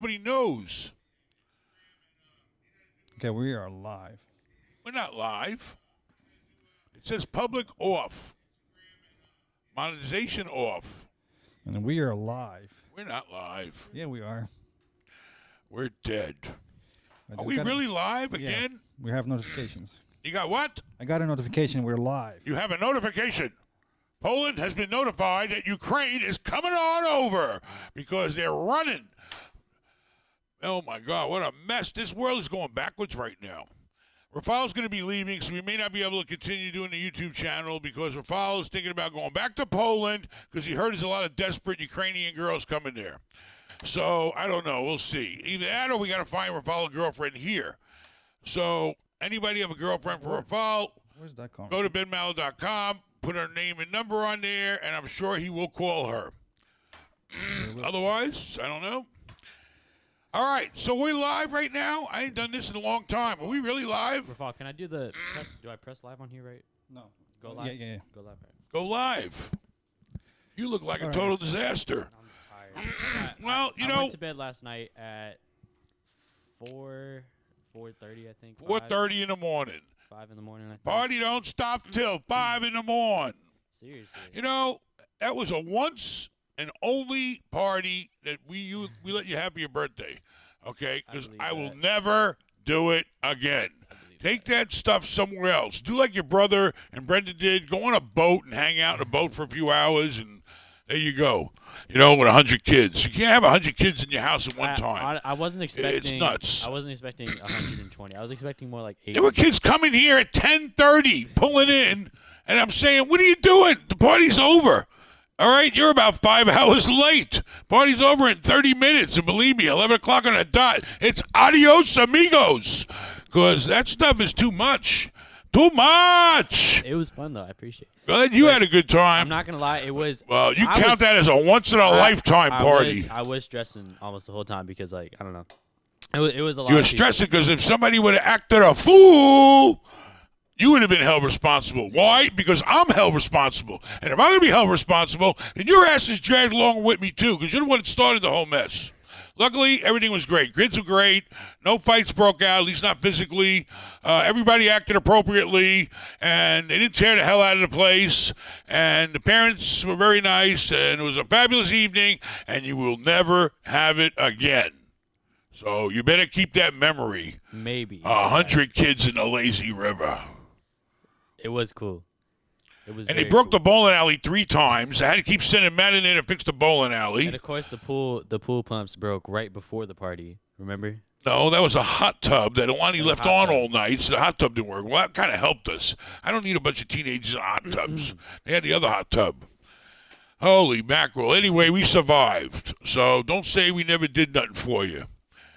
Nobody knows. Okay, we are live. We're not live. It says public off. Monetization off. And we are live. We're not live. Yeah, we are. We're dead. I Are just we got really live again? Yeah, we have notifications. You got what? I got a notification we're live. You have a notification. Poland has been notified that Ukraine is coming on over because they're running. Oh, my God, what a mess. This world is going backwards right now. Rafal's going to be leaving, so we may not be able to continue doing the YouTube channel because Rafal is thinking about going back to Poland because he heard there's a lot of desperate Ukrainian girls coming there. So, I don't know. We'll see. Either that or we got to find Rafal a girlfriend here. So, anybody have a girlfriend for Rafal, Where's that coming? go to benmallah.com, put her name and number on there, and I'm sure he will call her. Otherwise, I don't know. All right, so we're live right now. I ain't done this in a long time. Are we really live? Rafal, can I do the press? Do I press live on here, right? No. Go live? Yeah. Go live, right? Go live. You look like a All total right. disaster. I'm tired. Well, you I know, went to bed last night at 4:30, I think. 4:30 in the morning. 5 in the morning, I think. Party don't stop till 5 in the morning. Seriously. You know, that was a once and only party that we let you have for your birthday, okay? I Because believe I will that. never do it again. I believe Take that stuff somewhere else. Do like your brother and Brenda did. Go on a boat and hang out in a boat for a few hours, and there you go. You know, with 100 kids. You can't have 100 kids in your house at one time. I wasn't expecting. It's nuts. I wasn't expecting 120. I was expecting more like 80. There were kids coming here at 10:30, pulling in, and I'm saying, what are you doing? The party's over. All right, you're about 5 hours late. Party's over in 30 minutes, and believe me, 11 o'clock on the dot, it's adios amigos, because that stuff is too much. Too much. It was fun though. I appreciate it. Glad you had a good time. I'm not gonna lie. It was. Well, you I count was- that as a once-in-a-lifetime party. I was stressing almost the whole time because, like, I don't know. It was a lot. You were of people. stressing because if somebody would have acted a fool, you would have been held responsible. Why? Because I'm held responsible. And if I'm going to be held responsible, then your ass is dragged along with me, too, because you're the one that started the whole mess. Luckily, everything was great. Kids were great. No fights broke out, at least not physically. Everybody acted appropriately, and they didn't tear the hell out of the place. And the parents were very nice, and it was a fabulous evening, and you will never have it again. So you better keep that memory. Maybe 100 kids in the lazy river. It was cool. It was. And they very broke the cool. bowling alley 3 times. I had to keep sending Matt in there to fix the bowling alley. And of course, the pool pumps broke right before the party. Remember? No, that was a hot tub that Alani left hot on tub. all night, so the hot tub didn't work. Well, that kind of helped us. I don't need a bunch of teenagers in hot tubs. They had the other hot tub. Holy mackerel. Anyway, we survived. So don't say we never did nothing for you.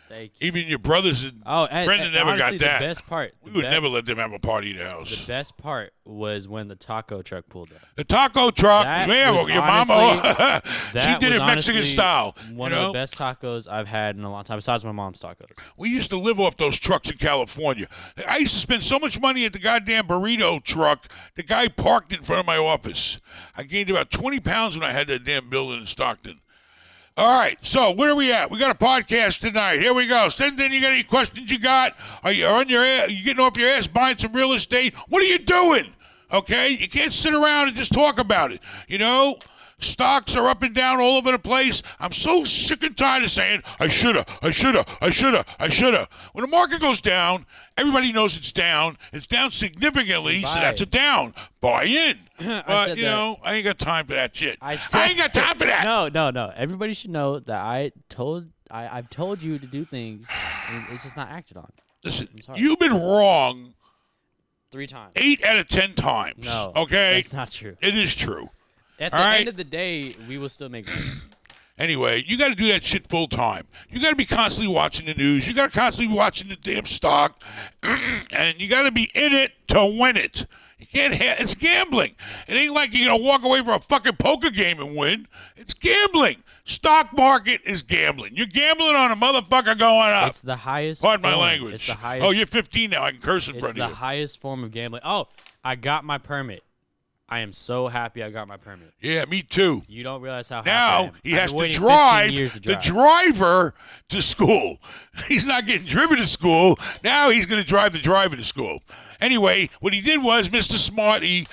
Thank you. Even your brothers and Oh, Brendan never honestly, got that. The best part. we the would be- never let them have a party in the house. The best part was when the taco truck pulled up. The taco truck, That man, was your mama, she That did was it Mexican honestly style. One you know? of the best tacos I've had in a long time, besides my mom's tacos. We used to live off those trucks in California. I used to spend so much money at the goddamn burrito truck. The guy parked in front of my office. I gained about 20 pounds when I had that damn building in Stockton. All right, so where are we at? We got a podcast tonight. Here we go. Send in. You got any questions you got? Are you on your ass? Are you getting off your ass buying some real estate? What are you doing? Okay, you can't sit around and just talk about it. You know, stocks are up and down all over the place. I'm so sick and tired of saying I shoulda. When the market goes down, everybody knows it's down. It's down significally, so Buy. that's a down. Buy in. But said you that. know, I ain't got time for that shit. I ain't got time for that. No. Everybody should know that I've told you to do things, and it's just not acted on. Listen, I'm sorry. you've been wrong 3 times. 8 out of 10 times. No. Okay? That's not true. It is true. At All the right. end of the day, we will still make money. Anyway, you got to do that shit full time. You got to be constantly watching the news. You got to constantly be watching the damn stock. And you got to be in it to win it. You can't it's gambling. It ain't like you're going to walk away from a fucking poker game and win. It's gambling. Stock market is gambling. You're gambling on a motherfucker going up. It's the highest. Pardon my form. language. It's the highest. Oh, you're 15 now. I can curse in It's front the of you. highest form of gambling. Oh, I got my permit. I am so happy I got my permit. Yeah, me too. You don't realize how happy I Now am. he I've has been to waiting 15 drive years to the drive. driver to school. He's not getting driven to school. Now he's going to drive the driver to school. Anyway, what he did was, Mr. Smart, he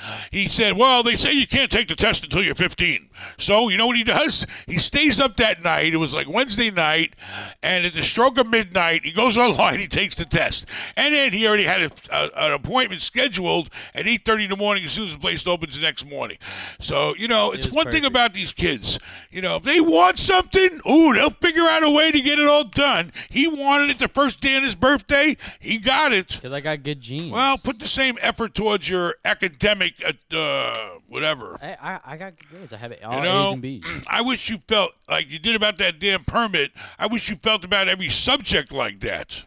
said, well, they say you can't take the test until you're 15. So, you know what he does? He stays up that night. It was like Wednesday night, and at the stroke of midnight, he goes online, he takes the test. And then he already had an appointment scheduled at 8:30 in the morning as soon as the place opens the next morning. So, you know, it's is one thing perfect. about these kids. You know, if they want something, they'll figure out a way to get it all done. He wanted it the first day of his birthday. He got it. Because I got good genes. Well, put the same effort towards your academic, whatever. I got good grades. I have all You know, A's and B's. I wish you felt like you did about that damn permit. I wish you felt about every subject like that.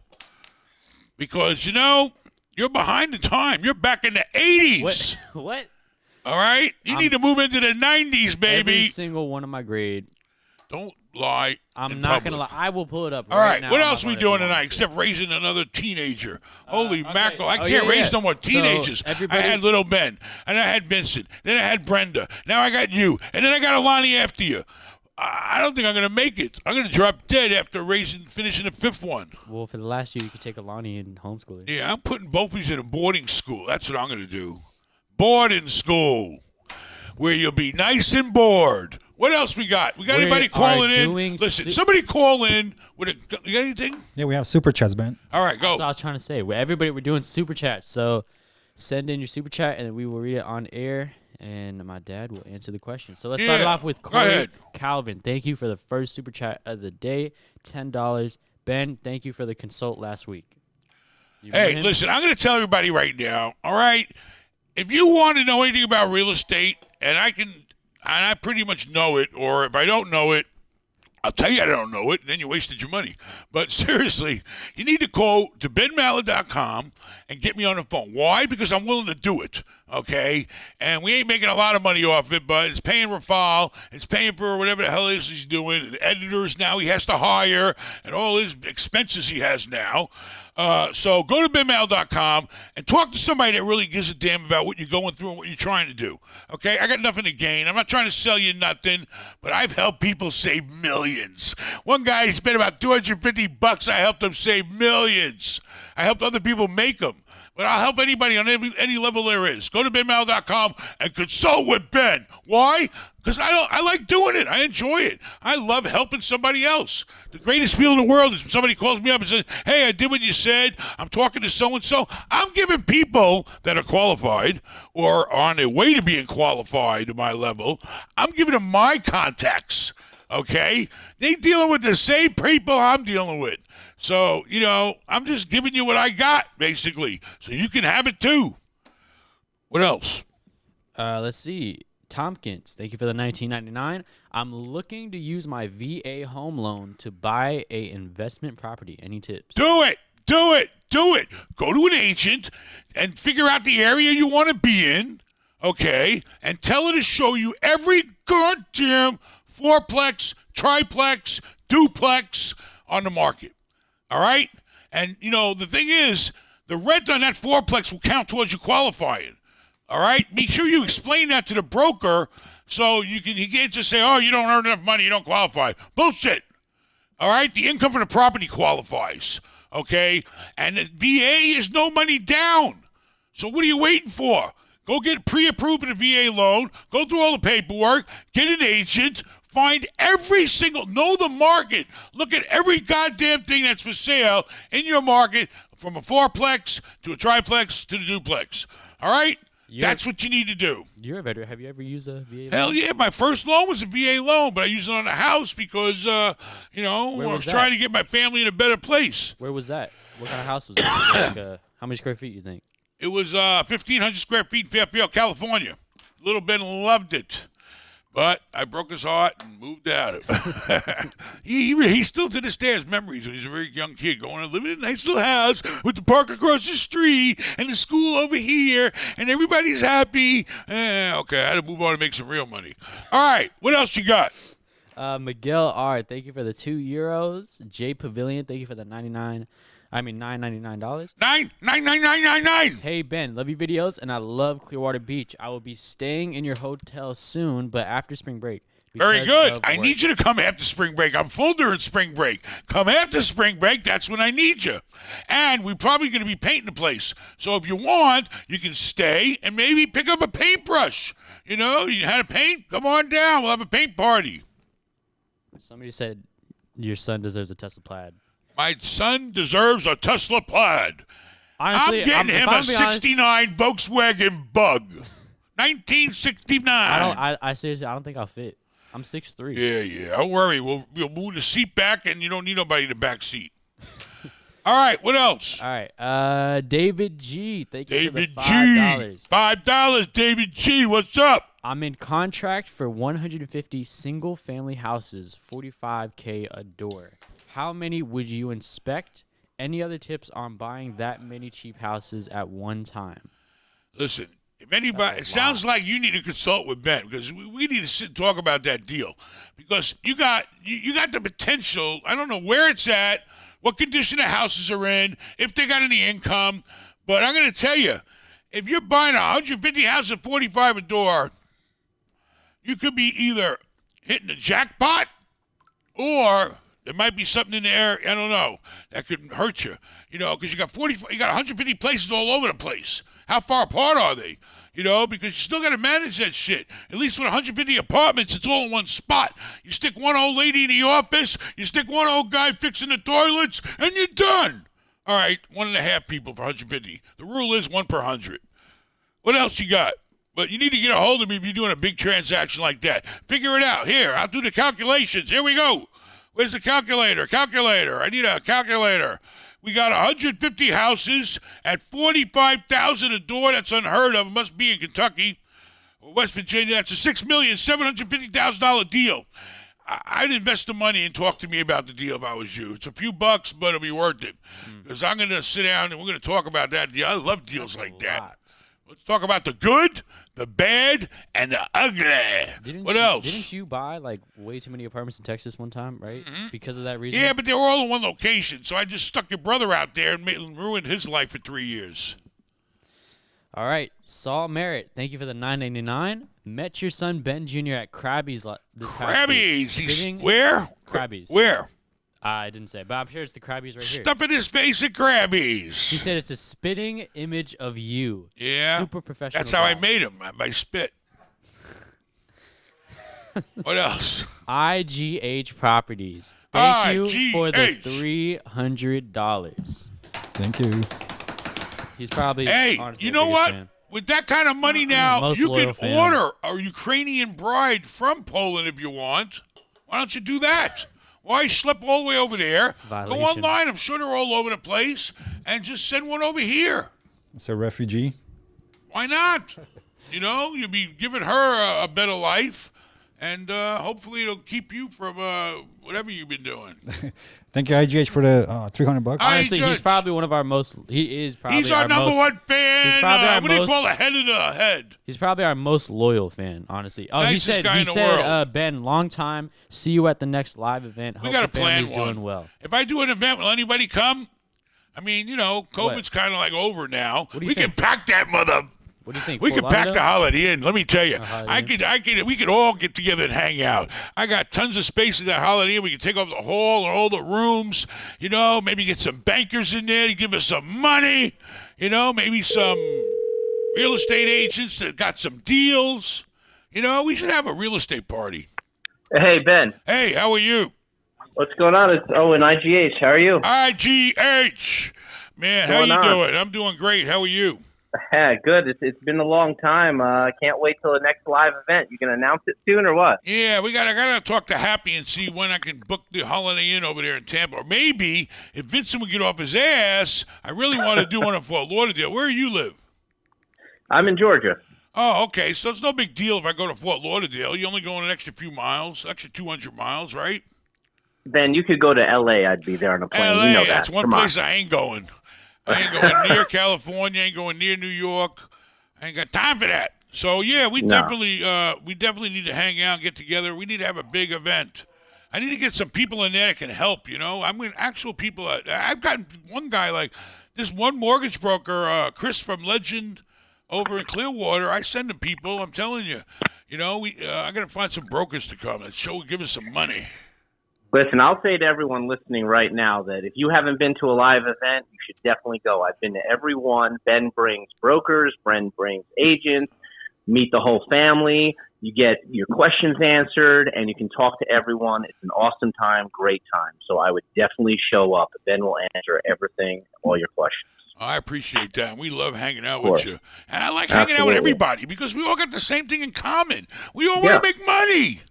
Because, you know, you're behind the time. You're back in the 80s. What? What? All right? You need to move into the 90s, baby. Every single one of my grade. Don't lie. I'm in not going to lie. public. I will pull it up All right right, now. what on my else we phone if you doing want tonight me to. except raising another teenager? Holy okay. mackerel, I Oh, can't yeah, raise yeah. no more So, teenagers. everybody- I had little Ben, and I had Vincent, then I had Brenda, now I got you, and then I got Alani after you. I don't think I'm going to make it. I'm going to drop dead after finishing the fifth one. Well, for the last year, you could take Alani and homeschool her. Yeah, I'm putting both of these in a boarding school. That's what I'm going to do. Boarding school, where you'll be nice and bored. What else we got? We got We anybody are calling in? doing Listen, somebody call in with a. You got anything? Yeah, we have super chats, man. All right, go. That's what I was trying to say. We're doing super chat. So send in your super chat, and we will read it on air, and my dad will answer the question. So let's start it Yeah, off with go Corey ahead. Calvin. Thank you for the first super chat of the day, $10. Ben, thank you for the consult last week. You Hey, remember him? listen, I'm going to tell everybody right now, all right? If you want to know anything about real estate, and I pretty much know it, or if I don't know it, I'll tell you I don't know it, and then you wasted your money. But seriously, you need to go to benmallah.com and get me on the phone. Why? Because I'm willing to do it, okay? And we ain't making a lot of money off it, but it's paying Rafal. It's paying for whatever the hell it is he's doing. And editors now he has to hire, and all his expenses he has now. So go to benmal.com and talk to somebody that really gives a damn about what you're going through and what you're trying to do. Okay? I got nothing to gain. I'm not trying to sell you nothing, but I've helped people save millions. One guy spent about $250. I helped him save millions. I helped other people make them. But I'll help anybody on any level there is. Go to benmal.com and consult with Ben. Why? Because I like doing it. I enjoy it. I love helping somebody else. The greatest feeling in the world is when somebody calls me up and says, hey, I did what you said. I'm talking to so-and-so. I'm giving people that are qualified or on their way to being qualified to my level, I'm giving them my contacts, okay? They dealing with the same people I'm dealing with. So, you know, I'm just giving you what I got, basically, so you can have it too. What else? Let's see. Tompkins, thank you for the $19.99. I'm looking to use my VA home loan to buy a investment property. Any tips? Do it. Do it. Do it. Go to an agent and figure out the area you want to be in, okay, and tell her to show you every goddamn fourplex, triplex, duplex on the market. All right? And, you know, the thing is, the rent on that fourplex will count towards you qualifying. All right? Make sure you explain that to the broker so he can't just say, oh, you don't earn enough money, you don't qualify. Bullshit. All right? The income from the property qualifies. Okay? And the VA is no money down. So what are you waiting for? Go get pre-approved in a VA loan. Go through all the paperwork. Get an agent. Find know the market. Look at every goddamn thing that's for sale in your market, from a fourplex to a triplex to the duplex. All right? That's what you need to do. You're a veteran. Have you ever used a VA loan? Hell yeah. My first loan was a VA loan, but I used it on a house because, I was that? trying to get my family in a better place. Where was that? What kind of house was it? Like, how many square feet you think? It was 1,500 square feet in Fairfield, California. Little Ben loved it. But I broke his heart and moved out. He still to this day has memories when he was a very young kid going to live in a nice little house with the park across the street and the school over here, and everybody's happy. Okay, I had to move on and make some real money. All right, what else you got? Miguel R., thank you for the €2. Jay Pavilion, thank you for the 99. I mean $9.99. $9.99. Hey Ben, love your videos, and I love Clearwater Beach. I will be staying in your hotel soon, but after spring break. Very because good. of I work. need you to come after spring break. I'm full during spring break. Come after spring break. That's when I need you. And we're probably going to be painting the place. So if you want, you can stay and maybe pick up a paintbrush. You know, you had a paint? Come on down. We'll have a paint party. Somebody said your son deserves a Tesla Plaid. My son deserves a Tesla Plaid. Honestly, I'm getting if him I'm a being honest, 69 Volkswagen Bug. 1969. I seriously, I don't think I'll fit. I'm 6'3". Yeah. Don't worry. We'll move the seat back, and you don't need nobody in the back seat. All right. What else? All right. David G. Thank you David for the G. $5. $5. David G. What's up? I'm in contract for 150 single-family houses, $45K a door. How many would you inspect? Any other tips on buying that many cheap houses at one time? Listen, if anybody, it sounds like you need to consult with Ben because we need to sit and talk about that deal because you got the potential. I don't know where it's at, what condition the houses are in, if they got any income, but I'm going to tell you, if you're buying 150 houses at 45 a door, you could be either hitting the jackpot or there might be something in the air, I don't know, that could hurt you. You know, because you got 150 places all over the place. How far apart are they? You know, because you still got to manage that shit. At least with 150 apartments, it's all in one spot. You stick one old lady in the office, you stick one old guy fixing the toilets, and you're done. All right, 1.5 people for 150. The rule is 1 per 100. What else you got? But you need to get a hold of me if you're doing a big transaction like that. Figure it out. Here, I'll do the calculations. Here we go. Where's the calculator? Calculator. I need a calculator. We got 150 houses at $45,000 a door. That's unheard of. It must be in Kentucky or West Virginia. That's a $6,750,000 deal. I'd invest the money and talk to me about the deal if I was you. It's a few bucks, but it'll be worth it. Because I'm going to sit down and we're going to talk about that deal. I love deals like that. Let's talk about the good, the bad, and the ugly. What else? Didn't you buy like way too many apartments in Texas one time, right? Because of that reason? Yeah, but they were all in one location, so I just stuck your brother out there and ruined his life for 3 years. All right. Saul Merritt, thank you for the $9.99. Met your son Ben Jr. at Krabby's this past week. Krabby's. Spitting- Where? Krabby's. Where? I didn't say, but I'm sure it's the Krabby's right here. Stuff in his face at Krabby's. He said it's a spitting image of you. Yeah. Super professional. That's how I guy. made him, by spit. What else? IGH Properties. Thank you for the IGH. $300. Thank you. He's probably Hey, honestly you the know biggest what? fan. With that kind of money now, Most you loyal can fan. order a Ukrainian bride from Poland if you want. Why don't you do that? Why schlep all the way over there? a Go violation. online. I'm sure they're all over the place. And just send one over here. It's a refugee. Why not? You know, you'll be giving her a better life. And hopefully it'll keep you from whatever you've been doing. Thank you, IGH, for the $300. Honestly, he's Judge. probably one of our most. He is probably. He's our number most, one fan. he's probably our what do you most- call the head of the head? He's probably our most loyal fan, honestly. Oh, Nicest guy he in the said, world. Ben, long time. See you at the next live event. We Hope got the to plan family's one. doing well. If I do an event, will anybody come? I mean, you know, COVID's kind of like over now. What do you We can think? pack that mother. What do you think? We Fort could pack the Lauderdale? Holiday Inn. Let me tell you, Holiday we could all get together and hang out. I got tons of space at that Holiday Inn. We could take over the hall and all the rooms. You know, maybe get some bankers in there to give us some money. You know, maybe some real estate agents that got some deals. You know, we should have a real estate party. Hey, Ben. Hey, how are you? What's going on? It's Owen, IGH. How are you? IGH. Man, how Going you on? doing? I'm doing great. How are you? Yeah, good. It's been a long time. I can't wait till the next live event. You gonna announce it soon or what? Yeah, I gotta talk to Happy and see when I can book the Holiday Inn over there in Tampa. Or maybe if Vincent would get off his ass, I really want to do one in Fort Lauderdale. Where do you live? I'm in Georgia. Oh, okay. So it's no big deal if I go to Fort Lauderdale. You only go an extra few miles, extra 200 miles, right? Ben, you could go to L.A. I'd be there on a plane. LA, You know that. that's one Come place on. I ain't going. I ain't going near California. I ain't going near New York. I ain't got time for that. So yeah, we No. definitely need to hang out, and get together. We need to have a big event. I need to get some people in there that can help. I mean, actual people. I've gotten one guy like this one mortgage broker, Chris from Legend, over in Clearwater. I send him people. I'm telling you. I got to find some brokers to come and give us some money. Listen, I'll say to everyone listening right now that if you haven't been to a live event, you should definitely go. I've been to every one. Ben brings brokers. Ben brings agents. Meet the whole family. You get your questions answered, and you can talk to everyone. It's an awesome time, great time. So I would definitely show up. Ben will answer everything, all your questions. I appreciate that. We love hanging out with you. And I like hanging out with everybody because we all got the same thing in common. We all want to make money.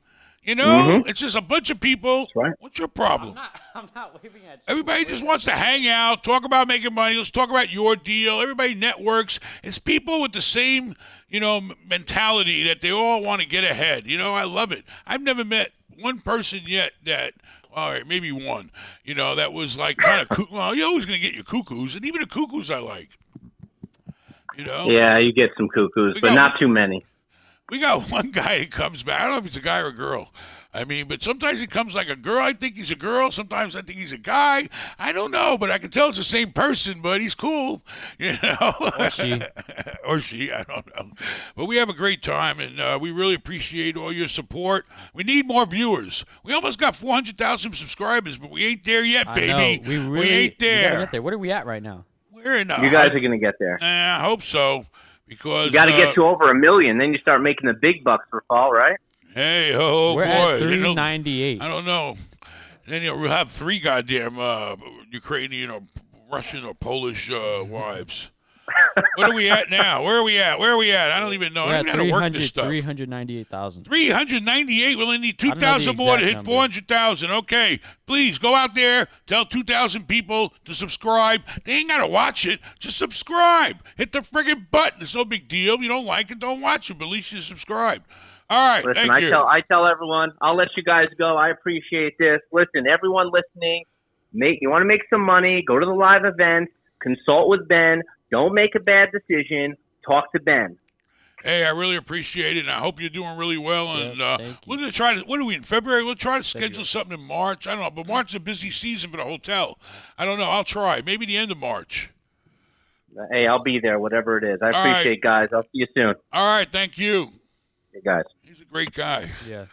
It's just a bunch of people. That's right. What's your problem? I'm not waving at you. Everybody just wants to hang out, talk about making money. Let's talk about your deal. Everybody networks. It's people with the same, mentality that they all want to get ahead. I love it. I've never met one person yet that, all right, maybe one, that was like kind of, well, you're always going to get your cuckoos, and even the cuckoos I like. Yeah, you get some cuckoos, but not too many. We got one guy that comes back. I don't know if he's a guy or a girl. I mean, but sometimes he comes like a girl. I think he's a girl. Sometimes I think he's a guy. I don't know, but I can tell it's the same person, but he's cool, Or she. Or she, I don't know. But we have a great time, and we really appreciate all your support. We need more viewers. We almost got 400,000 subscribers, but we ain't there yet, baby. We ain't there. We gotta get there. What are we at right now? We're in You guys are going to get there. I hope so, because You got to get to over 1 million. Then you start making the big bucks for fall, right? Hey, oh We're boy. at 398. I don't know. Then we'll have 3 goddamn Ukrainian or Russian or Polish wives. What are we at now? Where are we at? I don't even know. We're I at don't even know how to work this stuff. 398,000. 398. We'll only need I don't know 2,000 the more to exact hit number. 400,000. Okay. Please go out there. Tell 2,000 people to subscribe. They ain't got to watch it. Just subscribe. Hit the friggin' button. It's no big deal. If you don't like it, don't watch it. But at least you subscribe. All right. Listen, thank you. I tell everyone, I'll let you guys go. I appreciate this. Listen, everyone listening, you want to make some money, go to the live event, consult with Ben. Don't make a bad decision. Talk to Ben. Hey, I really appreciate it, and I hope you're doing really well. And thank you. we're going to try to, what are we, in February? We'll try to schedule something in March. I don't know, but March is a busy season for the hotel. I don't know. I'll try. Maybe the end of March. Hey, I'll be there, whatever it is. I All appreciate it, guys. I'll see you soon. All right. Thank you. Hey, guys. He's a great guy. Yeah.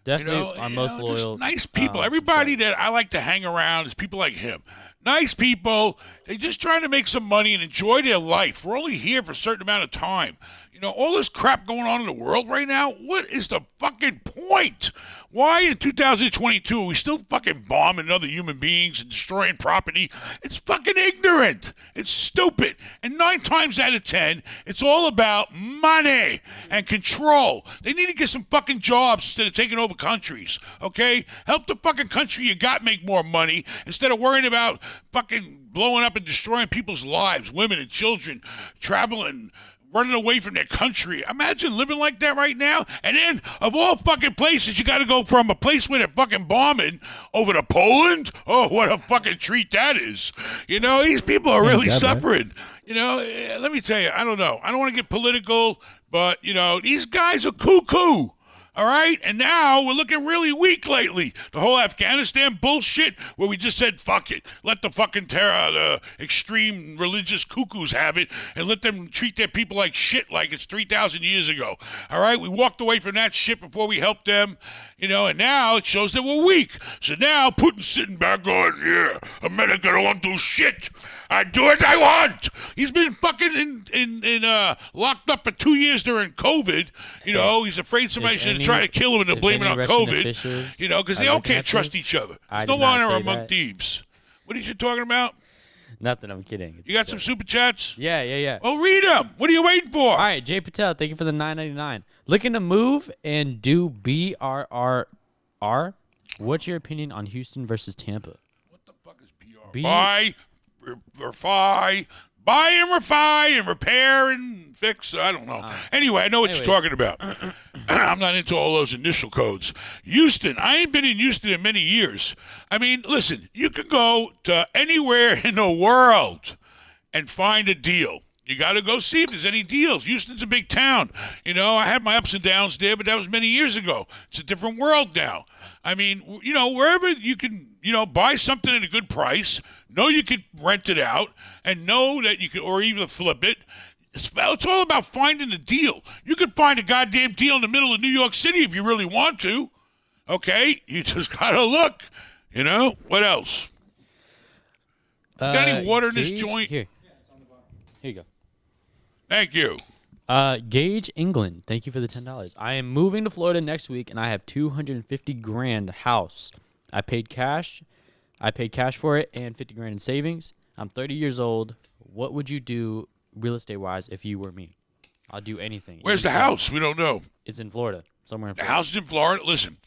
Definitely our most just loyal. nice people. Everybody that I like to hang around is people like him. Nice people. They're just trying to make some money and enjoy their life. We're only here for a certain amount of time. All this crap going on in the world right now, what is the fucking point? Why in 2022 are we still fucking bombing other human beings and destroying property? It's fucking ignorant. It's stupid. And 9 times out of 10, it's all about money and control. They need to get some fucking jobs instead of taking over countries, okay? Help the fucking country you got make more money instead of worrying about fucking blowing up and destroying people's lives, women and children, traveling, running away from their country. Imagine living like that right now. And then, of all fucking places, you got to go from a place where they're fucking bombing over to Poland. Oh, what a fucking treat that is. These people are really suffering. Let me tell you, I don't know. I don't want to get political, but, these guys are cuckoo. All right? And now we're looking really weak lately. The whole Afghanistan bullshit where we just said, fuck it. Let the fucking the extreme religious cuckoos have it and let them treat their people like shit like it's 3,000 years ago. All right? We walked away from that shit before we helped them. And now it shows that we're weak. So now Putin's sitting back going, yeah, America don't want to do shit. I do as I want. He's been fucking locked up for 2 years during COVID. He's afraid somebody's going to try to kill him and they'll blame it on COVID. Because they all can't trust each other. There's no honor among thieves. What are you talking about? Nothing. I'm kidding. You got some super chats? Yeah. Well, read them. What are you waiting for? All right, Jay Patel, thank you for the $9.99. Looking to move and do BRRR. What's your opinion on Houston versus Tampa? What the fuck is BR? Buy and refine and repair and fix. I don't know. Anyway, I know what you're talking about. I'm not into all those initial codes. Houston, I ain't been in Houston in many years. I mean, listen, you can go to anywhere in the world and find a deal. You got to go see if there's any deals. Houston's a big town. You know, I had my ups and downs there, but that was many years ago. It's a different world now. I mean, you know, wherever you can, you know, buy something at a good price, know you could rent it out, and know that you could, or even flip it. It's all about finding a deal. You could find a goddamn deal in the middle of New York City if you really want to. Okay? You just got to look. You know? What else? Got any water in this Gage? joint? Here you go. Thank you. Gage England, thank you for the $10. I am moving to Florida next week, and I have $250,000 house. I paid cash for it, and $50,000 in savings. I'm 30 years old. What would you do, real estate wise, if you were me? I'll do anything. Where's the house? We don't know. It's in Florida, somewhere in The Florida. house is in Florida. Listen,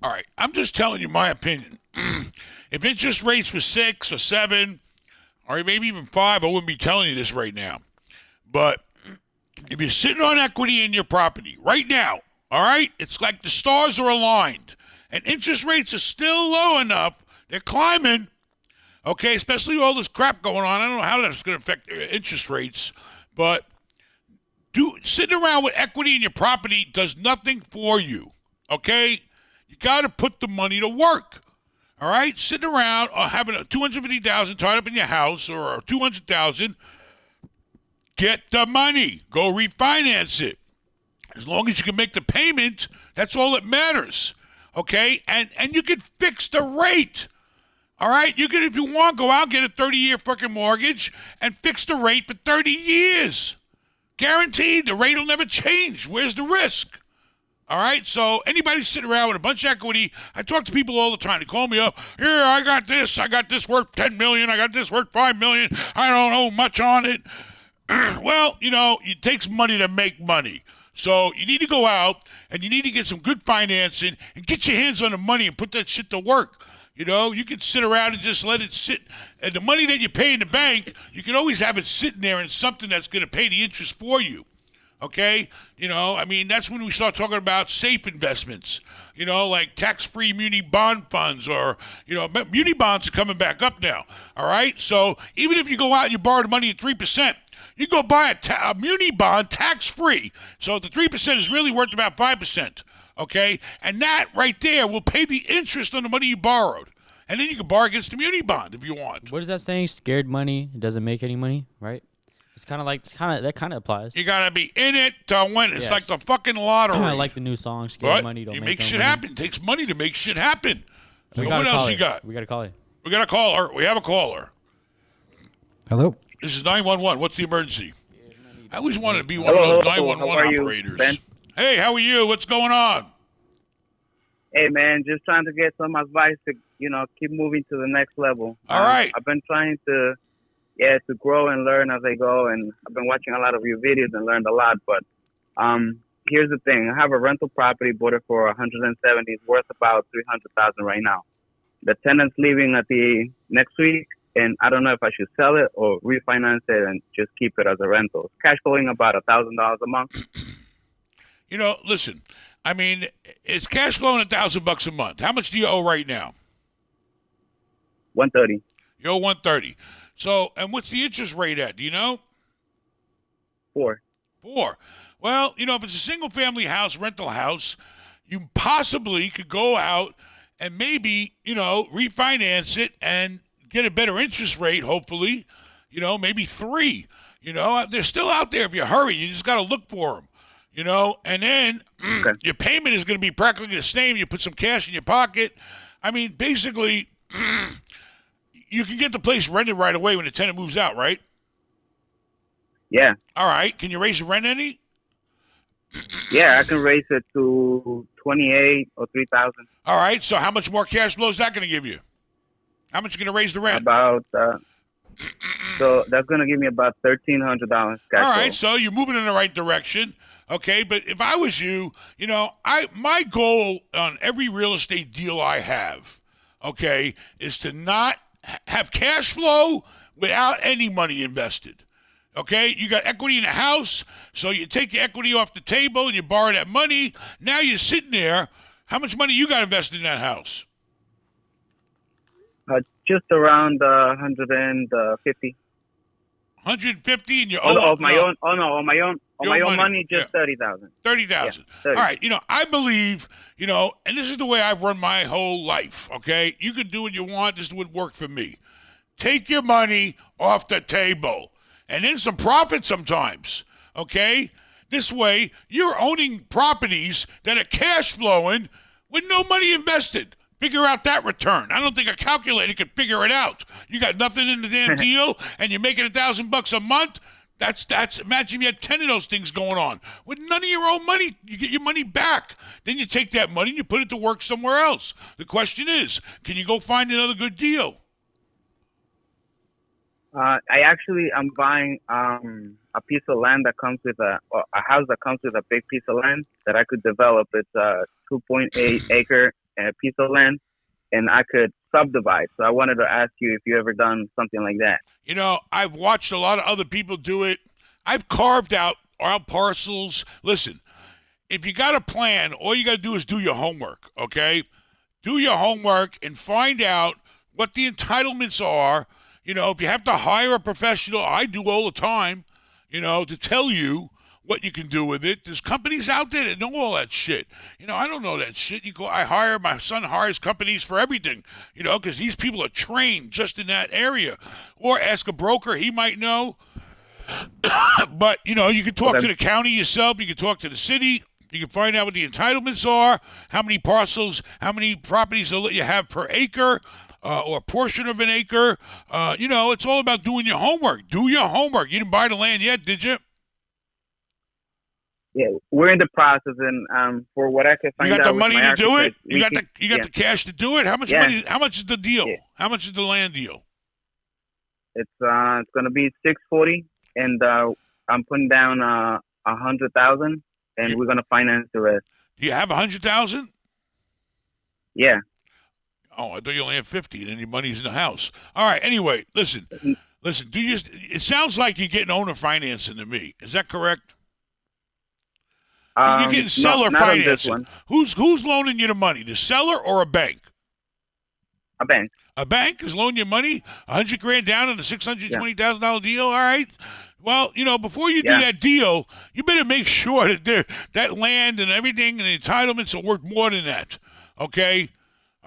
all right. I'm just telling you my opinion. If interest rates were 6 or 7, or maybe even 5, I wouldn't be telling you this right now. But if you're sitting on equity in your property right now, all right, it's like the stars are aligned, and interest rates are still low enough. They're climbing, okay, especially all this crap going on. I don't know how that's going to affect interest rates, but sitting around with equity in your property does nothing for you, okay? You got to put the money to work, all right? Sitting around or having a $250,000 tied up in your house or $200,000. Get the money. Go refinance it. As long as you can make the payment, that's all that matters. Okay? And you can fix the rate. All right? You can, if you want, go out and get a 30-year fucking mortgage and fix the rate for 30 years. Guaranteed. The rate will never change. Where's the risk? All right? So anybody sitting around with a bunch of equity, I talk to people all the time. They call me up. Here, I got this worth $10 million. I got this worth $5 million. I don't owe much on it. Well, you know, it takes money to make money. So you need to go out and you need to get some good financing and get your hands on the money and put that shit to work. You know, you can sit around and just let it sit. And the money that you pay in the bank, you can always have it sitting there in something that's going to pay the interest for you. Okay? You know, I mean, that's when we start talking about safe investments. You know, like tax-free muni bond funds or, you know, muni bonds are coming back up now. All right? So even if you go out and you borrow the money at 3%, you go buy a muni bond tax-free. So the 3% is really worth about 5%, okay? And that right there will pay the interest on the money you borrowed. And then you can borrow against the muni bond if you want. What is that saying? Scared money doesn't make any money, right? It's kind of like, that kind of applies. You got to be in it to win. It's Yes. like the fucking lottery. I like the new song, Scared But Money Don't you Make make No shit Money. happen. It takes money to make shit happen. So We what gotta else call you it. got? We got to call it. We got a caller. We have a caller. Hello. This is 911. What's the emergency? I always wanted to be one Hello, of those how 911 are you, operators. Ben? Hey, how are you? What's going on? Hey man, just trying to get some advice to, keep moving to the next level. All right. I've been trying to grow and learn as I go, and I've been watching a lot of your videos and learned a lot. But here's the thing: I have a rental property, bought it for 170. It's worth about 300,000 right now. The tenant's leaving at the next week, and I don't know if I should sell it or refinance it and just keep it as a rental. It's cash flowing about $1,000 a month. You know, listen. I mean, it's cash flowing $1,000 a month. How much do you owe right now? 130. You owe 130. So, and what's the interest rate at? Do you know? 4. 4. Well, if it's a single-family house, rental house, you possibly could go out and maybe, refinance it and get a better interest rate, hopefully. Maybe 3. They're still out there if you hurry. You just got to look for them. And then Okay. your payment is going to be practically the same. You put some cash in your pocket. I mean, basically, you can get the place rented right away when the tenant moves out, right? Yeah. All right. Can you raise the rent any? Yeah, I can raise it to 28 or 3,000. All right. So how much more cash flow is that going to give you? How much are you going to raise the rent? About so that's gonna give me about $1,300 cash All right. flow. So you're moving in the right direction. Okay. But if I was you, my goal on every real estate deal I have, okay, is to not have cash flow without any money invested. Okay, you got equity in the house, so you take the equity off the table and you borrow that money. Now you're sitting there. How much money you got invested in that house? Just around 150. 150 and you Oh, owe of my own. Oh no, on my own. On Your my own money, money, just 30,000. 30,000. Yeah, 30. All right, I believe, and this is the way I've run my whole life, okay? You can do what you want. This would work for me. Take your money off the table and then some profit sometimes, okay? This way, you're owning properties that are cash flowing with no money invested. Figure out that return. I don't think a calculator could figure it out. You got nothing in the damn deal, and you're making $1,000 a month. That's. Imagine you had 10 of those things going on with none of your own money. You get your money back. Then you take that money and you put it to work somewhere else. The question is, can you go find another good deal? I'm buying a piece of land that comes with a house that comes with a big piece of land that I could develop. It's a 2.8 acre piece of land, and I could subdivide. So I wanted to ask you if you ever done something like that. I've watched a lot of other people do it. I've carved out parcels. Listen, if you got a plan, all you got to do is do your homework, okay? Do your homework and find out what the entitlements are. If you have to hire a professional, I do all the time, to tell you what you can do with it. There's companies out there that know all that shit. I don't know that shit. My son hires companies for everything, because these people are trained just in that area. Or ask a broker, he might know. But, you can talk to the county yourself. You can talk to the city. You can find out what the entitlements are, how many parcels, how many properties they'll let you have per acre. Or a portion of an acre. It's all about doing your homework. Do your homework. You didn't buy the land yet, did you? Yeah, we're in the process, and for what I can find out, you got the money to do it. You got the cash to do it. How much money? How much is the deal? Yeah. How much is the land deal? It's going to be 640, and I'm putting down 100,000, and we're going to finance the rest. Do you have 100,000? Yeah. Oh, I thought you only had 50, and then your money's in the house. All right. Anyway, listen. It sounds like you're getting owner financing to me. Is that correct? You're getting seller financing. Who's loaning you the money? The seller or a bank? A bank. A bank is loaning you money, $100,000 down on a $620,000 deal. All right. Well, before you do that deal, you better make sure that that land and everything and the entitlements are worth more than that. Okay.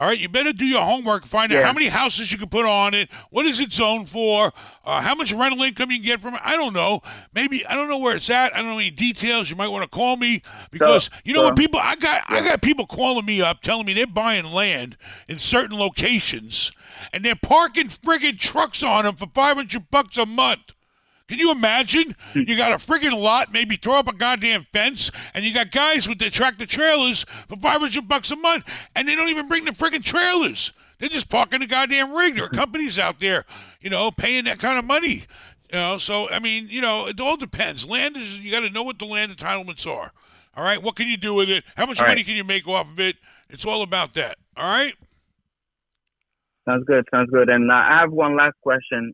All right, you better do your homework, find out how many houses you can put on it, what is it zoned for, how much rental income you can get from it. I don't know. Maybe, I don't know where it's at. I don't know any details. You might want to call me because, when people, I got people calling me up telling me they're buying land in certain locations and they're parking friggin' trucks on them for $500 a month. Can you imagine? You got a friggin' lot, maybe throw up a goddamn fence, and you got guys with their tractor trailers for $500 a month, and they don't even bring the friggin' trailers. They're just parking the goddamn rig. There are companies out there, paying that kind of money. So, it all depends. Land is, you got to know what the land entitlements are. All right? What can you do with it? How much money can you make off of it? It's all about that. All right? Sounds good. And I have one last question.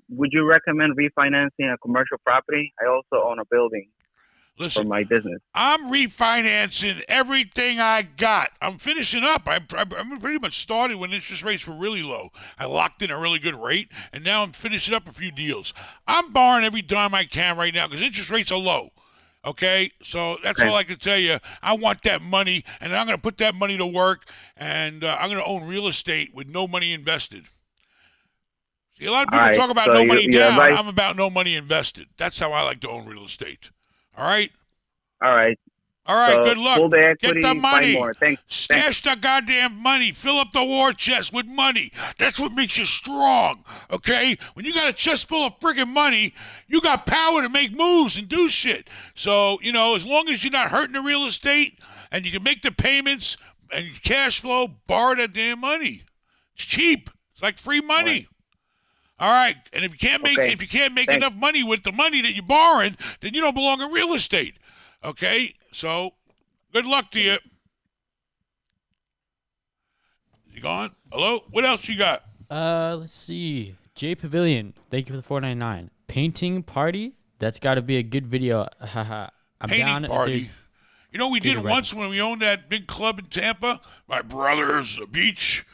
Would you recommend refinancing a commercial property? I also own a building for my business. I'm refinancing everything I got. I'm finishing up. I'm pretty much started when interest rates were really low. I locked in a really good rate, and now I'm finishing up a few deals. I'm borrowing every dime I can right now because interest rates are low. Okay, so that's all I can tell you. I want that money, and I'm going to put that money to work, and I'm going to own real estate with no money invested. See, a lot of people talk about no money down. I'm about no money invested. That's how I like to own real estate. All right? All right. All right, so good luck. Hold the equity, get the money. More. Stash the goddamn money. Fill up the war chest with money. That's what makes you strong, okay? When you got a chest full of friggin' money, you got power to make moves and do shit. So, as long as you're not hurting the real estate and you can make the payments and cash flow, borrow that damn money. It's cheap. It's like free money. All right, and if you can't make enough money with the money that you're borrowing, then you don't belong in real estate. Okay, so good luck to you. Is he gone? Hello? What else you got? Let's see. J Pavilion, thank you for the $4.99. Painting party? That's got to be a good video. Haha. Painting party. We did once when we owned that big club in Tampa, my brother's beach.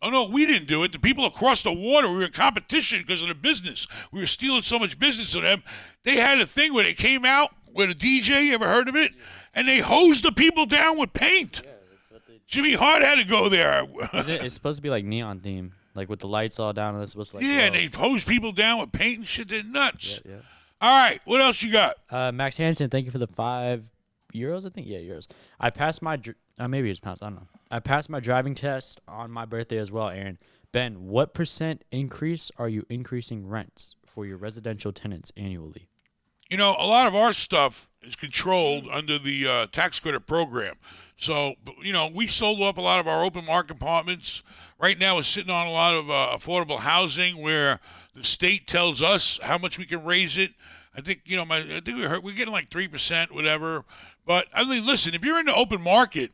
Oh, no, we didn't do it. The people across the water, we were in competition because of the business. We were stealing so much business from them. They had a thing where they came out with a DJ, you ever heard of it? And they hosed the people down with paint. Yeah, that's what they. Jimmy Hart had to go there. It's supposed to be like neon theme, like with the lights all down, and it's supposed to like. Yeah, and glow. they hosed people down with paint and shit. They're nuts. Yeah. All right, what else you got? Max Hansen, thank you for the €5. I think, yeah, euros. I passed my maybe it's pounds. I don't know. I passed my driving test on my birthday as well, Aaron. Ben, what % increase are you increasing rents for your residential tenants annually? You know, a lot of our stuff is controlled under the tax credit program. So, you know, we sold off a lot of our open market apartments. Right now, we're sitting on a lot of affordable housing where the state tells us how much we can raise it. I think, you know, I think we're getting like 3%, whatever. But, I mean, listen, if you're in the open market,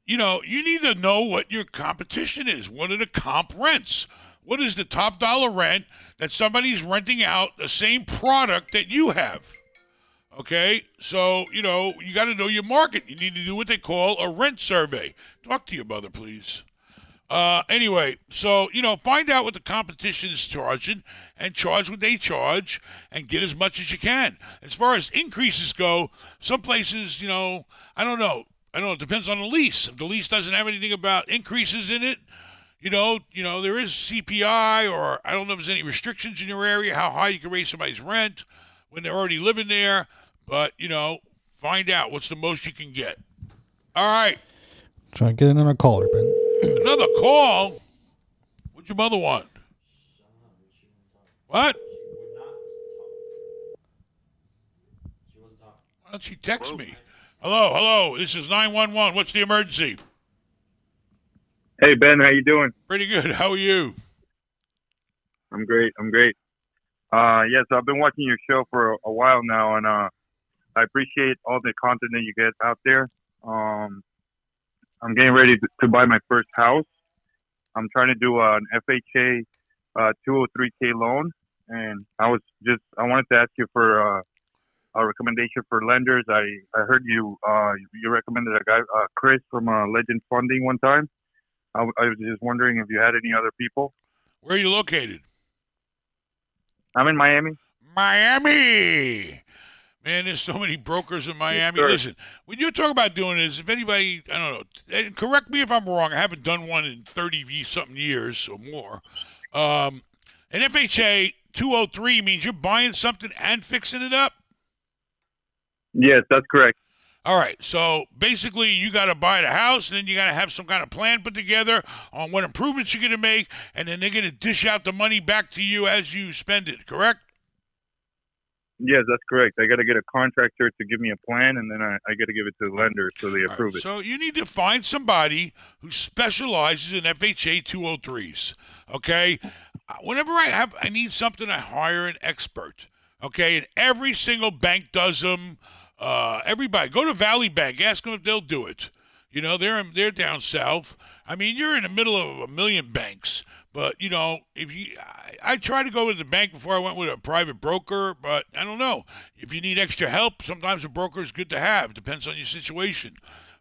you know, you need to know what your competition is. What are the comp rents? What is the top dollar rent that somebody's renting out the same product that you have? Okay? So, you know, you got to know your market. You need to do what they call a rent survey. Talk to your mother, please. Anyway, so, you know, find out what the competition is charging and charge what they charge and get as much as you can. As far as increases go, some places, you know, I don't know. It depends on the lease. If the lease doesn't have anything about increases in it, you know, there is CPI, or I don't know if there's any restrictions in your area, how high you can raise somebody's rent when they're already living there. But, you know, find out what's the most you can get. All right. Try and get another caller, Ben. Another call? What'd your mother want? What? Why don't she text me? Hello. This is 911. What's the emergency? Hey, Ben, how you doing? Pretty good. How are you? I'm great. Yes, I've been watching your show for a while now, and I appreciate all the content that you get out there. I'm getting ready to buy my first house. I'm trying to do an FHA 203K loan, and I wanted to ask you for a recommendation for lenders. I heard you recommended a guy, Chris from Legend Funding one time. I was just wondering if you had any other people. Where are you located? I'm in Miami. Miami! Man, there's so many brokers in Miami. Yes, Listen, when you talk about doing this, if anybody, I don't know, and correct me if I'm wrong, I haven't done one in 30-something years or more. An FHA 203 means you're buying something and fixing it up? Yes, that's correct. All right, so basically you got to buy the house, and then you got to have some kind of plan put together on what improvements you're going to make, and then they're going to dish out the money back to you as you spend it, correct? Yes, that's correct. I got to get a contractor to give me a plan, and then I got to give it to the lender so they approve it. So you need to find somebody who specializes in FHA 203s, okay? Whenever I need something, I hire an expert, okay? And every single bank does them. Everybody, go to Valley Bank, ask them if they'll do it. You know, they're down south. I mean, you're in the middle of a million banks. But, you know, I tried to go with the bank before I went with a private broker, but I don't know. If you need extra help, sometimes a broker is good to have. Depends on your situation.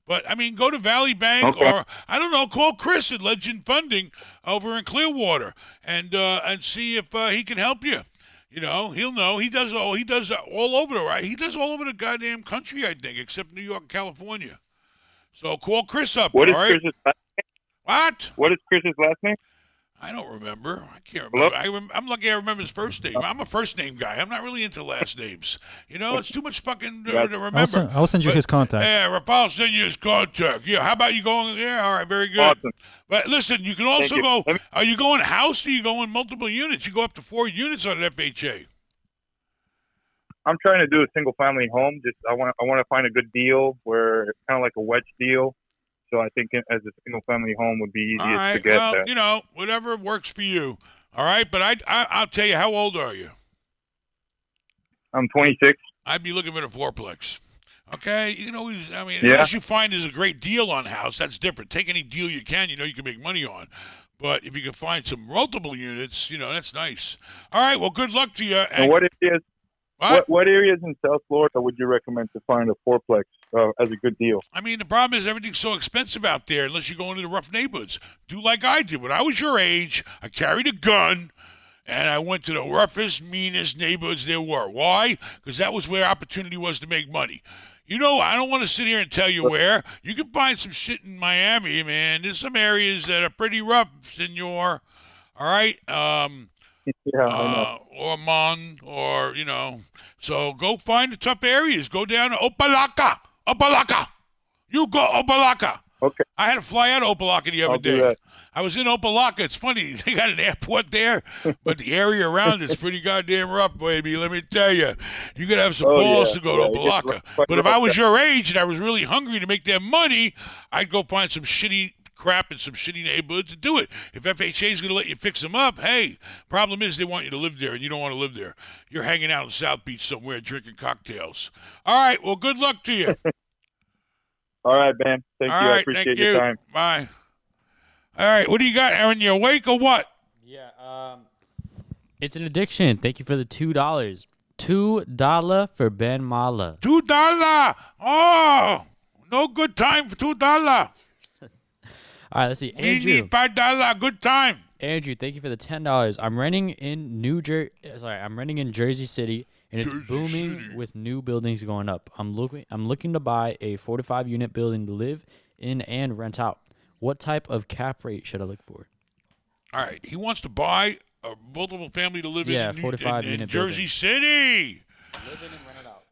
But, I mean, go to Valley Bank or, I don't know, call Chris at Legend Funding over in Clearwater and see if he can help you. You know, he'll know. He does all over right? He does all over the goddamn country, I think, except New York and California. So call Chris up, What is all right? Chris's last name? What? What is Chris's last name? I don't remember. I can't remember. I'm lucky I remember his first name. I'm a first name guy. I'm not really into last names. You know, it's too much fucking to remember. I'll send you his contact. Yeah, Rafal send you his contact. Yeah, how about you going? Yeah, all right, very good. Awesome. But listen, you can also Thank you. go. Are you going house or are you going multiple units? You go up to 4 units on an FHA. I'm trying to do a single family home. I want to find a good deal where it's kind of like a wedge deal. So I think as a single family home would be easiest to get. Well, you know, whatever works for you. All right, but I'll tell you, how old are you? I'm 26. I'd be looking for a fourplex. Okay, you know, unless you find there's a great deal on house, that's different. Take any deal you can, you know, you can make money on. But if you can find some multiple units, you know, that's nice. All right, well, good luck to you. And what it is? What areas in South Florida would you recommend to find a fourplex as a good deal? I mean, the problem is everything's so expensive out there unless you go into the rough neighborhoods. Do like I did. When I was your age, I carried a gun, and I went to the roughest, meanest neighborhoods there were. Why? Because that was where opportunity was to make money. You know, I don't want to sit here and tell you where. You can find some shit in Miami, man. There's some areas that are pretty rough, senor. All right? Yeah, I know. Or Mon, or, you know. So go find the tough areas. Go down to Opalaka. Opalaka. You go Opalaka. Okay. I had to fly out of Opalaka the other I'll do day. that. I was in Opalaka. It's funny. They got an airport there, but the area around it's pretty goddamn rough, baby. Let me tell you. You got to have some balls to go to Opalaka. But if I was your age and I was really hungry to make that money, I'd go find some shitty crap in some shitty neighborhoods and do it. If FHA is going to let you fix them up, hey, problem is they want you to live there, and you don't want to live there. You're hanging out in South Beach somewhere drinking cocktails. All right, well, good luck to you. All right, man. Thank you. I appreciate your time. Bye. All right, what do you got, Aaron? You awake or what? Yeah, it's an addiction. Thank you for the $2. $2 for Ben Mallah. $2. Oh, no good time for $2. All right, let's see. We Andrew. need $5. Good time. Andrew, thank you for the $10. I'm renting in I'm renting in Jersey City, and it's Jersey booming City. with new buildings going up. I'm looking to buy a 45-unit building to live in and rent out. What type of cap rate should I look for? All right, he wants to buy a multiple family to live Yeah, in 45 in unit Jersey building. City. Live in and rent it out.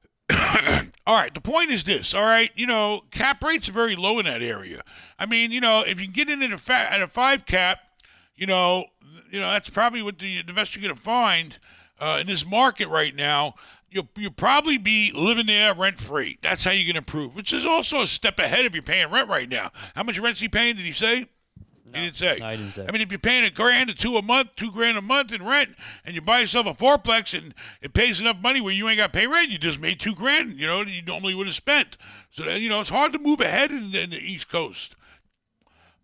All right, the point is this, all right? You know, cap rates are very low in that area. I mean, you know, if you get in at a 5 cap, you know, that's probably what the best you're going to find in this market right now. You'll probably be living there rent-free. That's how you're going to improve, which is also a step ahead if you're paying rent right now. How much rent's he paying, did he say? No. He didn't say. No, I didn't say. I mean, if you're paying $1,000 or $2,000 a month in rent, and you buy yourself a fourplex and it pays enough money where you ain't got to pay rent, you just made $2,000. You know, that you normally would have spent. So that, you know, it's hard to move ahead in the East Coast.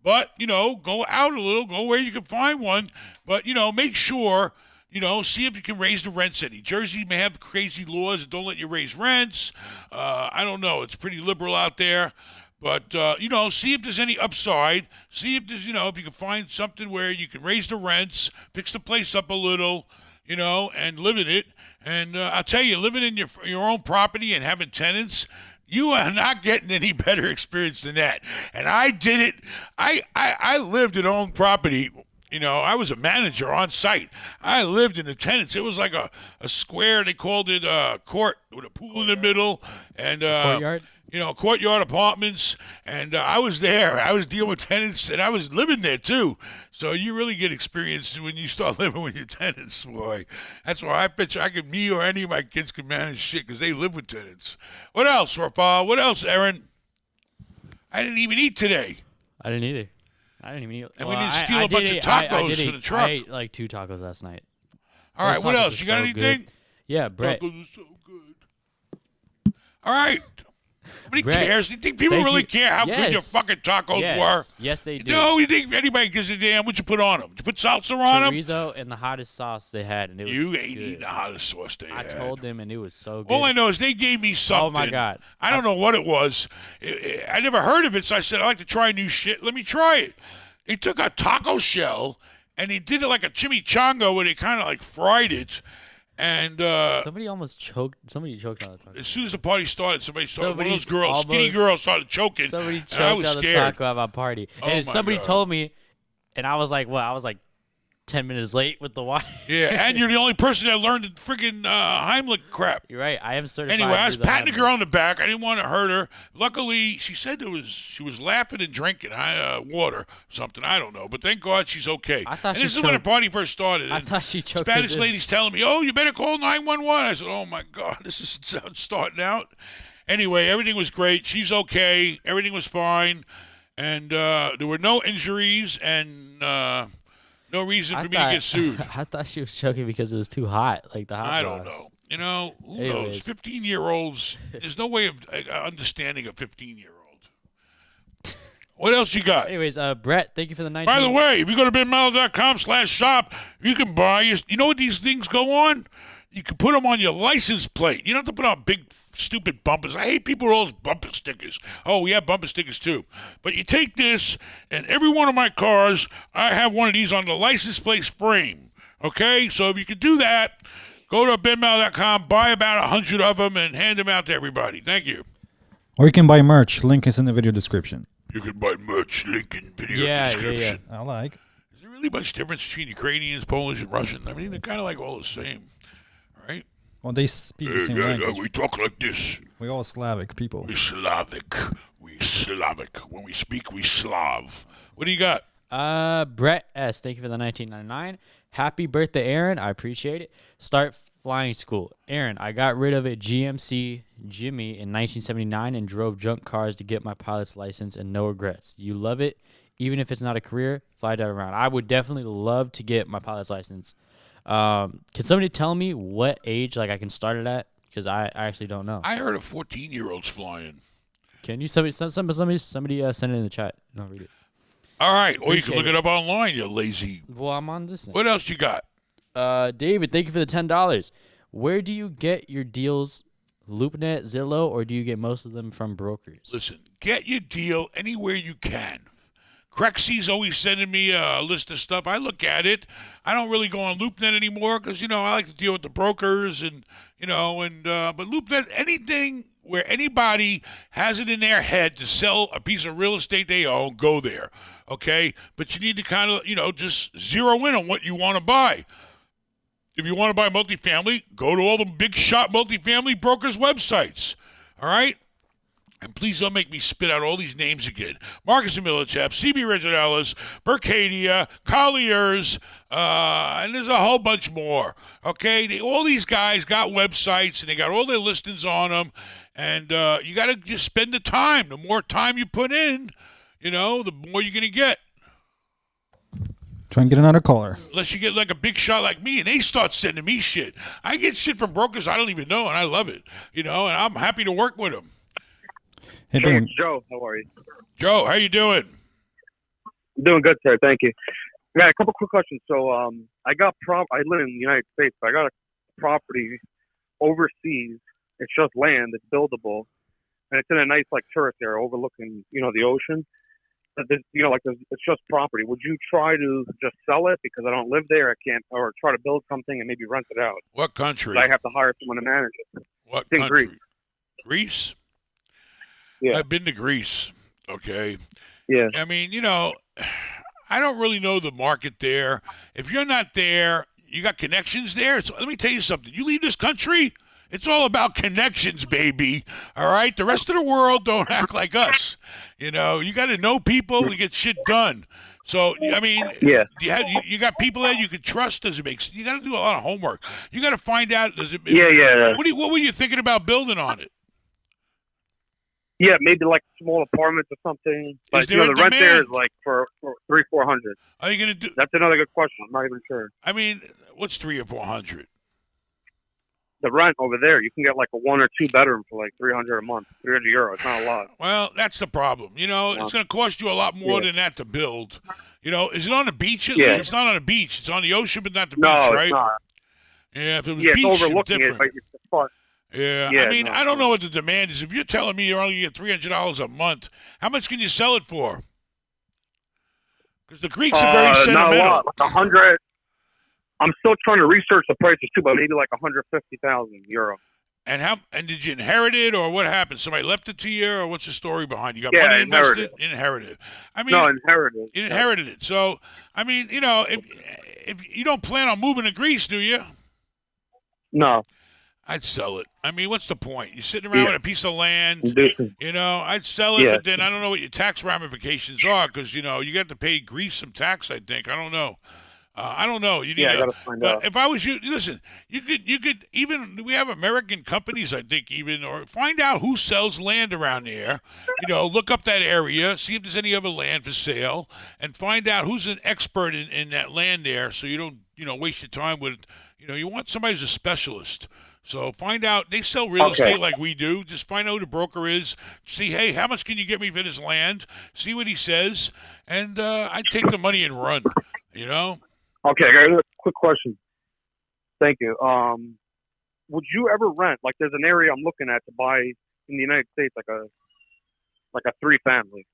But you know, go out a little, go where you can find one. But you know, make sure. You know, see if you can raise the rents any. Jersey may have crazy laws that don't let you raise rents. I don't know. It's pretty liberal out there. But, you know, see if there's any upside. See if there's, you know, if you can find something where you can raise the rents, fix the place up a little, you know, and live in it. And I'll tell you, living in your own property and having tenants, you are not getting any better experience than that. And I did it. I lived in own property. You know, I was a manager on site. I lived in the tenants. It was like a square. They called it court with a pool in the middle. And, Courtyard? You know, courtyard apartments. And I was there. I was dealing with tenants, and I was living there, too. So you really get experience when you start living with your tenants, boy. That's why I bet you me or any of my kids could manage shit because they live with tenants. What else, Rafal? What else, Aaron? I didn't even eat today. I didn't either. I didn't even eat. And we didn't steal a bunch of tacos for the truck. I ate like 2 tacos last night. All right, Those what tacos else? are You got so anything? good. Yeah, Brett. Tacos are so good. All right. Nobody Brett, cares. Do you think people thank really you. care how good your Yes. fucking tacos Yes. were? Yes, they do. No, you think anybody gives a damn what you put on them? Did you put salsa on them? Chorizo and the hottest sauce they had, and it was You ain't good. eating the hottest sauce they I had. told them, and it was so good. All I know is they gave me something. Oh, my God. I don't know what it was. I never heard of it, so I said, I like to try new shit. Let me try it. They took a taco shell, and they did it like a chimichanga where they kind of like fried it. And Somebody choked on the taco. as soon as the party started, one of those Somebody's girls, skinny almost- girls, started choking. Somebody and I choked was on the scared. taco at my party, Oh, and my somebody God. told me, and I was like, "What?" I was like 10 minutes late with the water. Yeah, and you're the only person that learned the friggin' Heimlich crap. You're right. I am certified. Anyway, I was to do the patting the Heimlich. girl on the back. I didn't want to hurt her. Luckily, she said she was laughing and drinking water, something. I don't know. But thank God she's okay. I thought and she this is when the choked. party first started. I and thought she choked. Spanish us in. lady's telling me, "Oh, you better call 911." I said, "Oh my God, this is starting out." Anyway, everything was great. She's okay. Everything was fine, and there were no injuries and no reason for me to get sued. I thought she was choking because it was too hot, like the hot I don't sauce. know. You know, who Anyways. knows? 15-year-olds, there's no way of understanding a 15-year-old. What else you got? Anyways, Brett, thank you for the 19. By the way, if you go to benmallah.com/shop, you can buy. You know what these things go on? You can put them on your license plate. You don't have to put on big, stupid bumpers. I hate people with all those bumper stickers. Oh, we have bumper stickers too. But you take this, and every one of my cars, I have one of these on the license plate frame. Okay? So if you can do that, go to benmal.com, buy about 100 of them, and hand them out to everybody. Thank you. Or you can buy merch. Link is in the video description. You can buy merch, link in video description. I like. Is there really much difference between Ukrainians, Polish, and Russian? I mean, they're kind of like all the same, right? Well, they speak the same language. We talk like this. We all Slavic people. We Slavic. When we speak, we Slav. What do you got? Brett S. Thank you for the 1999. Happy birthday, Aaron. I appreciate it. Start flying school. Aaron, I got rid of a GMC Jimmy in 1979 and drove junk cars to get my pilot's license and no regrets. You love it? Even if it's not a career, fly that around. I would definitely love to get my pilot's license. Can somebody tell me what age I can start it at? Because I actually don't know. I heard of 14-year-olds flying. Can you somebody send it in the chat? No, read it. All right. Or you Appreciate can look it up online, you lazy. Well, I'm on this thing. What else you got? David, thank you for the $10. Where do you get your deals? LoopNet, Zillow, or do you get most of them from brokers? Listen, get your deal anywhere you can. Crexy's always sending me a list of stuff. I look at it. I don't really go on LoopNet anymore because, I like to deal with the brokers but LoopNet, anything where anybody has it in their head to sell a piece of real estate they own, go there, okay? But you need to kind of, just zero in on what you want to buy. If you want to buy multifamily, go to all the big shot multifamily brokers' websites, all right? And please don't make me spit out all these names again. Marcus and Millichap, CB Richard Ellis, Berkadia, Colliers, and there's a whole bunch more. Okay? All these guys got websites, and they got all their listings on them. And you got to just spend the time. The more time you put in, the more you're going to get. Try and get another caller. Unless you get like a big shot like me, and they start sending me shit. I get shit from brokers I don't even know, and I love it. And I'm happy to work with them. Hey, Hey, Joe, how are you? Joe, how you doing? Doing good, sir. Thank you. I got a couple quick questions. So, I live in the United States, so I got a property overseas. It's just land. It's buildable, and it's in a nice tourist area overlooking, the ocean. But it's just property. Would you try to just sell it because I don't live there? I can't, or try to build something and maybe rent it out? What country? I have to hire someone to manage it. What in country? Greece. Greece? Yeah. I've been to Greece. Okay. Yeah. I mean, I don't really know the market there. If you're not there, you got connections there. So let me tell you something. You leave this country, it's all about connections, baby. All right? The rest of the world don't act like us. You got to know people to get shit done. So, I mean, Yeah. you got people there you can trust. Does it make sense? You got to do a lot of homework. You got to find out. Does it? Yeah. What were you thinking about building on it? Yeah, maybe small apartments or something. But there a the rent there is demand? for $300-400. Are you going to do? That's another good question. I'm not even sure. I mean, what's 300 or 400? The rent over there, you can get a 1 or 2 bedroom for €300 a month, €300. It's not a lot. Well, that's the problem. It's going to cost you a lot more than that to build. Is it on the beach? Yeah. It's not on the beach. It's on the ocean, but not the No, beach, right? it's not. Yeah, if it was Yeah, beach, it's overlooking it, different. but it's fun. Yeah, Yeah, I mean, no, I don't know what the demand is. If you're telling me you're only getting $300 a month, how much can you sell it for? Because the Greeks are very Not a sentimental. lot. 100. I'm still trying to research the prices too, but maybe €150,000. And did you inherit it, or what happened? Somebody left it to you, or what's the story behind it? You got Yeah, money invested? inherited. Inherited. I mean, No, inherited. you inherited it. So, I mean, if you don't plan on moving to Greece, do you? No. I'd sell it. I mean, what's the point? You're sitting around with a piece of land. I'd sell it, Yeah. but then I don't know what your tax ramifications are because, you got to pay Greece some tax, I think. I don't know. I don't know. You need I gotta find but out. if I was you, listen, you could even, we have American companies, I think, even, or find out who sells land around there. Look up that area, see if there's any other land for sale, and find out who's an expert in that land there so you don't, waste your time with, you want somebody who's a specialist. So find out. They sell real estate like we do. Just find out who the broker is. See, hey, how much can you get me for this land? See what he says, and I'd take the money and run. Okay, I got a quick question. Thank you. would you ever rent? Like, there's an area I'm looking at to buy in the United States, like a 3-family.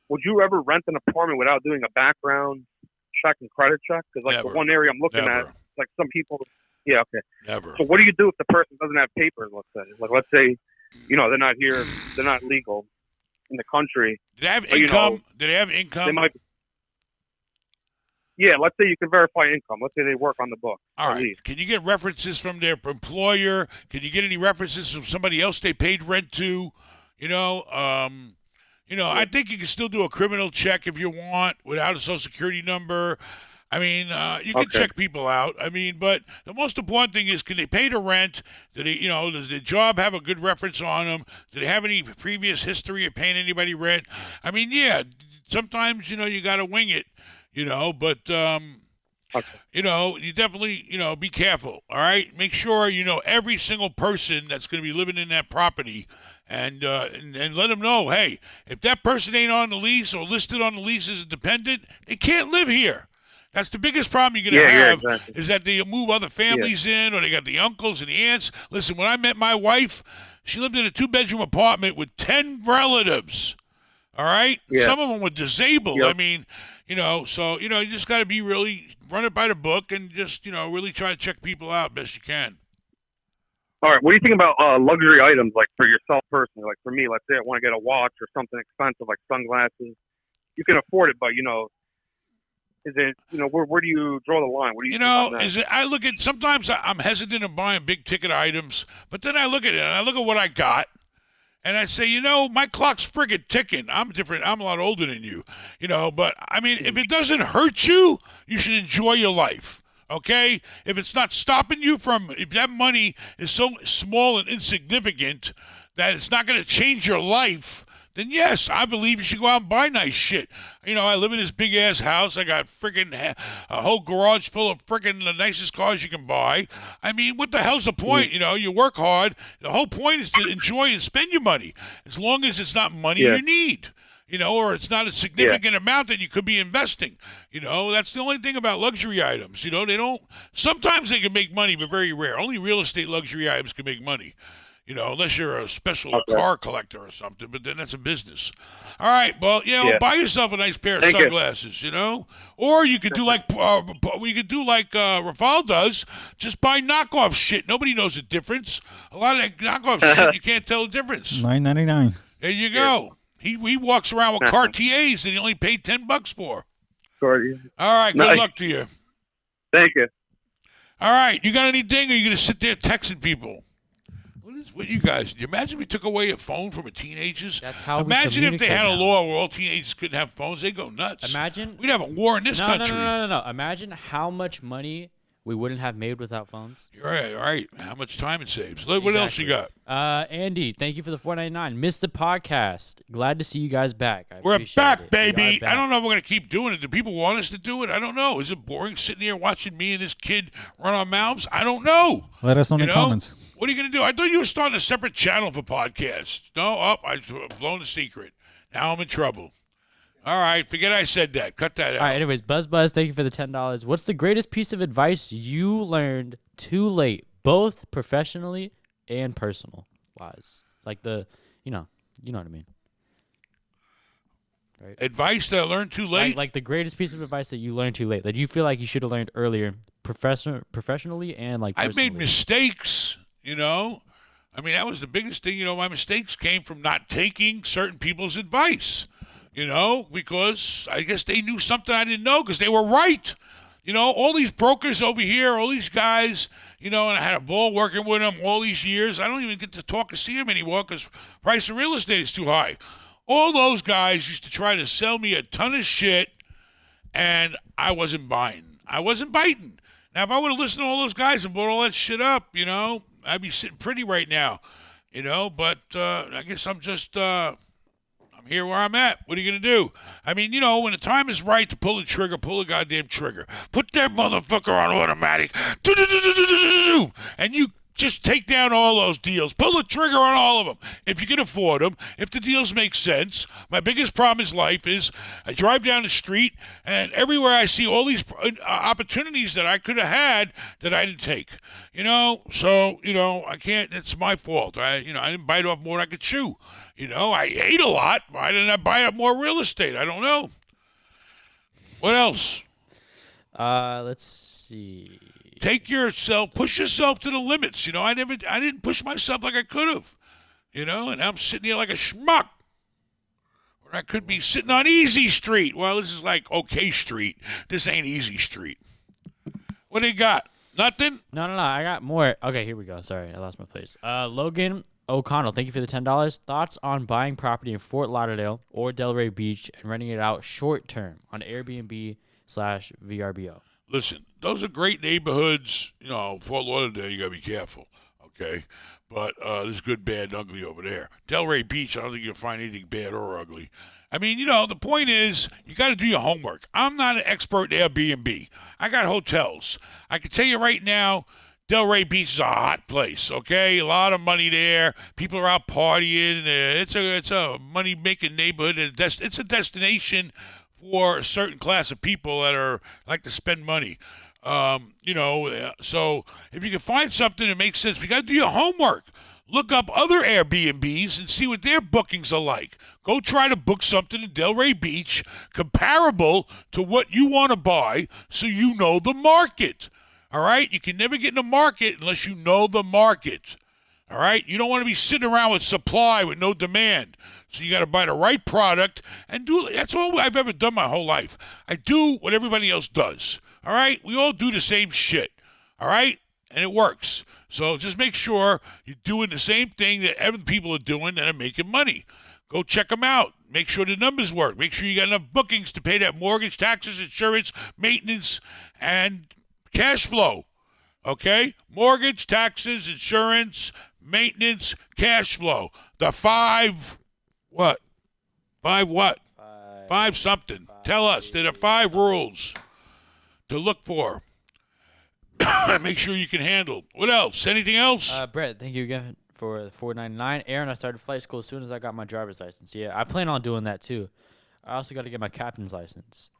Would you ever rent an apartment without doing a background check and credit check? Because like Never. the one area I'm looking Never. at, like some people. Yeah, okay. Never. So what do you do if the person doesn't have papers? Let's say, like, let's say, they're not here, they're not legal in the country. Did they have But, income? Did they have income? They might. Yeah, let's say you can verify income. Let's say they work on the book. All at right. least. Can you get references from their employer? Can you get any references from somebody else they paid rent to? I think you can still do a criminal check if you want without a social security number. I mean, you can Okay. check people out. I mean, but the most important thing is, can they pay the rent? Do they, does the job have a good reference on them? Do they have any previous history of paying anybody rent? I mean, yeah, sometimes, you got to wing it, but, you definitely, be careful, all right? Make sure you know every single person that's going to be living in that property and let them know, hey, if that person ain't on the lease or listed on the lease as a dependent, they can't live here. That's the biggest problem you're going to have exactly. is that they move other families in or they got the uncles and the aunts. Listen, when I met my wife, she lived in a 2-bedroom apartment with 10 relatives, all right? Yeah. Some of them were disabled. Yep. I mean, so, you just got to be really, run it by the book and just, really try to check people out best you can. All right. What do you think about luxury items, like for yourself personally? Like for me, let's say I want to get a watch or something expensive, like sunglasses. You can afford it, but is it, where do you draw the line? What do you think on that? I look at, sometimes I'm hesitant in buying big ticket items, but then I look at it and I look at what I got and I say, my clock's friggin' ticking. I'm different. I'm a lot older than you, but I mean, if it doesn't hurt you, you should enjoy your life. Okay? If it's not stopping you if that money is so small and insignificant that it's not going to change your life, then yes, I believe you should go out and buy nice shit. I live in this big ass house. I got freaking a whole garage full of freaking the nicest cars you can buy. I mean, what the hell's the point? You work hard. The whole point is to enjoy and spend your money, as long as it's not money you need. Or it's not a significant amount that you could be investing. That's the only thing about luxury items. They don't. Sometimes they can make money, but very rare. Only real estate luxury items can make money. Unless you're a special car collector or something, but then that's a business. All right, well, buy yourself a nice pair of sunglasses, or you could do like Rafal does, just buy knockoff shit. Nobody knows the difference. A lot of that knockoff shit, you can't tell the difference. $9.99. There you go. He walks around with Cartiers that he only paid $10 for. Sorry. All right, good luck to you. Thank you. All right, you got anything, or you gonna sit there texting people? What you guys? You imagine we took away a phone from a teenagers? That's how Imagine we if they had a communicate now. law where all teenagers couldn't have phones. They'd go nuts. Imagine we'd have a war in this country. No. Imagine how much money we wouldn't have made without phones. You're right. All right. How much time it saves. What else you got? Andy, thank you for the $4.99. Missed the podcast. Glad to see you guys back. We're appreciate back, it. baby. Back. I don't know if we're going to keep doing it. Do people want us to do it? I don't know. Is it boring sitting here watching me and this kid run our mouths? I don't know. Let us know in the comments. What are you going to do? I thought you were starting a separate channel for podcasts. No? I've blown the secret. Now I'm in trouble. All right. Forget I said that. Cut that out. All right, anyways, Buzz, thank you for the $10. What's the greatest piece of advice you learned too late, both professionally and personal-wise? Like you know what I mean. Right? Advice that I learned too late? Like the greatest piece of advice that you learned too late, that you feel like you should have learned earlier, professionally and like personally. I've made mistakes, I mean, that was the biggest thing. My mistakes came from not taking certain people's advice, because I guess they knew something I didn't know because they were right. All these brokers over here, all these guys, and I had a ball working with them all these years. I don't even get to talk or see them anymore because price of real estate is too high. All those guys used to try to sell me a ton of shit, and I wasn't buying. I wasn't biting. Now, if I would have listened to all those guys and bought all that shit up, I'd be sitting pretty right now, but I guess I'm just I'm here where I'm at. What are you going to do? I mean, when the time is right to pull the trigger, pull the goddamn trigger. Put that motherfucker on automatic. And you Just take down all those deals. Pull the trigger on all of them if you can afford them, if the deals make sense. My biggest problem in life is I drive down the street, and everywhere I see all these opportunities that I could have had that I didn't take. So, I can't. It's my fault. I didn't bite off more than I could chew. I ate a lot. Why didn't I buy up more real estate? I don't know. What else? Let's see. Push yourself to the limits. I didn't push myself like I could have. And I'm sitting here like a schmuck. Or I could be sitting on Easy Street. Well, this is like OK Street. This ain't Easy Street. What do you got? Nothing? No. I got more. Okay, here we go. Sorry, I lost my place. Logan O'Connell, thank you for the $10. Thoughts on buying property in Fort Lauderdale or Delray Beach and renting it out short term on Airbnb/VRBO? Listen, those are great neighborhoods. Fort Lauderdale, you got to be careful, okay? But there's good, bad, and ugly over there. Delray Beach, I don't think you'll find anything bad or ugly. I mean, the point is you got to do your homework. I'm not an expert in Airbnb. I got hotels. I can tell you right now, Delray Beach is a hot place, okay? A lot of money there. People are out partying. It's a money-making neighborhood. It's a destination for a certain class of people that like to spend money. So if you can find something that makes sense, you got to do your homework. Look up other Airbnbs and see what their bookings are like. Go try to book something in Delray Beach comparable to what you want to buy so you know the market. All right? You can never get in the market unless you know the market. All right? You don't want to be sitting around with supply with no demand. So you got to buy the right product and do. That's all I've ever done my whole life. I do what everybody else does. All right? We all do the same shit. All right? And it works. So just make sure you're doing the same thing that other people are doing that are making money. Go check them out. Make sure the numbers work. Make sure you got enough bookings to pay that mortgage, taxes, insurance, maintenance, and cash flow. Okay? Mortgage, taxes, insurance, maintenance, cash flow. The five what? Five what? Five something. Tell us. There are 5 rules to look for. Make sure you can handle. What else? Anything else? Brett, thank you again for the $4.99. Aaron, I started flight school as soon as I got my driver's license. Yeah, I plan on doing that too. I also got to get my captain's license.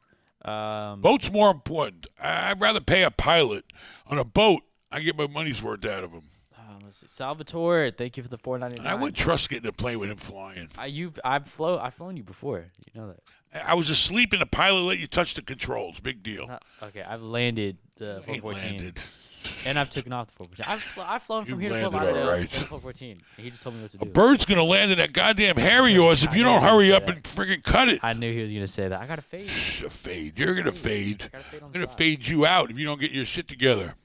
Boat's more important. I'd rather pay a pilot. On a boat, I get my money's worth out of him. Let's see. Salvatore, thank you for the $4.99. I wouldn't trust getting a plane with him flying. I've flown you before. You know that. I was asleep and the pilot let you touch the controls. Big deal. Okay, I've landed the 414. And I've taken off the 414. I've flown from here to Fort Lauderdale in the 414. He just told me what to do. A bird's going to land in that goddamn hair of yours if you don't hurry up and friggin' cut it. I knew he was going to say that. I got to fade. A fade. You're going to fade. I'm going to fade you out if you don't get your shit together.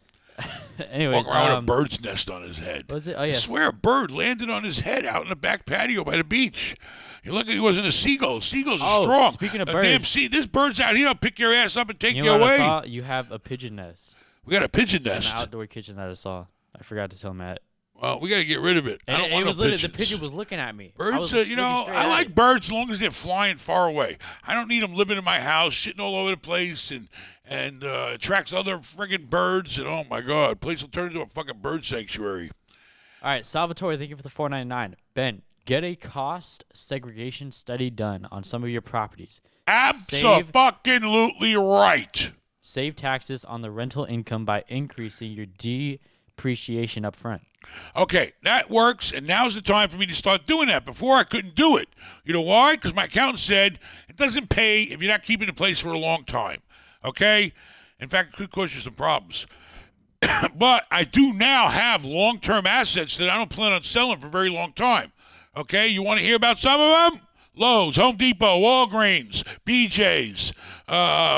Anyways, walk around with a bird's nest on his head. Was it? Oh, yes. I swear a bird landed on his head out in the back patio by the beach. You look, he wasn't a seagull. Seagulls are strong. Speaking of birds. This bird's out here. He'll pick your ass up and take you know away. What I saw? You have a pigeon nest. We got a pigeon nest. An outdoor kitchen that I saw. I forgot to tell Matt. Well, we got to get rid of it. And I don't want no pigeons. The pigeon was looking at me. Birds, I like birds as long as they're flying far away. I don't need them living in my house, shitting all over the place, and attracts other friggin' birds. And oh my God, the place will turn into a fucking bird sanctuary. All right, Salvatore, thank you for the $4.99. Ben, get a cost segregation study done on some of your properties. Abso-fucking-lutely right. Save taxes on the rental income by increasing your depreciation up front. Okay, that works, and now's the time for me to start doing that. Before, I couldn't do it. You know why? Because my accountant said it doesn't pay if you're not keeping the place for a long time. Okay? In fact, it could cause you some problems. But I do now have long-term assets that I don't plan on selling for a very long time. Okay? You want to hear about some of them? Lowe's, Home Depot, Walgreens, BJ's,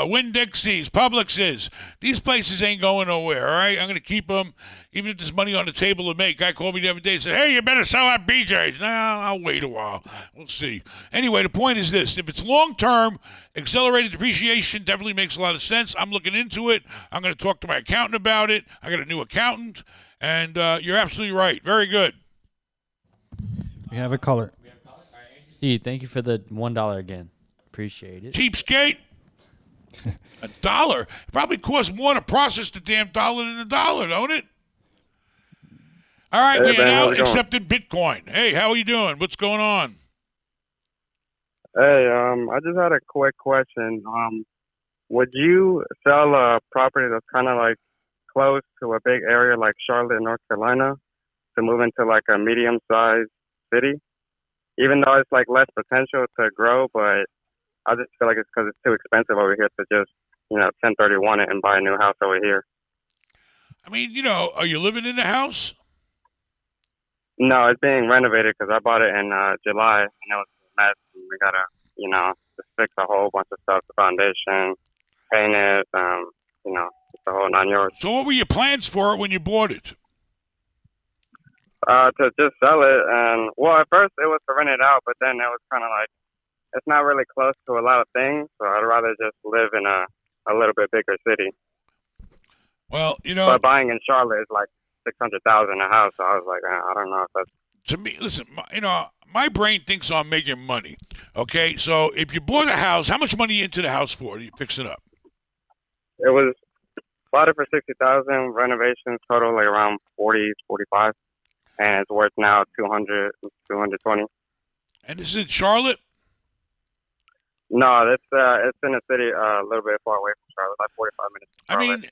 Winn-Dixie's, Publix's. These places ain't going nowhere, all right? I'm going to keep them, even if there's money on the table to make. Guy called me the other day and said, hey, you better sell that BJ's. No, I'll wait a while. We'll see. Anyway, the point is this. If it's long-term, accelerated depreciation definitely makes a lot of sense. I'm looking into it. I'm going to talk to my accountant about it. I got a new accountant, and you're absolutely right. Very good. We have a caller. Steve, thank you for the $1 again. Appreciate it. Cheapskate. $1. It probably costs more to process the damn dollar than $1, don't it? All right, Hey, we are Ben, now how's it going? accepting Bitcoin. Hey, how are you doing? What's going on? Hey, I just had a quick question. Would you sell a property that's kind of like close to a big area like Charlotte, North Carolina, to move into like a medium-sized city? Even though it's like less potential to grow, but I just feel like it's because it's too expensive over here to just, 1031 it and buy a new house over here. I mean, are you living in the house? No, it's being renovated because I bought it in July and it was a mess. And we gotta, just fix a whole bunch of stuff, the foundation, paint it, just the whole 9 yards. So what were your plans for it when you bought it? To just sell it, and well, at first it was to rent it out, but then it was kind of like it's not really close to a lot of things, so I'd rather just live in a little bit bigger city. Well, But buying in Charlotte is like $600,000 a house, so I was like, I don't know if that's. To me, listen, my brain thinks I'm making money. Okay, so if you bought a house, how much money you into the house for? You fix it up. It was bought it for $60,000, renovations total like around 40, 45, and it's worth now 200, 220. And this is in Charlotte? No, it's in a city a little bit far away from Charlotte, like 45 minutes from Charlotte.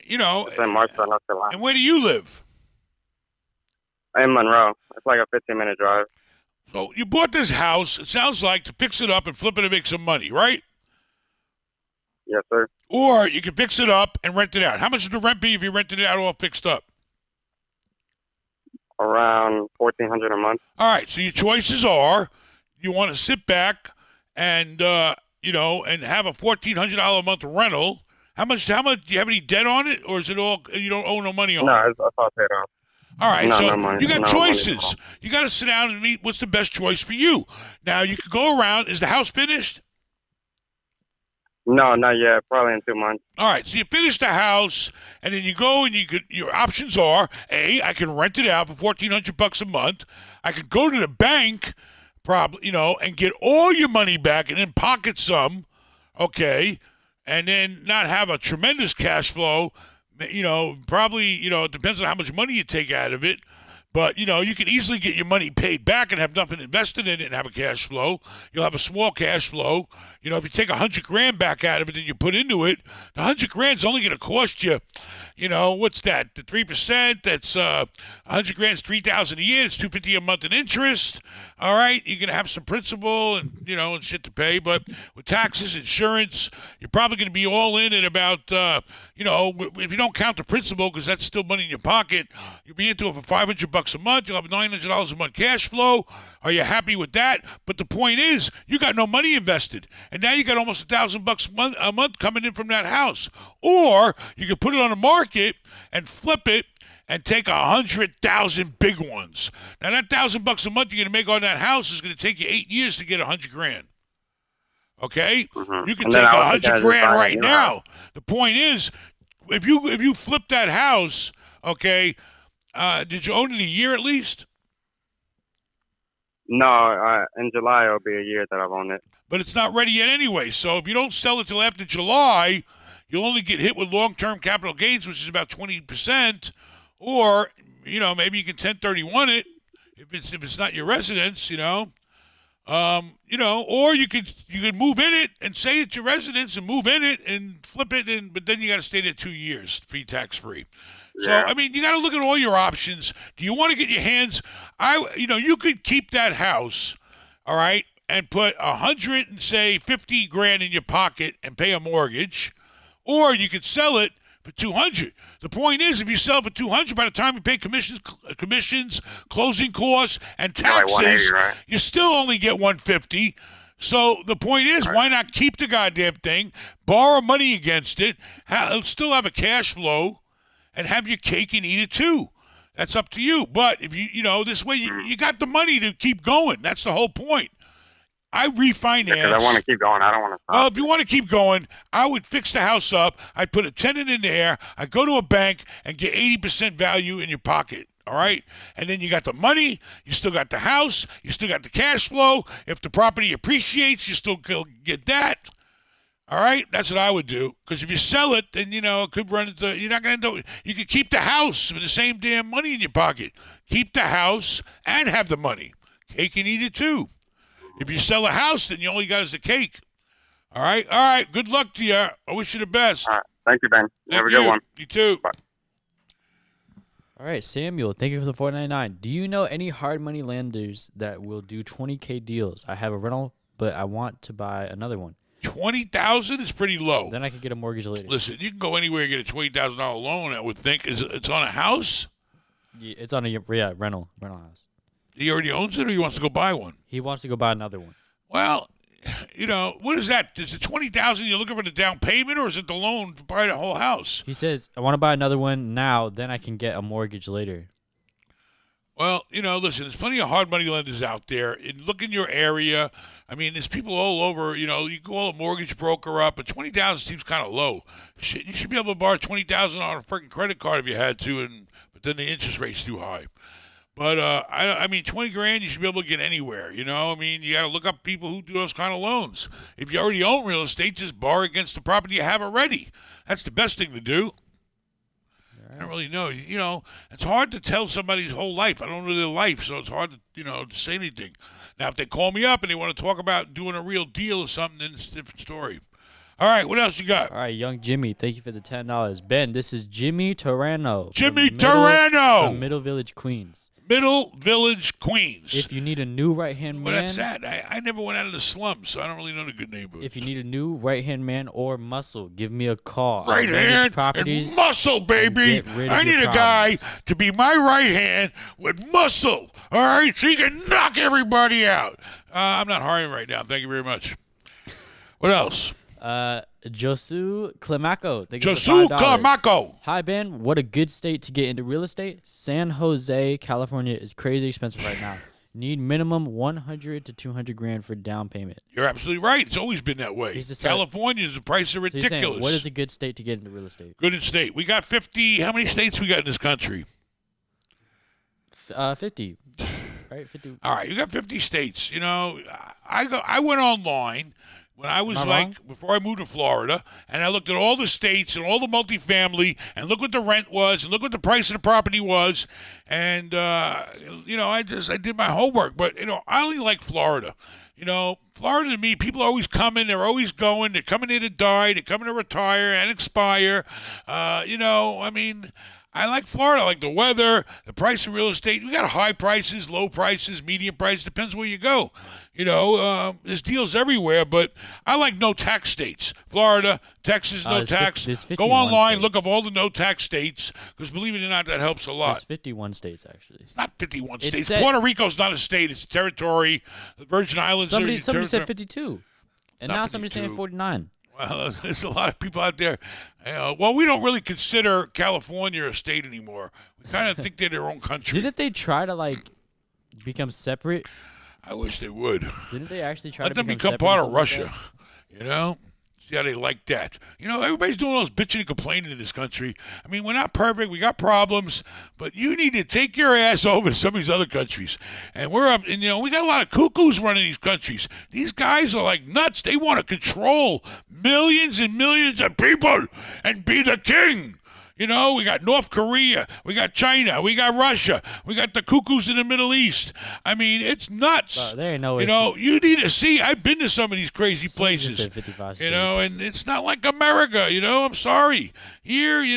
It's in Marshall, North Carolina. And where do you live? In Monroe. It's like a 15-minute drive. So you bought this house, it sounds like, to fix it up and flip it and make some money, right? Yes, sir. Or you can fix it up and rent it out. How much would the rent be if you rented it out all fixed up? Around $1,400 a month. All right, so your choices are you want to sit back and, and have a $1,400 a month rental. How much, do you have any debt on it, or is it all, you don't owe no money on it? No, it's all paid off. All right, no, so no money, you got no choices. money. You got to sit down and meet what's the best choice for you. Now, you could go around. Is the house finished? No, not yet. Probably in 2 months. All right, so you finish the house, and then you go and your options are, A, I can rent it out for $1,400 a month. I could go to the bank, probably, and get all your money back and then pocket some, okay, and then not have a tremendous cash flow. Probably, it depends on how much money you take out of it. But, you can easily get your money paid back and have nothing invested in it and have a cash flow. You'll have a small cash flow. If you take $100,000 back out of it and you put into it, the $100,000 is only going to cost you, what's that? The 3%, that's $100,000 is $3,000 a year. It's $250 a month in interest. All right, you're going to have some principal and, and shit to pay. But with taxes, insurance, you're probably going to be all in at about, if you don't count the principal, because that's still money in your pocket, you'll be into it for $500 a month. You'll have $900 a month cash flow. Are you happy with that? But the point is, you got no money invested, and now you got almost $1,000 a month coming in from that house. Or you can put it on the market and flip it and take 100,000 big ones. Now that $1,000 a month you're going to make on that house is going to take you 8 years to get $100,000. Okay, you can take $100,000 right now. The point is, if you flip that house, okay, did you own it a year at least? No, in July it'll be a year that I've owned it. But it's not ready yet anyway. So if you don't sell it till after July, you'll only get hit with long-term capital gains, which is about 20%. Or maybe you can 1031 it if it's not your residence. Or you could move in it and say it's your residence and move in it and flip it, but then you got to stay there 2 years, tax free. Yeah. So you got to look at all your options. Do you want to get your hands? You could keep that house, all right, and put $50,000 in your pocket and pay a mortgage, or you could sell it for $200,000. The point is, if you sell it for $200,000, by the time you pay commissions, closing costs, and taxes, like right? You still only get $150,000. So the point is, why not keep the goddamn thing, borrow money against it, still have a cash flow, and have your cake and eat it too. That's up to you. But if this way you got the money to keep going. That's the whole point. I refinance. Because I want to keep going. I don't want to stop. Well, if you want to keep going, I would fix the house up. I'd put a tenant in there. I'd go to a bank and get 80% value in your pocket. All right? And then you got the money. You still got the house. You still got the cash flow. If the property appreciates, you still get that. All right, that's what I would do. Because if you sell it, then it could run into. You're not going to. You could keep the house with the same damn money in your pocket. Keep the house and have the money. Cake and eat it too. If you sell a house, then you only got is the cake. All right. Good luck to you. I wish you the best. All right. Thank you, Ben. Have a Thank good one. You too. Bye. All right, Samuel, thank you for the $4.99. Do you know any hard money lenders that will do $20K deals? I have a rental, but I want to buy another one. 20,000 is pretty low. Then I could get a mortgage later. Listen, you can go anywhere and get a $20,000 loan. I would think it's on a house. Yeah, it's on a rental house. He already owns it, or he wants to go buy one. He wants to go buy another one. Well, what is that? Is it 20,000? You're looking for the down payment, or is it the loan to buy the whole house? He says, I want to buy another one now, then I can get a mortgage later. Well, listen, there's plenty of hard money lenders out there. Look in your area. I mean, there's people all over. You call a mortgage broker up, but 20,000 seems kind of low. Shit, you should be able to borrow 20,000 on a freaking credit card if you had to, but then the interest rate's too high. But I mean, 20 grand you should be able to get anywhere. I mean, you got to look up people who do those kind of loans. If you already own real estate, just borrow against the property you have already. That's the best thing to do. I don't really know. It's hard to tell somebody's whole life. I don't know their life, so it's hard to say anything. Now, if they call me up and they want to talk about doing a real deal or something, then it's a different story. All right, what else you got? All right, young Jimmy, thank you for the $10. Ben, this is Jimmy Torano. Jimmy Torano! From Middle Village, Queens. Middle Village, Queens. If you need a new right-hand man. Well, that's that. I never went out of the slums, so I don't really know the good neighborhoods. If you need a new right-hand man or muscle, give me a call. Right hand and muscle, baby. I need a guy to be my right hand with muscle, all right, so he can knock everybody out. I'm not hiring right now. Thank you very much. What else? Josu Climaco. Josu Climaco. Hi, Ben. What a good state to get into real estate. San Jose, California is crazy expensive right now. Need minimum 100 to 200 grand for down payment. You're absolutely right. It's always been that way. California's the prices are ridiculous. So you're saying, what is a good state to get into real estate? Good state. We got 50. How many states we got in this country? 50. Right, 50. All right, you got 50 states. I went online when I was before I moved to Florida, and I looked at all the states and all the multifamily, and look what the rent was, and look what the price of the property was, and I did my homework. But I only like Florida. Florida to me, people are always coming, they're always going, they're coming here to die, they're coming to retire and expire. I mean, I like Florida. I like the weather, the price of real estate. We got high prices, low prices, medium prices. Depends where you go. There's deals everywhere, but I like no-tax states. Florida, Texas, no tax. Go online, look up all the no-tax states, because believe it or not, that helps a lot. There's 51 states, actually. It's not 51 states. Puerto Rico's not a state. It's a territory. The Virgin Islands Somebody said 52, and now somebody's saying 49. Well, there's a lot of people out there. We don't really consider California a state anymore. We kind of think they're their own country. Didn't they try to, become separate? I wish they would. Didn't they actually try to become separate? Let them become part of Russia, See how they like that. Everybody's doing all this bitching and complaining in this country. I mean, we're not perfect. We got problems. But you need to take your ass over to some of these other countries. And we're up, and, we got a lot of cuckoos running these countries. These guys are like nuts. They want to control millions and millions of people and be the king. We got North Korea, we got China, we got Russia, we got the cuckoos in the Middle East. I mean, it's nuts. There ain't no you need to see. I've been to some of these crazy places. 55 states. And it's not like America. I'm sorry. Here, we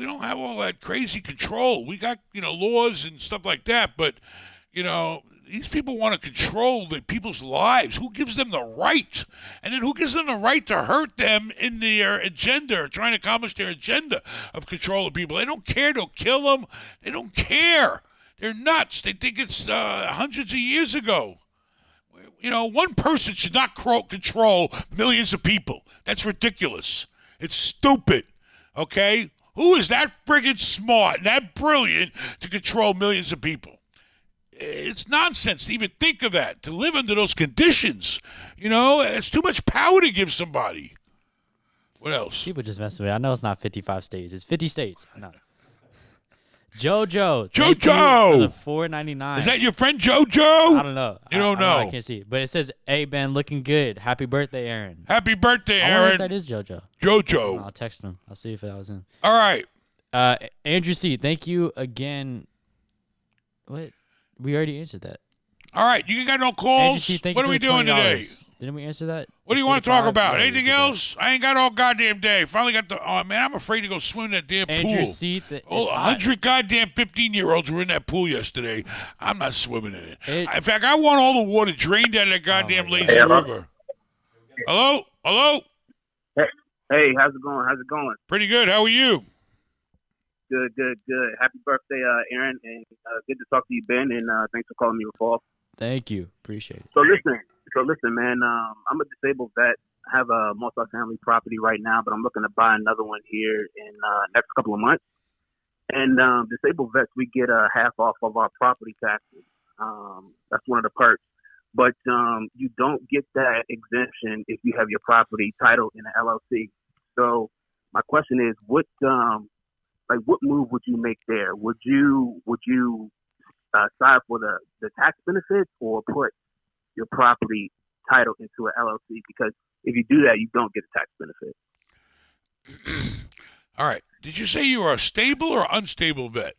don't have all that crazy control. We got laws and stuff like that, but these people want to control the people's lives. Who gives them the right? And then who gives them the right to hurt them in their agenda, or trying to accomplish their agenda of control of people? They don't care. They'll kill them. They don't care. They're nuts. They think it's hundreds of years ago. One person should not control millions of people. That's ridiculous. It's stupid. Okay? Who is that friggin' smart and that brilliant to control millions of people? It's nonsense to even think of that, to live under those conditions. It's too much power to give somebody. What else? People just messing with me. I know it's not 55 states. It's 50 states. I know. Jojo. Thank you Jojo! for the $4.99. Is that your friend JoJo? I don't know. You don't I know. can't see. But it says, "Hey Ben, looking good. Happy birthday, Aaron." Happy birthday, I wonder if Aaron. that is JoJo. JoJo. I'll text him. I'll see if that was him. All right. Andrew C. Thank you again. What? We already answered that. All right. You got no Andrew calls? C. Thank What you are for we the doing today? $20. Didn't we answer that? What do you want to talk 45? about? Yeah, we Anything did that. else? I ain't got all goddamn day. Finally got the. Oh man, I'm afraid to go swim in that damn Andrew pool. C. Oh, It's hot. 100 goddamn 15-year-olds were in that pool yesterday. I'm not swimming in it. It- In fact, I want all the water drained out of that goddamn my lazy God. river. Hello? Hello? Hey, how's it going? How's it going? Pretty good. How are you? Good. Happy birthday, Aaron, and good to talk to you, Ben, and thanks for calling me, Rafal. Thank you. Appreciate it. So listen, man. I'm a disabled vet. I have a multi-family property right now, but I'm looking to buy another one here in next couple of months. And disabled vets, we get half off of our property taxes. That's one of the perks. But you don't get that exemption if you have your property titled in an LLC. So my question is, what move would you make there? Would you side for the tax benefits or put your property title into an LLC? Because if you do that, you don't get a tax benefit. All right. Did you say you were a stable or unstable vet?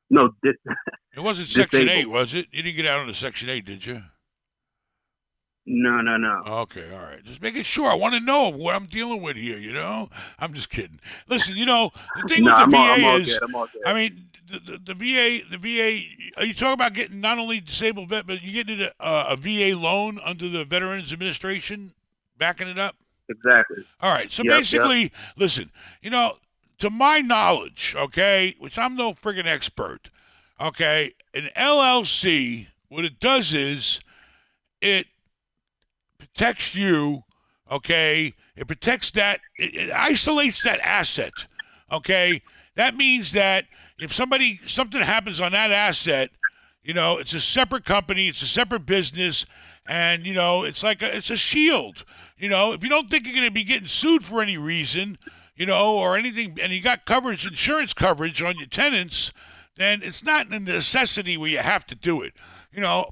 No, It wasn't Section disabled. 8, was it? You didn't get out on Section 8, did you? No. Okay, all right. Just making sure. I want to know what I'm dealing with here, you know? I'm just kidding. Listen, the thing No, with the I'm VA all is, good. I'm all good. I mean, the VA, are you talking about getting not only disabled vet, but you getting a VA loan under the Veterans Administration, backing it up? Exactly. All right. So Yep, basically, listen, to my knowledge, okay, which I'm no friggin' expert, okay, an LLC, what it does is it protects you, okay? It protects that, it isolates that asset, okay? That means that if something happens on that asset, it's a separate company, it's a separate business, and, it's like it's a shield. If you don't think you're going to be getting sued for any reason, or anything, and you got insurance coverage on your tenants, then it's not a necessity where you have to do it.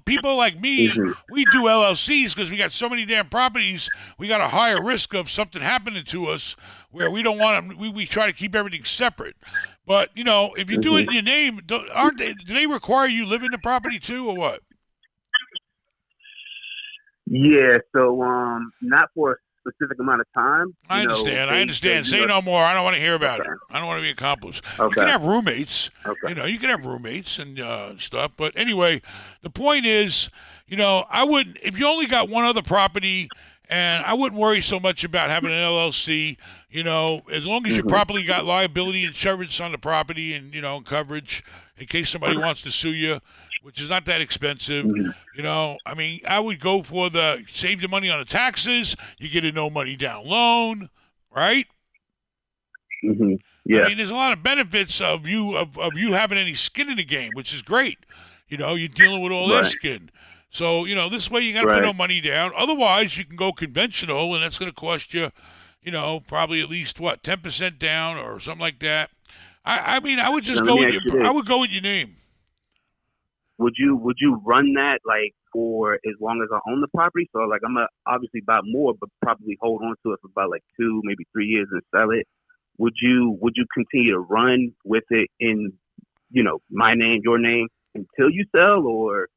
People like me, we do LLCs because we got so many damn properties. We got a higher risk of something happening to us where we don't want them. We try to keep everything separate. But if you do it in your name, do they require you live in the property too, or what? Yeah. So not for a specific amount of time. I understand. Say no more. I don't want to hear about it. I don't want to be accomplice. You Okay. can have roommates. Okay. You can have roommates and stuff. But anyway, the point is, I wouldn't, if you only got one other property, and I wouldn't worry so much about having an LLC, as long as you properly got liability insurance on the property and, coverage in case somebody wants to sue you, which is not that expensive. I would go for save the money on the taxes. You get a no money down loan, right? Yeah. I mean, there's a lot of benefits of you having any skin in the game, which is great. You're dealing with all their Right. skin. So, this way you got to put Right. no money down. Otherwise, you can go conventional, and that's going to cost you, probably at least, 10% down or something like that. I mean, I would just Now, go let me with ask you your, this. I would go with your name. Would you run that like for as long as I own the property? So like I'm gonna obviously buy more, but probably hold on to it for about like 2, maybe 3 years and sell it. Would you continue to run with it in my name, your name until you sell, or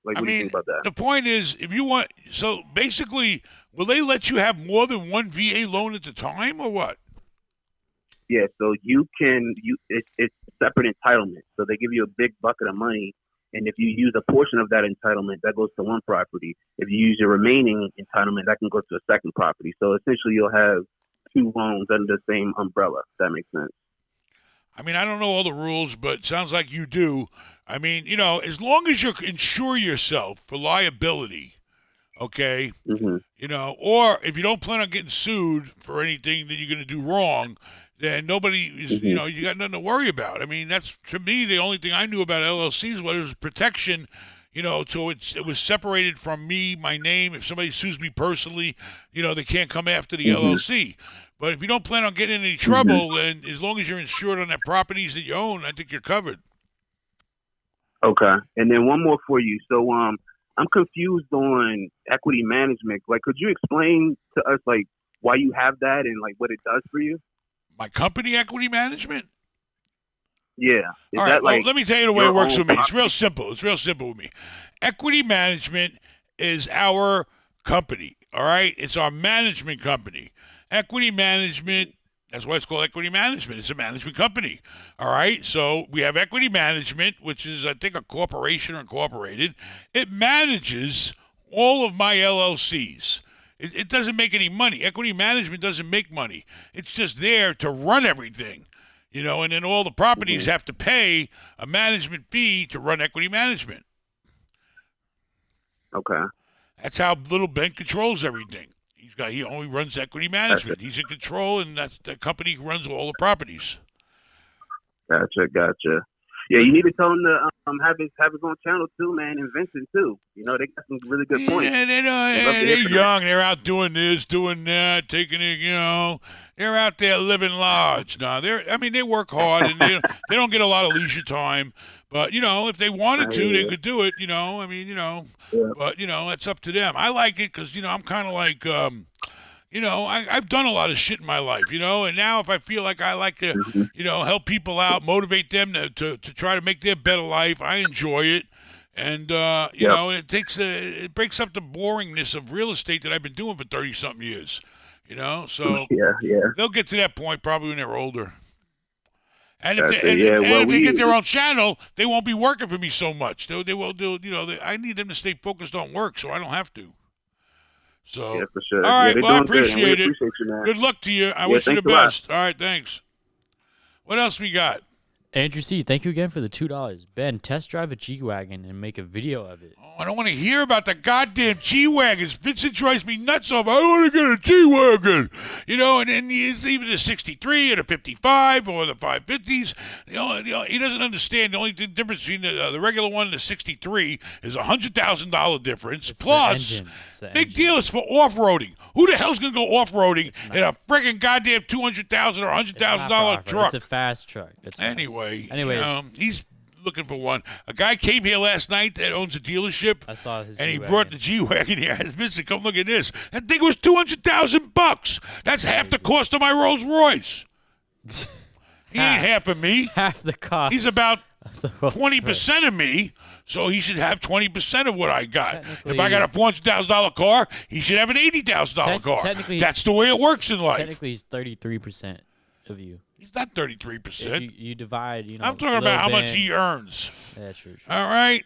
what do you think about that? The point is, if you want, so basically, will they let you have more than one VA loan at the time, or what? Yeah, so it's separate entitlement. So they give you a big bucket of money, and if you use a portion of that entitlement, that goes to one property. If you use your remaining entitlement, that can go to a second property. So essentially, you'll have 2 loans under the same umbrella. If that makes sense. I mean, I don't know all the rules, but it sounds like you do. I mean, as long as you insure yourself for liability, okay, or if you don't plan on getting sued for anything that you're going to do wrong, then nobody is, you got nothing to worry about. I mean, that's, to me, the only thing I knew about LLCs was protection, so it was separated from me, my name. If somebody sues me personally, they can't come after the LLC. But if you don't plan on getting in any trouble, then as long as you're insured on the properties that you own, I think you're covered. Okay. And then one more for you. So I'm confused on equity management. Like, could you explain to us like why you have that and like what it does for you? My company, Equity Management? Yeah. Is All right, that well, like let me tell you the way it your works own with me. It's property? real simple. It's real simple with me. Equity Management is our company, all right? It's our management company. Equity Management, that's why it's called Equity Management. It's a management company, all right? So we have Equity Management, which is, I think, a corporation or incorporated. It manages all of my LLCs. It doesn't make any money. Equity Management doesn't make money. It's just there to run everything. And then all the properties have to pay a management fee to run Equity Management. Okay. That's how Little Ben controls everything. He only runs Equity Management. He's in control, and that's the company who runs all the properties. Gotcha. Yeah, you need to tell him to have his own channel too, man, and Vincent too. They got some really good points. Yeah, they're young. They're out doing this, doing that, taking it. They're out there living large. Now they work hard, and they don't get a lot of leisure time. But if they wanted to, they could do it. But it's up to them. I like it because I'm kind of like. I've done a lot of shit in my life, and now if I feel like I like to, help people out, motivate them to try to make their better life, I enjoy it. And, it breaks up the boringness of real estate that I've been doing for 30-something years, so they'll get to that point probably when they're older. And if they get their own channel, they won't be working for me so much. They will do, I need them to stay focused on work so I don't have to. So, yeah, for sure. All right, well, I appreciate it. Appreciate you, man. Good luck to you. I wish you the best. All right, thanks. What else we got? Andrew C., thank you again for the $2. Ben, test drive a G-Wagon and make a video of it. Oh, I don't want to hear about the goddamn G-Wagons. Vincent drives me nuts off. I want to get a G-Wagon. And then it's even the 63 or the 55 or the 550s. He doesn't understand. The only difference between the regular one and the 63 is a $100,000 difference. It's Plus, big deal is for off-roading. Who the hell's going to go off-roading in a friggin' goddamn $200,000 or $100,000 truck? It's a fast truck. Anyways, he's looking for one. A guy came here last night that owns a dealership. I saw his and he G-Wagon. brought the G-Wagon here. Vincent, come look at this. That thing was $200,000. That's half the cost of my Rolls Royce. He ain't half of me. Half the cost. He's about 20% of me, so he should have 20% of what I got. If I got a $400,000 car, he should have an $80,000 car. That's the way it works in life. Technically, he's 33% of you. He's not 33%. You divide, I'm talking about how much he earns. Yeah, true. All right?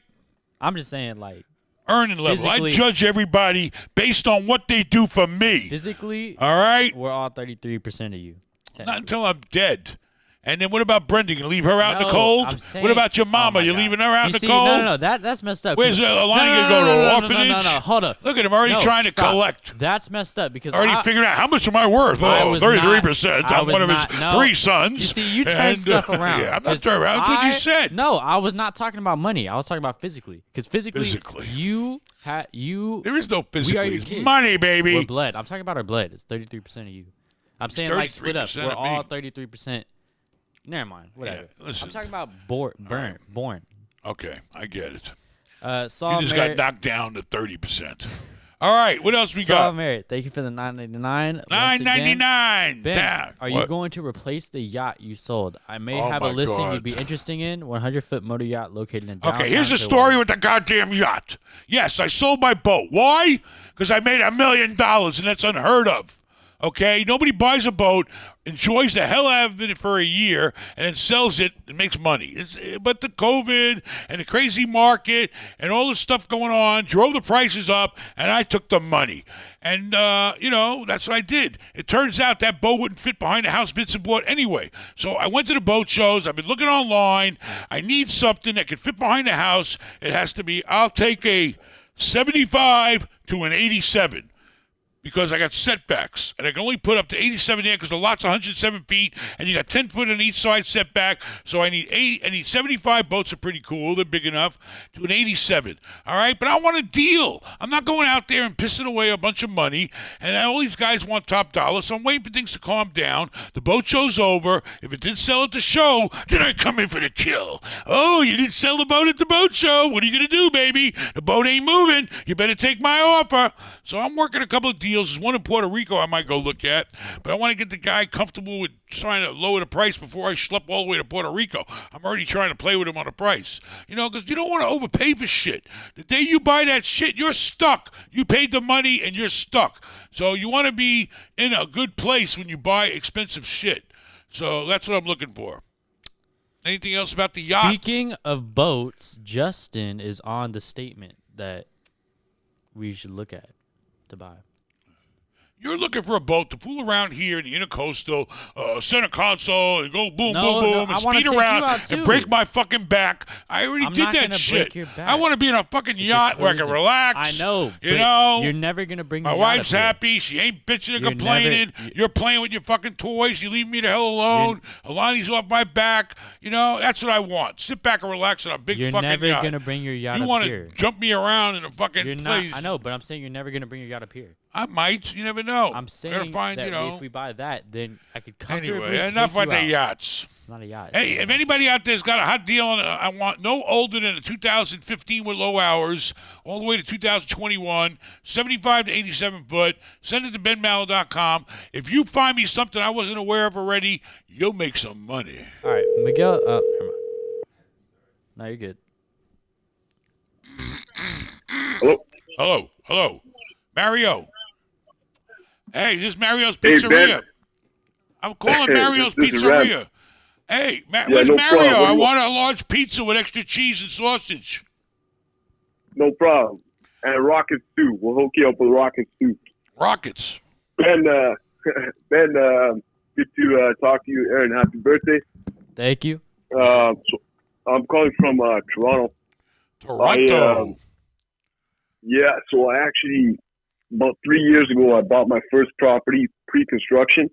I'm just saying, like, earning level. I judge everybody based on what they do for me. Physically, all right? We're all 33% of you. Not until I'm dead. And then what about Brenda? You gonna leave her out in the cold? What about your mama? You leaving her out in the cold? No, that's messed up. Where's Alani gonna go to an orphanage? No, hold up. Look at him already trying to collect. That's messed up because already figuring out how much am I worth? 33%. I'm one of his 3 sons. You see, you turn stuff around. Yeah, I'm not turning around. That's what you said. No, I was not talking about money. I was talking about physically. Because physically, you. There is no physically. It's money, baby. We're blood. I'm talking about our blood. It's 33% of you. I'm saying like split up. We're all 33%. Never mind. Whatever. Yeah, listen. I'm talking about born. Okay, I get it. Saul you just Merritt, got knocked down to 30%. All right, what else we got? Saul Merritt, thank you for the $9.99. $9.99. Ben, are you going to replace the yacht you sold? I may have a listing you'd be interested in. 100-foot motor yacht located in downtown. Okay, here's the story with the goddamn yacht. Yes, I sold my boat. Why? Because I made $1 million, and that's unheard of. Okay, nobody buys a boat, enjoys the hell out of it for a year, and then sells it and makes money. But the COVID and the crazy market and all this stuff going on drove the prices up, and I took the money. And, that's what I did. It turns out that boat wouldn't fit behind the house Vincent bought anyway. So I went to the boat shows. I've been looking online. I need something that can fit behind the house. It has to be, I'll take a 75 to an 87. because I got setbacks, and I can only put up to 87 there because the lot's 107 feet, and you got 10 foot on each side setback. So I need 75 boats are pretty cool. They're big enough to an 87. All right, but I want a deal. I'm not going out there and pissing away a bunch of money, and all these guys want top dollar. So I'm waiting for things to calm down. The boat show's over. If it didn't sell at the show, then I come in for the kill. Oh, you didn't sell the boat at the boat show. What are you gonna do, baby? The boat ain't moving. You better take my offer. So I'm working a couple of deals. There's one in Puerto Rico I might go look at, but I want to get the guy comfortable with trying to lower the price before I schlep all the way to Puerto Rico. I'm already trying to play with him on the price. You know, because you don't want to overpay for shit. The day you buy that shit, you're stuck. You paid the money and you're stuck. So you want to be in a good place when you buy expensive shit. So that's what I'm looking for. Anything else about the yacht? Speaking of boats, Justin is on the statement that we should look at to buy. You're looking for a boat to fool around here in the intercoastal, center console, and go boom, boom, boom, and speed around and break my fucking back. I already did that shit. I want to be in a fucking yacht where I can relax. I know. You know, you're never gonna bring my wife's happy. She ain't bitching and complaining. You're playing with your fucking toys. You leave me the hell alone. Alani's off my back. You know, that's what I want. Sit back and relax on a big fucking yacht. You're never gonna bring your yacht up here. You want to jump me around in a fucking place. I know, but I'm saying you're never gonna bring your yacht up here. I might. You never know. I'm saying that if we buy that, then I could comfortably Anyway, enough about the yachts. It's not a yacht. Hey, if anybody out there's got a hot deal on, I want no older than a 2015 with low hours, all the way to 2021, 75 to 87 foot. Send it to benmallah.com. If you find me something I wasn't aware of already, you'll make some money. All right, Miguel. Never mind. No, you're good. Hello. Mario. Hey, this is Mario's Pizzeria. I'm calling Mario's Pizzeria. Hey, where's Mario? Problem. I want a large pizza with extra cheese and sausage. No problem. And rockets too. We'll hook you up with rockets too. Rockets. Ben, good to talk to you, Aaron. Happy birthday. Thank you. So I'm calling from Toronto. Toronto. So I actually, about 3 years ago, I bought my first property pre-construction.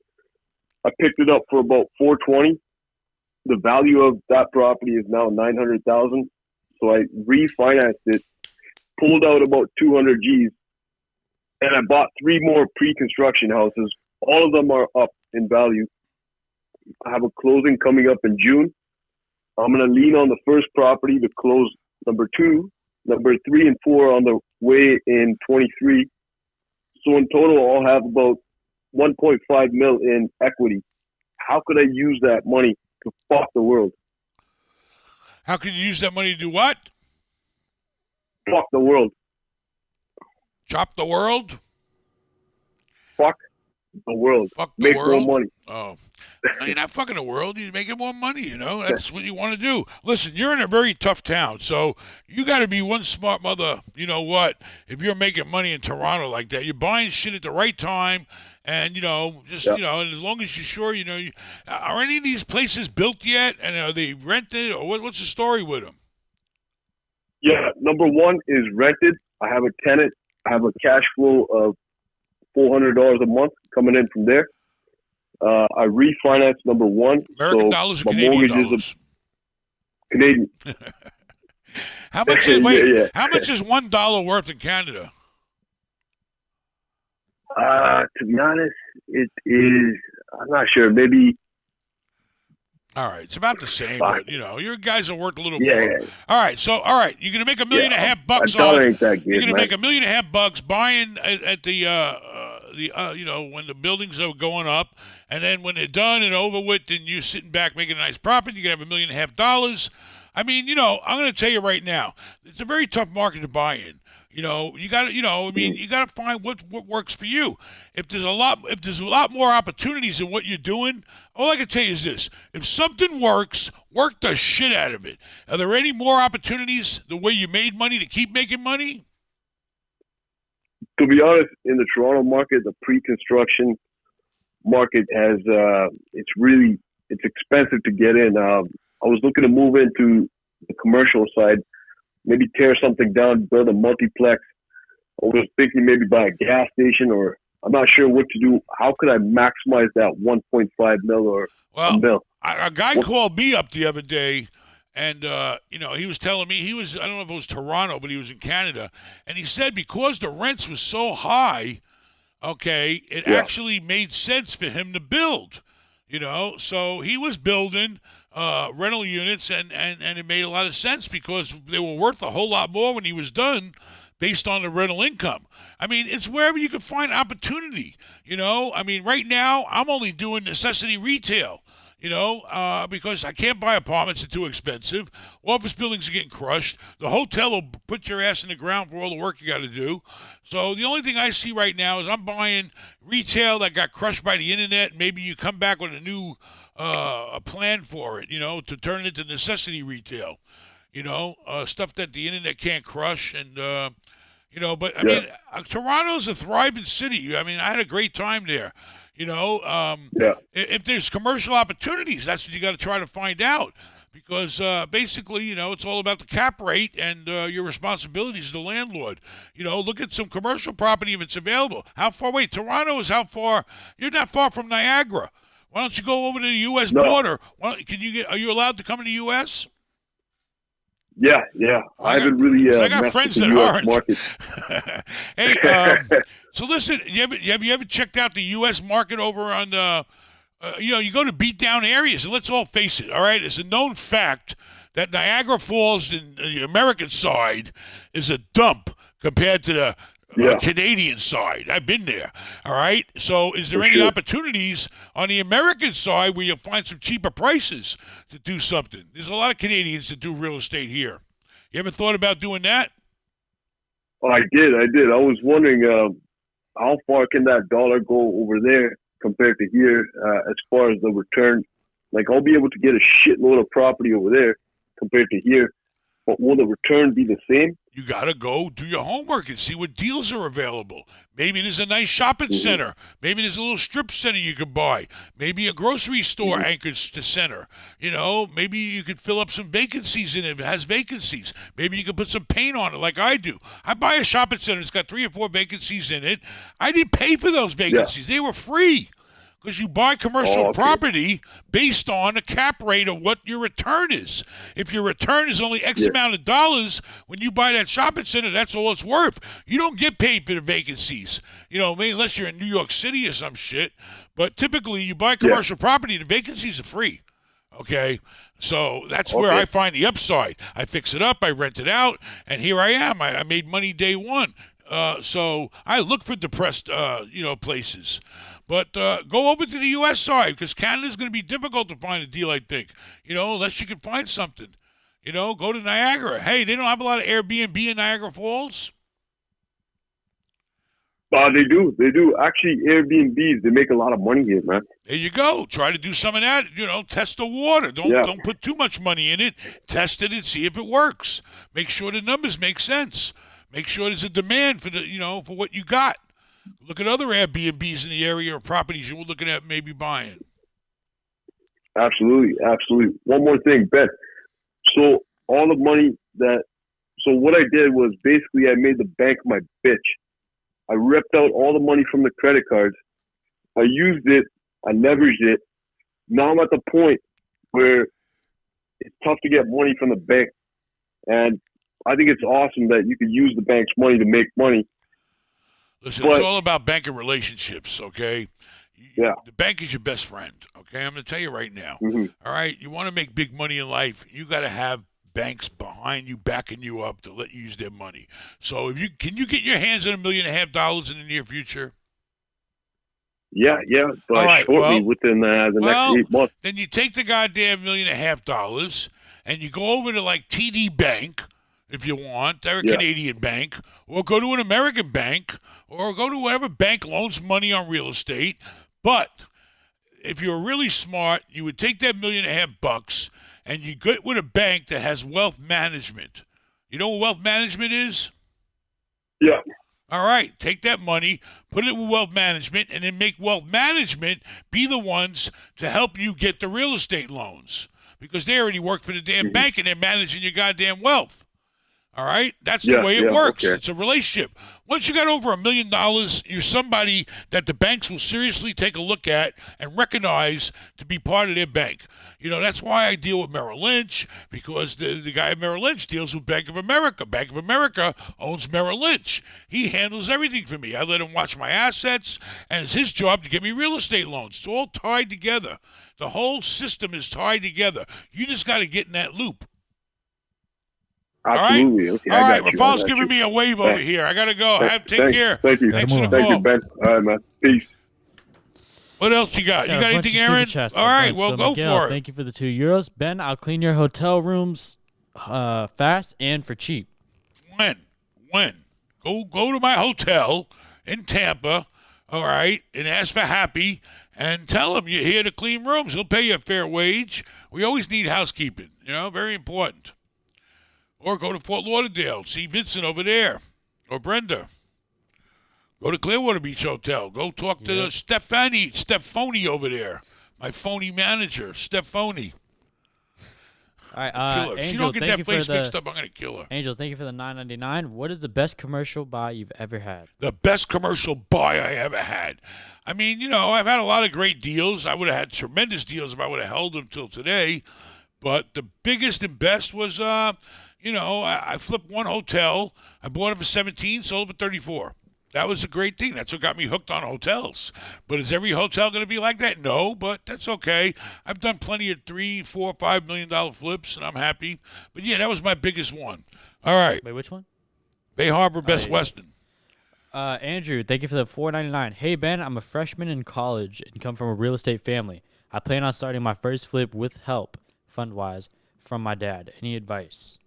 I picked it up for about $420. The value of that property is now $900,000. So I refinanced it, pulled out about 200 G's, and I bought 3 more pre-construction houses. All of them are up in value. I have a closing coming up in June. I'm going to lean on the first property to close number 2. Number 3 and 4 on the way in 23. So in total, I'll have about 1.5 mil in equity. How could I use that money to fuck the world? How can you use that money to do what? Fuck the world. Chop the world? Fuck the world. Fuck the Make world? more money. Oh. You're not fucking the world. You're making more money, you know. That's what you want to do. Listen, you're in a very tough town, so you got to be one smart mother. You know what? If you're making money in Toronto like that, you're buying shit at the right time, and, you know, just, you know, as long as you're sure, you know, are any of these places built yet, and are they rented, or what's the story with them? Yeah, number 1 is rented. I have a tenant. I have a cash flow of $400 a month coming in from there. I refinanced number 1. American so dollars or my Canadian mortgage dollars? is Canadian. How much is How much is $1 worth in Canada? To be honest, it is. I'm not sure. Maybe. All right, it's about the same, but you know, your guys are worth a little more. Yeah. All right, so you're gonna make $1.5 million bucks ain't that good, you're gonna man. make $1.5 million bucks buying at the you know, when the buildings are going up, and then when they're done and over with, then you're sitting back making a nice profit. You can have $1.5 million. I mean, you know, I'm gonna tell you right now, it's a very tough market to buy in. You know, you got to, you know, I mean, you got to find what works for you. If there's a lot more opportunities in what you're doing, all I can tell you is this: if something works, work the shit out of it. Are there any more opportunities the way you made money to keep making money? To be honest, in the Toronto market, the pre-construction market has it's expensive to get in. I was looking to move into the commercial side. Maybe tear something down, build a multiplex. I was thinking maybe buy a gas station or I'm not sure what to do. How could I maximize that 1.5 mil or a mil? A guy called me up the other day, and he was telling me I don't know if it was Toronto, but he was in Canada, and he said because the rents was so high, it actually made sense for him to build. So he was building rental units, and it made a lot of sense because they were worth a whole lot more when he was done based on the rental income. I mean, it's wherever you can find opportunity, I mean, right now, I'm only doing necessity retail, because I can't buy apartments. They're too expensive. Office buildings are getting crushed. The hotel will put your ass in the ground for all the work you got to do. So the only thing I see right now is I'm buying retail that got crushed by the internet. Maybe you come back with a new a plan for it, to turn it into necessity retail, stuff that the internet can't crush. And, but I mean, Toronto's a thriving city. I mean, I had a great time there. If there's commercial opportunities, that's what you got to try to find out. Because basically, it's all about the cap rate and your responsibilities as the landlord. Look at some commercial property if it's available. How far away? Toronto is how far? You're not far from Niagara. Why don't you go over to the U.S. border? Are you allowed to come in the U.S.? Yeah. I haven't really I got friends that aren't. Market. Hey, so listen, have you ever checked out the U.S. market over on the, you go to beat down areas, and let's all face it, all right? It's a known fact that Niagara Falls in the American side is a dump compared to the Canadian side. I've been there, all right? So is there any opportunities on the American side where you'll find some cheaper prices to do something? There's a lot of Canadians that do real estate here. You ever thought about doing that? Oh, I did. I was wondering how far can that dollar go over there compared to here as far as the return? Like, I'll be able to get a shitload of property over there compared to here, but will the return be the same? You got to go do your homework and see what deals are available. Maybe there's a nice shopping center. Maybe there's a little strip center you could buy. Maybe a grocery store anchors the center. Maybe you could fill up some vacancies in it if it has vacancies. Maybe you could put some paint on it like I do. I buy a shopping center. It's got 3 or 4 vacancies in it. I didn't pay for those vacancies. They were free. Because you buy commercial property based on a cap rate of what your return is. If your return is only X amount of dollars, when you buy that shopping center, that's all it's worth. You don't get paid for the vacancies, unless you're in New York City or some shit. But typically, you buy commercial property, the vacancies are free. Okay? So that's where I find the upside. I fix it up, I rent it out, and here I am. I made money day one. So I look for depressed, places. But go over to the U.S. side because Canada's going to be difficult to find a deal, I think, unless you can find something. Go to Niagara. Hey, they don't have a lot of Airbnb in Niagara Falls? They do. Actually, Airbnbs, they make a lot of money here, man. There you go. Try to do some of that. Test the water. Don't put too much money in it. Test it and see if it works. Make sure the numbers make sense. Make sure there's a demand for for what you got. Look at other Airbnbs in the area or properties you were looking at maybe buying. Absolutely. One more thing, Ben. So all the money what I did was basically I made the bank my bitch. I ripped out all the money from the credit cards. I used it. I leveraged it. Now I'm at the point where it's tough to get money from the bank. And I think it's awesome that you can use the bank's money to make money. Listen, it's all about banking relationships, okay? The bank is your best friend, okay? I'm going to tell you right now. All right? You want to make big money in life, you got to have banks behind you, backing you up to let you use their money. So can you get your hands on $1.5 million in the near future? Yeah, but shortly within the next 8 months. Then you take the goddamn $1.5 million and you go over to like TD Bank, if you want, they're a Canadian bank, or go to an American bank, or go to whatever bank loans money on real estate. But if you're really smart, you would take that $1.5 million and you get with a bank that has wealth management. You know what wealth management is? Yeah. All right, take that money, put it with wealth management, and then make wealth management be the ones to help you get the real estate loans. Because they already work for the damn bank and they're managing your goddamn wealth. All right? That's the Yeah, way it yeah, works. okay. It's a relationship. Once you got over $1 million, you're somebody that the banks will seriously take a look at and recognize to be part of their bank. You know, that's why I deal with Merrill Lynch, because the guy at Merrill Lynch deals with Bank of America. Bank of America owns Merrill Lynch. He handles everything for me. I let him watch my assets, and it's his job to get me real estate loans. It's all tied together. The whole system is tied together. You just got to get in that loop. Absolutely. Okay, All I right, got you. Rafal's giving me a wave over here. I got to go. Take care. Thank you. Thanks for the Thank call. you, Ben. All right, man. Peace. What else you got? You got anything, Aaron? All right, well, go Miguel, for it. Thank you for the €2. Ben, I'll clean your hotel rooms fast and for cheap. When? Go to my hotel in Tampa, all right, and ask for Happy and tell him you're here to clean rooms. He'll pay you a fair wage. We always need housekeeping, very important. Or go to Fort Lauderdale, see Vincent over there, or Brenda. Go to Clearwater Beach Hotel. Go talk to Stephanie over there, my phony manager, Stephanie. All right, Kill her. If she Angel, don't get thank that you for place the fixed up, I'm going to kill her. Angel, thank you for the $9.99. What is the best commercial buy you've ever had? The best commercial buy I ever had. I mean, I've had a lot of great deals. I would have had tremendous deals if I would have held them till today. But the biggest and best was, I flipped one hotel. I bought it for 17, sold it for 34. That was a great thing. That's what got me hooked on hotels. But is every hotel going to be like that? No, but that's okay. I've done plenty of $3, $4, $5 million flips, and I'm happy. But yeah, that was my biggest one. All right. Wait, which one? Bay Harbor Best Western. Andrew, thank you for the $4.99. Hey, Ben, I'm a freshman in college and come from a real estate family. I plan on starting my first flip with help, fund-wise, from my dad. Any advice?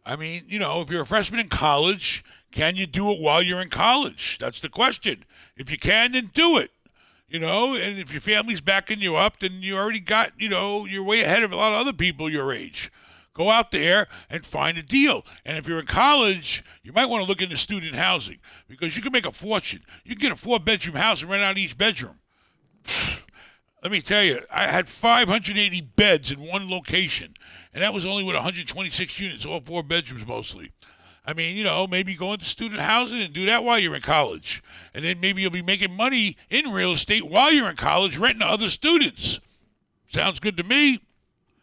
I mean, if you're a freshman in college, can you do it while you're in college? That's the question. If you can, then do it. And if your family's backing you up, then you already got, you're way ahead of a lot of other people your age. Go out there and find a deal. And if you're in college, you might want to look into student housing because you can make a fortune. You can get a 4-bedroom house and rent out each bedroom. Let me tell you, I had 580 beds in one location, and that was only with 126 units, all 4 bedrooms mostly. I mean, maybe go into student housing and do that while you're in college. And then maybe you'll be making money in real estate while you're in college, renting to other students. Sounds good to me.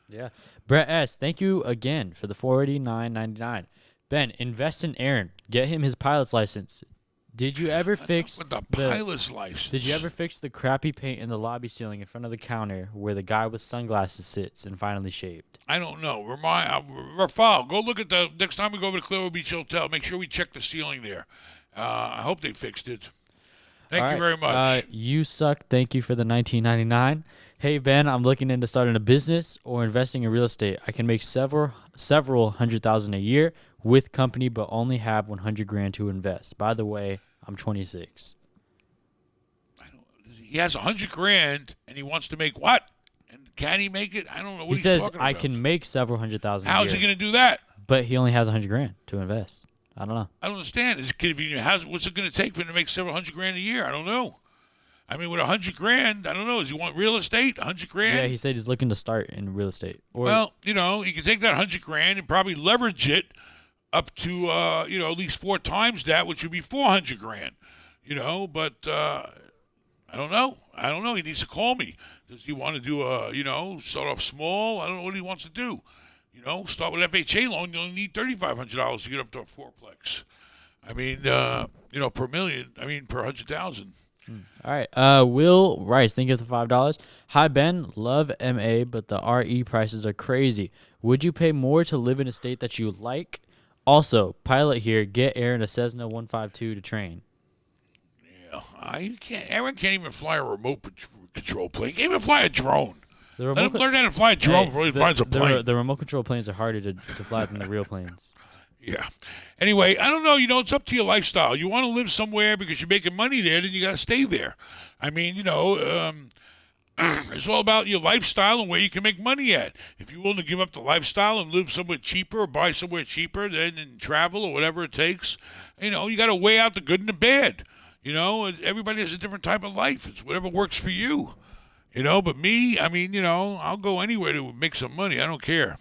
Yeah. Brett S., thank you again for the $489.99. Ben, invest in Aaron. Get him his pilot's license. Did you ever fix the pilot's license? Did you ever fix the crappy paint in the lobby ceiling in front of the counter where the guy with sunglasses sits and finally shaved? I don't know. Rafal, go look at the next time we go over to Clearwater Beach Hotel. Make sure we check the ceiling there. I hope they fixed it. Thank you very much. You suck. Thank you for the $19.99. Hey Ben, I'm looking into starting a business or investing in real estate. I can make several $100,000 a year with company, but only have $100,000 to invest. By the way, I'm 26. He has $100,000 and he wants to make what? And can he make it? I don't know what He says talking I about. can make several $100,000 a year. How's he going to do that? But he only has $100,000 to invest. I don't know. I don't understand. What's it going to take for him to make several $100,000 a year? I don't know. I mean, with $100,000, I don't know. Does he want real estate? $100,000? Yeah, he said he's looking to start in real estate. Well, he can take that $100,000 and probably leverage it up to at least 4 times that, which would be $400,000. But I don't know. He needs to call me. Does he want to do start off small? I don't know what he wants to do. Start with FHA loan. You only need $3,500 to get up to a 4-plex. I mean, per million. I mean, per 100,000. All right. Will Rice, thank you for the $5. Hi, Ben. Love MA, but the RE prices are crazy. Would you pay more to live in a state that you like? Also, pilot here, get Aaron a Cessna 152 to train. Yeah, Aaron can't even fly a remote control plane. He can't even fly a drone. Let him learn how to fly a drone before he finds a plane. The remote control planes are harder to fly than the real planes. Yeah. Anyway, I don't know. It's up to your lifestyle. You want to live somewhere because you're making money there, then you got to stay there. I mean, it's all about your lifestyle and where you can make money at. If you're willing to give up the lifestyle and live somewhere cheaper or buy somewhere cheaper, then and travel or whatever it takes, you got to weigh out the good and the bad. Everybody has a different type of life. It's whatever works for you. But me, I mean, I'll go anywhere to make some money. I don't care.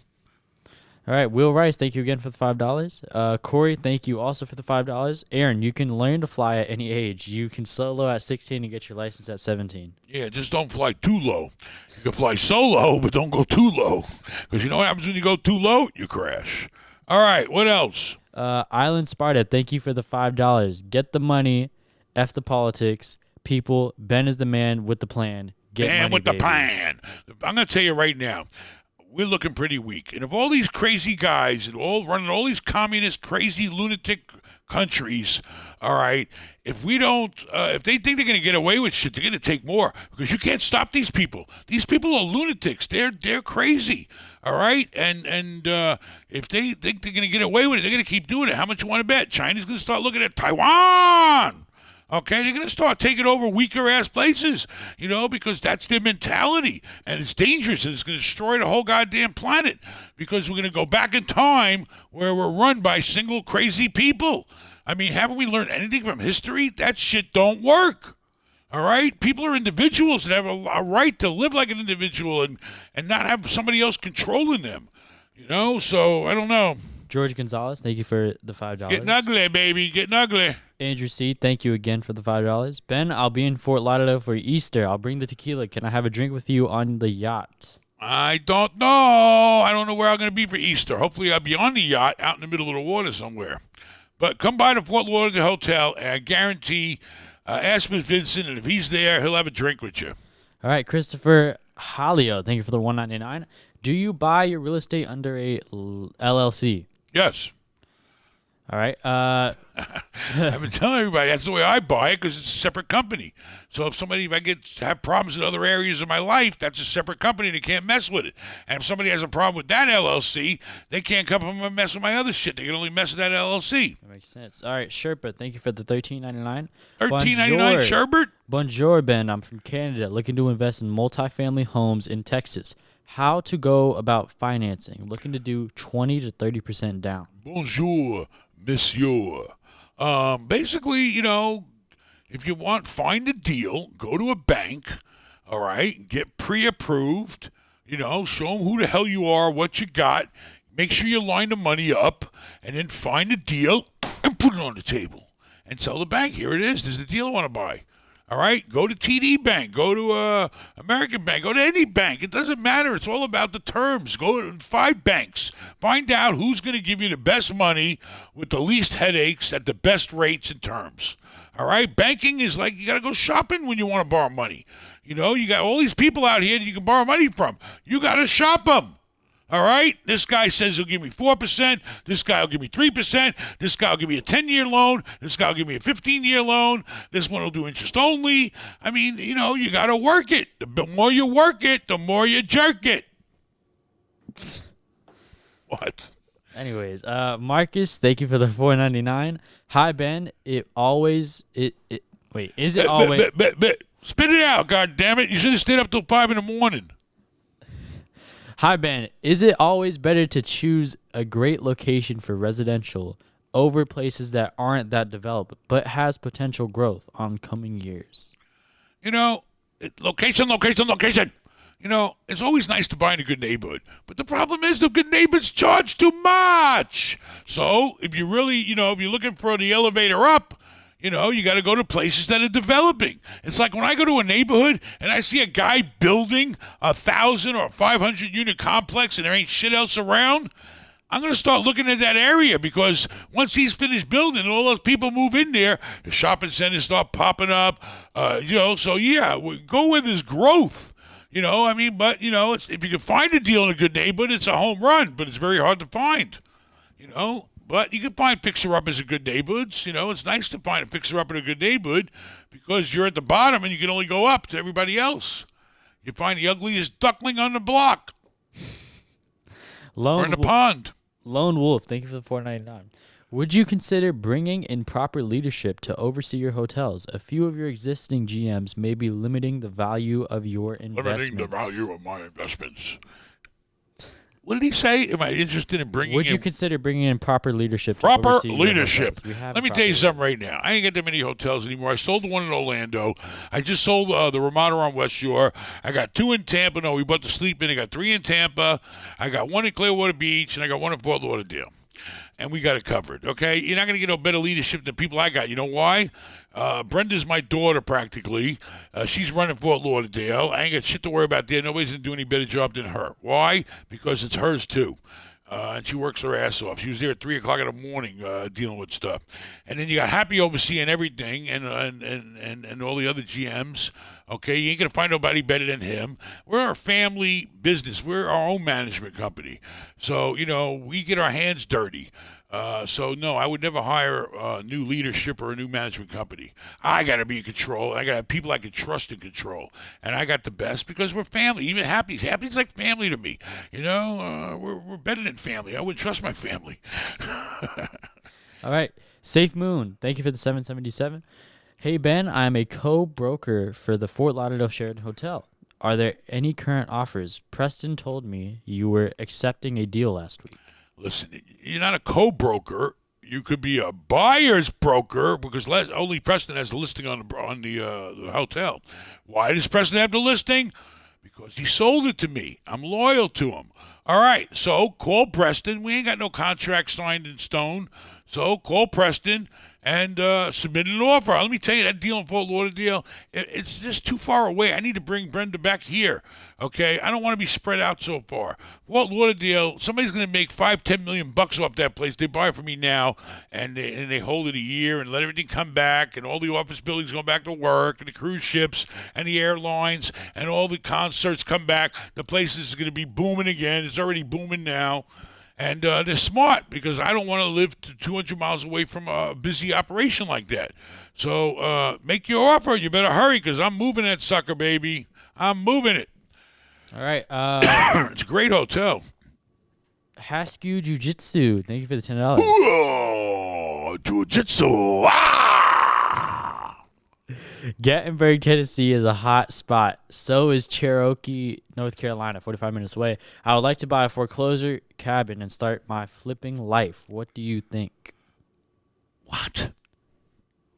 All right, Will Rice, thank you again for the $5. Corey, thank you also for the $5. Aaron, you can learn to fly at any age. You can solo at 16 and get your license at 17. Yeah, just don't fly too low. You can fly solo, but don't go too low. Because you know what happens when you go too low? You crash. All right, what else? Island Sparta, thank you for the $5. Get the money, F the politics. People, Ben is the man with the plan. Get Man money, with baby. the plan. I'm going to tell you right now, we're looking pretty weak. And if all these crazy guys and all running all these communist, crazy, lunatic countries, all right, if we don't, if they think they're going to get away with shit, they're going to take more because you can't stop these people. These people are lunatics. They're crazy, all right? And if they think they're going to get away with it, they're going to keep doing it. How much you want to bet? China's going to start looking at Taiwan. Okay, they're going to start taking over weaker-ass places, you know, because that's their mentality. And it's dangerous, and it's going to destroy the whole goddamn planet because we're going to go back in time where we're run by single crazy people. I mean, haven't we learned anything from history? That shit don't work, all right? People are individuals and have a right to live like an individual and not have somebody else controlling them, you know? So, I don't know. George Gonzalez, thank you for the $5. Getting ugly, baby, getting ugly. Andrew C., thank you again for the $5. Ben, I'll be in Fort Lauderdale for Easter. I'll bring the tequila. Can I have a drink with you on the yacht? I don't know. I don't know where I'm going to be for Easter. Hopefully I'll be on the yacht out in the middle of the water somewhere. But come by the Fort Lauderdale Hotel, and I guarantee, ask Miss Vincent, and if he's there, he'll have a drink with you. All right, Christopher Halio, thank you for the $1.99. Do you buy your real estate under a LLC? Yes. All right. I've been telling everybody that's the way I buy it because it's a separate company. So if I have problems in other areas of my life, that's a separate company and they can't mess with it. And if somebody has a problem with that LLC, they can't come and mess with my other shit. They can only mess with that LLC. That makes sense. All right, Sherpa, thank you for the $13.99. $13.99 Sherbert? Bonjour, Ben. I'm from Canada, looking to invest in multifamily homes in Texas. How to go about financing? Looking to do 20 to 30% down. Bonjour, monsieur. Basically, you know, if you find a deal, go to a bank, all right, get pre-approved, you know, show them who the hell you are, what you got, make sure you line the money up, and then find a deal and put it on the table and tell the bank, here it is, there's the deal I want to buy. All right, go to TD Bank, go to American Bank, go to any bank. It doesn't matter. It's all about the terms. Go to 5 banks. Find out who's going to give you the best money with the least headaches at the best rates and terms. All right, banking is like you got to go shopping when you want to borrow money. You know, you got all these people out here that you can borrow money from. You got to shop them. All right? This guy says he'll give me 4%. This guy will give me 3%. This guy will give me a 10-year loan. This guy will give me a 15-year loan. This one will do interest only. I mean, you know, you got to work it. The more you work it, the more you jerk it. What? Anyways, Marcus, thank you for the $4.99. Hi, Ben. Is it always... Spit it out, goddammit. You should have stayed up till 5 in the morning. Hi, Ben. Is it always better to choose a great location for residential over places that aren't that developed but has potential growth on coming years? You know, location. You know, it's always nice to buy in a good neighborhood. But the problem is the good neighbors charge too much. So if you really, you know, if you're looking for the elevator up, you know, you got to go to places that are developing. It's like when I go to a neighborhood and I see a guy building 1,000 or 500 unit complex and there ain't shit else around, I'm going to start looking at that area because once he's finished building and all those people move in there, the shopping centers start popping up. You know, so yeah, go where there's growth. You know, I mean, but, you know, if you can find a deal in a good neighborhood, it's a home run, but it's very hard to find, you know. But you can find fixer-uppers in good neighborhoods. You know, it's nice to find a fixer-upper in a good neighborhood because you're at the bottom and you can only go up to everybody else. You find the ugliest duckling on the block or in the pond. Lone Wolf, thank you for the $4.99. Would you consider bringing in proper leadership to oversee your hotels? A few of your existing GMs may be limiting the value of your investments. Limiting the value of my investments. What did he say? Am I interested in bringing Would you in consider bringing in proper leadership? To proper oversee your leadership? hotels? We have Let me proper tell you something right now. I ain't got that many hotels anymore. I sold the one in Orlando. I just sold the Ramada on West Shore. I got 2 in Tampa. No, we bought the Sleep Inn. I got 3 in Tampa. I got 1 in Clearwater Beach, and I got 1 in Fort Lauderdale. And we got it covered, okay? You're not going to get no better leadership than people I got. You know why? Brenda's my daughter, practically. She's running Fort Lauderdale. I ain't got shit to worry about there. Nobody's going to do any better job than her. Why? Because it's hers, too. And she works her ass off. She was there at 3 o'clock in the morning dealing with stuff. And then you got Happy overseeing everything and all the other GMs. Okay, you ain't going to find nobody better than him. We're a family business. We're our own management company. So, we get our hands dirty. So, no, I would never hire new leadership or a new management company. I got to be in control. I got to have people I can trust in control. And I got the best because we're family. Even Happy's like family to me. We're better than family. I would trust my family. All right. Safe Moon, thank you for the 777. Hey, Ben, I'm a co-broker for the Fort Lauderdale Sheraton Hotel. Are there any current offers? Preston told me you were accepting a deal last week. Listen, you're not a co-broker. You could be a buyer's broker because only Preston has the listing on the hotel. Why does Preston have the listing? Because he sold it to me. I'm loyal to him. All right, so call Preston. We ain't got no contract signed in stone. So call Preston and submit an offer. Let me tell you, that deal in Fort Lauderdale, it's just too far away. I need to bring Brenda back here, okay? I don't want to be spread out so far. Fort Lauderdale, somebody's going to make $5-10 million off that place. They buy it from me now, and they hold it a year and let everything come back, and all the office buildings go back to work, and the cruise ships, and the airlines, and all the concerts come back. The place is going to be booming again. It's already booming now. And they're smart because I don't want to live 200 miles away from a busy operation like that. So make your offer. You better hurry because I'm moving that sucker, baby. I'm moving it. All right. It's a great hotel. Haskew Jiu-Jitsu, thank you for the $10. Ooh, Jiu-Jitsu. Ah! Gatlinburg, Tennessee is a hot spot. So is Cherokee, North Carolina, 45 minutes away. I would like to buy a foreclosure cabin and start my flipping life. What do you think? What?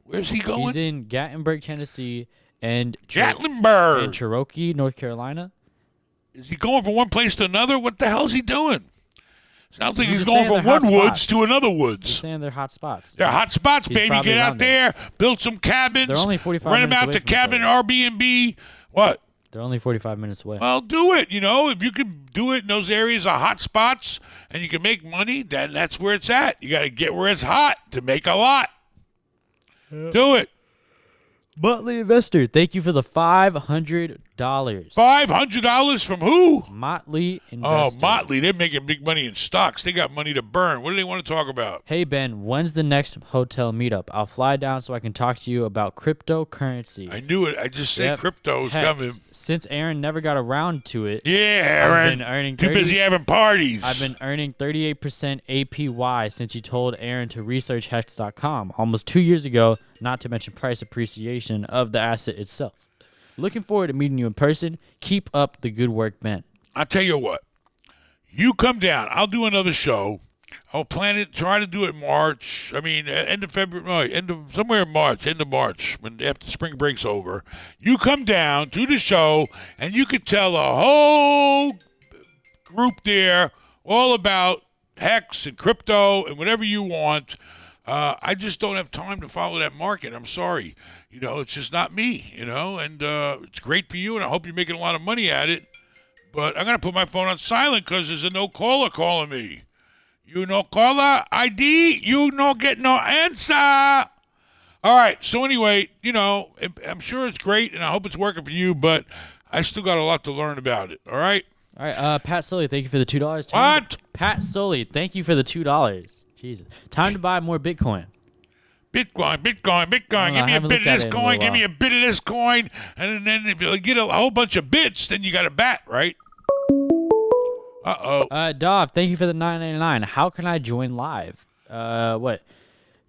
Where's he going? He's in Gatlinburg, Tennessee, and Gatlinburg. and Cherokee, North Carolina. Is he going from one place to another? What the hell's he doing? Sounds like he's just going saying from they're one hot woods spots. to another He's woods. saying they're hot spots. They're hot spots, He's baby. probably Get out around there, build some cabins. They're only 45 rent them minutes out away to from each cabin other. Airbnb. What? They're only 45 minutes away. Well, do it. If you can do it in those areas of hot spots and you can make money, then that's where it's at. You got to get where it's hot to make a lot. Yep. Do it. Motley Investor, thank you for the $500. $500 from who? Motley Investor. Oh, Motley. They're making big money in stocks. They got money to burn. What do they want to talk about? Hey, Ben, when's the next hotel meetup? I'll fly down so I can talk to you about cryptocurrency. I knew it. I just said crypto's coming. Since Aaron never got around to it. Yeah, Aaron. I've been earning too busy having parties. I've been earning 38% APY since you told Aaron to research Hex.com almost 2 years ago, not to mention price appreciation of the asset itself. Looking forward to meeting you in person. Keep up the good work, Ben. I'll tell you what. You come down. I'll do another show. I'll plan it, try to do it in March. End of February, somewhere in March, end of March, after spring break's over. You come down, do the show, and you can tell a whole group there all about Hex and crypto and whatever you want. I just don't have time to follow that market. I'm sorry. It's just not me, and it's great for you, and I hope you're making a lot of money at it. But I'm going to put my phone on silent because there's a no caller calling me. You no caller ID, you no get no answer. All right, so anyway, I'm sure it's great, and I hope it's working for you, but I still got a lot to learn about it, all right? All right, Pat Sully, thank you for the $2. What? Pat Sully, thank you for the $2. Jesus. Time to buy more Bitcoin. Bitcoin. Give me a bit of this coin. Give me a bit of this coin. And then if you get a whole bunch of bits, then you got a bat, right? Uh-oh. Dov, thank you for the $9.99. How can I join live? What?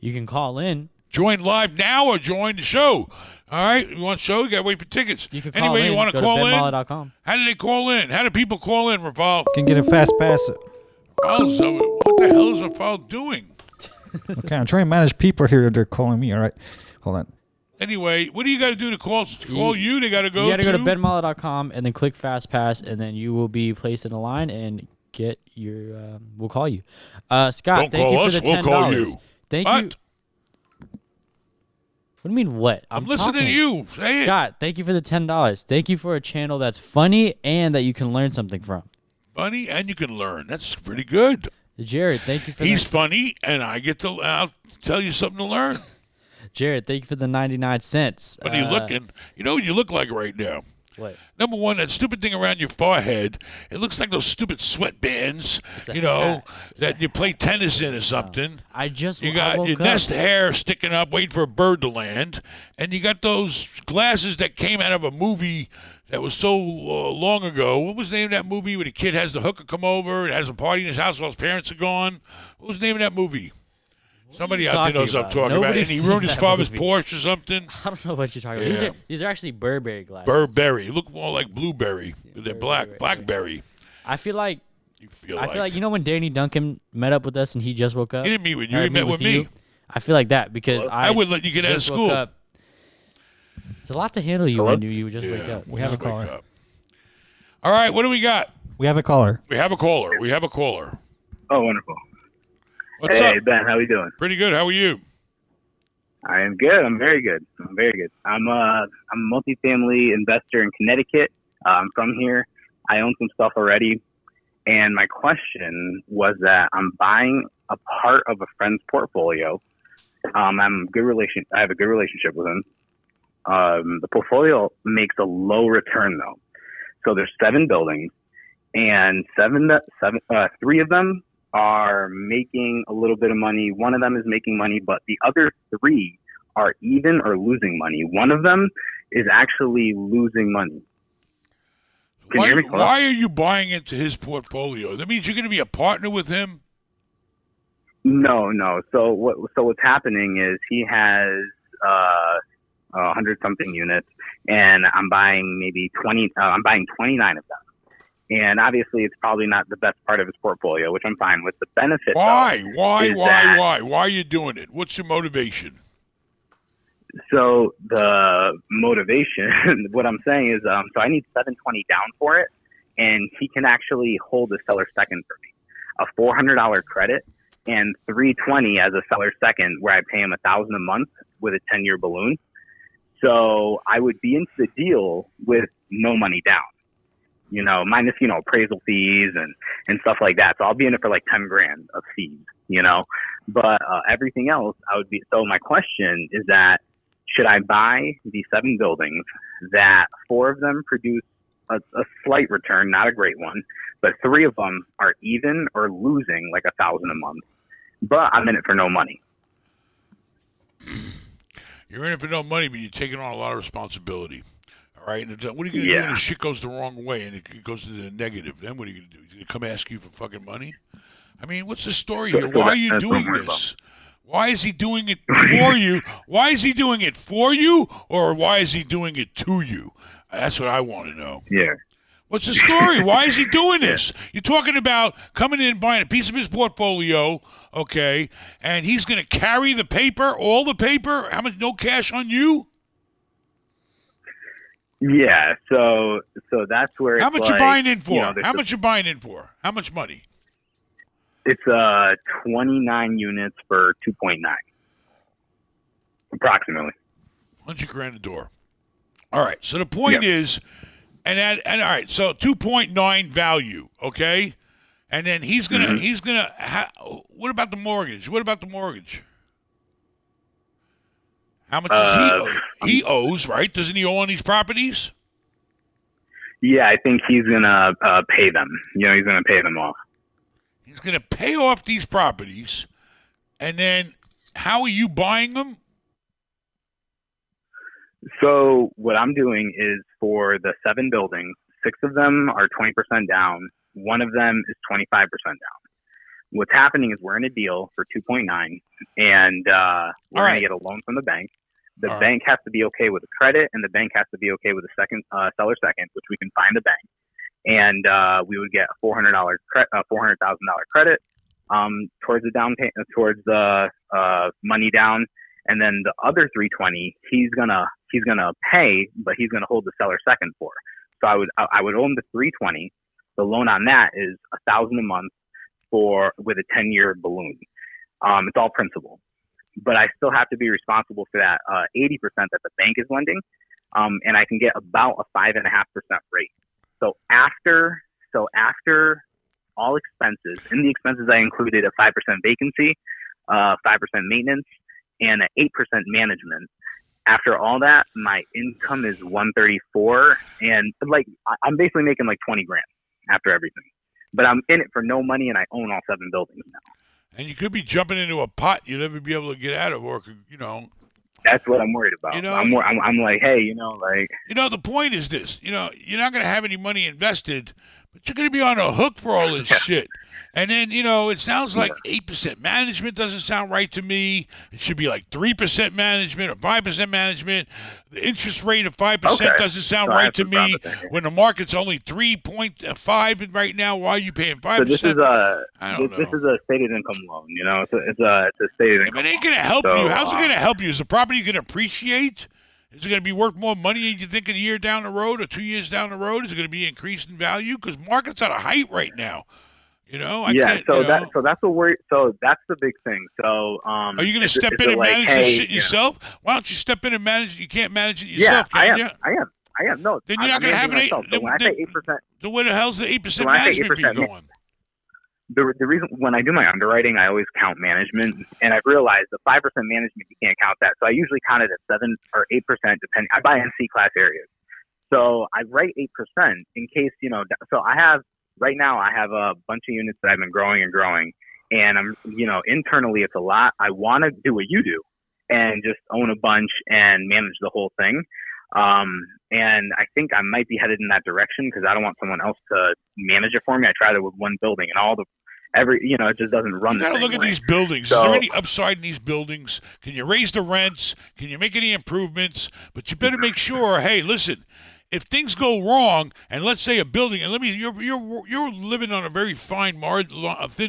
You can call in. Join live now or join the show. All right, you want to show? You got to wait for tickets. You can call anyway, in. you want Go to call in? betmallah.com. How do they call in? How do people call in, Rafal? You can get a fast pass. What the hell is Rafal doing? Okay, I'm trying to manage people here. They're calling me. All right, hold on. Anyway, what do you got to do to call you? They got to go. You got to go to betmallah.com and then click Fast Pass, and then you will be placed in a line and get your. We'll call you. Scott, Don't thank call you for us, the $10. we'll call you. Thank What? you. What do you mean what? I'm listening talking. to you. Say Scott, thank you for the $10. Thank you for a channel that's funny and that you can learn something from. Funny, and you can learn. That's pretty good. Jared, thank you for He's funny, and I'll tell you something to learn. Jared, thank you for the 99 cents. What are you looking? You know what you look like right now? What? Number one, that stupid thing around your forehead. It looks like those stupid sweatbands, that you play tennis in or something. You got your nest hair sticking up, waiting for a bird to land, and you got those glasses that came out of a movie that was so long ago. What was the name of that movie where the kid has the hooker come over and has a party in his house while his parents are gone? What was the name of that movie? Somebody out there knows what I'm talking about. And he ruined his father's Porsche or something. I don't know what you're talking about. These are actually Burberry glasses. Burberry. Look more like blueberry. They're blackberry. I feel like you know when Danny Duncan met up with us and he just woke up. He didn't meet with you. He met with me. I feel like that because I would let you get out of school. There's a lot to handle you when you just wake up. We have a caller. All right, what do we got? We have a caller. We have a caller. Oh, wonderful. What's hey, up? Ben, how are you doing? Pretty good. How are you? I am good. I'm very good. I'm a multifamily investor in Connecticut. I'm from here. I own some stuff already. And my question was that I'm buying a part of a friend's portfolio. I have a good relationship with him. The portfolio makes a low return though. So there's 7 buildings, and 3 of them are making a little bit of money. One of them is making money, but the other 3 are even or losing money. One of them is actually losing money. Can you hear me? Why are you buying into his portfolio? That means you're going to be a partner with him? No. So what's happening is he has 100-something units, and I'm buying maybe 20. I'm buying 29 of them. And obviously, it's probably not the best part of his portfolio, which I'm fine with. The benefit. Why? Why are you doing it? What's your motivation? So the motivation, what I'm saying is, so I need 720 down for it, and he can actually hold a seller second for me, a $400 credit, and 320 as a seller second, where I pay him $1,000 a month with a 10-year balloon. So I would be into the deal with no money down. Minus, appraisal fees and stuff like that. So I'll be in it for like 10 grand of fees, but everything else I would be. So my question is that, should I buy the 7 buildings that 4 of them produce a slight return, not a great one, but 3 of them are even or losing like $1,000 a month, but I'm in it for no money. You're in it for no money, but you're taking on a lot of responsibility. All right, and what are you going to do when the shit goes the wrong way and it goes to the negative? Then what are you going to do? He's going to come ask you for fucking money? I mean, what's the story here? Why are you doing this? Why is he doing it for you? Why is he doing it for you, or why is he doing it to you? That's what I want to know. Yeah. What's the story? Why is he doing this? You're talking about coming in and buying a piece of his portfolio, okay, and he's going to carry the paper, all the paper? How much? No cash on you? Yeah, so that's where it's how much like, you buying in for? How much you buying in for? How much money? It's 29 units for 2.9, approximately. 100 grand a door. All right. So the point is, and all right. So 2.9 value, okay, and then he's gonna what about the mortgage? How much does he owes, right? Doesn't he owe on these properties? Yeah, I think he's gonna pay them. He's gonna pay them off. He's gonna pay off these properties, and then how are you buying them? So what I'm doing is for the 7 buildings, 6 of them are 20% down. 1 of them is 25% down. What's happening is we're in a deal for 2.9, and we're going to get a loan from the bank. The All right. bank has to be okay with the credit, and the bank has to be okay with the second seller second, which we can find the bank, and we would get a $400,000 credit towards the down payment, towards the money down, and then the other 320 he's gonna pay, but he's gonna hold the seller second for. So I would own the 320. The loan on that is $1,000 a month with a 10-year balloon. It's all principal, but I still have to be responsible for that 80% that the bank is lending, and I can get about a 5.5% rate. So after all expenses, in the expenses I included a 5% vacancy, 5% maintenance, and an 8% management. After all that, my income is 134, and like I'm basically making like 20 grand after everything. But I'm in it for no money, and I own all 7 buildings now. And you could be jumping into a pot you'll never be able to get out of, or That's what I'm worried about. I'm like, hey, the point is this. You're not going to have any money invested, but you're going to be on a hook for all this shit. And then, it sounds like 8% management doesn't sound right to me. It should be like 3% management or 5% management. The interest rate of 5% doesn't sound right to me when the market's only 3.5 right now. Why are you paying 5%? So this is a stated income loan, it's a stated income. But it ain't going to help you. How's it going to help you? Is the property going to appreciate? Is it going to be worth more money than you think a year down the road or 2 years down the road? Is it going to be increased in value? Because market's at a height right now. That's a worry. So that's the big thing. So, are you going to step in and manage this shit yourself? Why don't you step in and manage it? You can't manage it yourself. I am. No, then you're not going to have an 8%. So when I say 8%, then where the hell's the 8% management fee going? The reason when I do my underwriting, I always count management, and I've realized the 5% management you can't count that. So I usually count it at 7 or 8%, depending. I buy in C class areas, so I write 8% in case So right now I have a bunch of units that I've been growing, and I'm internally it's a lot. I want to do what you do and just own a bunch and manage the whole thing. And I think I might be headed in that direction because I don't want someone else to manage it for me. I tried it with one building and it just doesn't run. You got to look at these buildings. Is there any upside in these buildings? Can you raise the rents? Can you make any improvements? But you better make sure. Hey, listen. If things go wrong, and let's say a building, and you're living on a very thin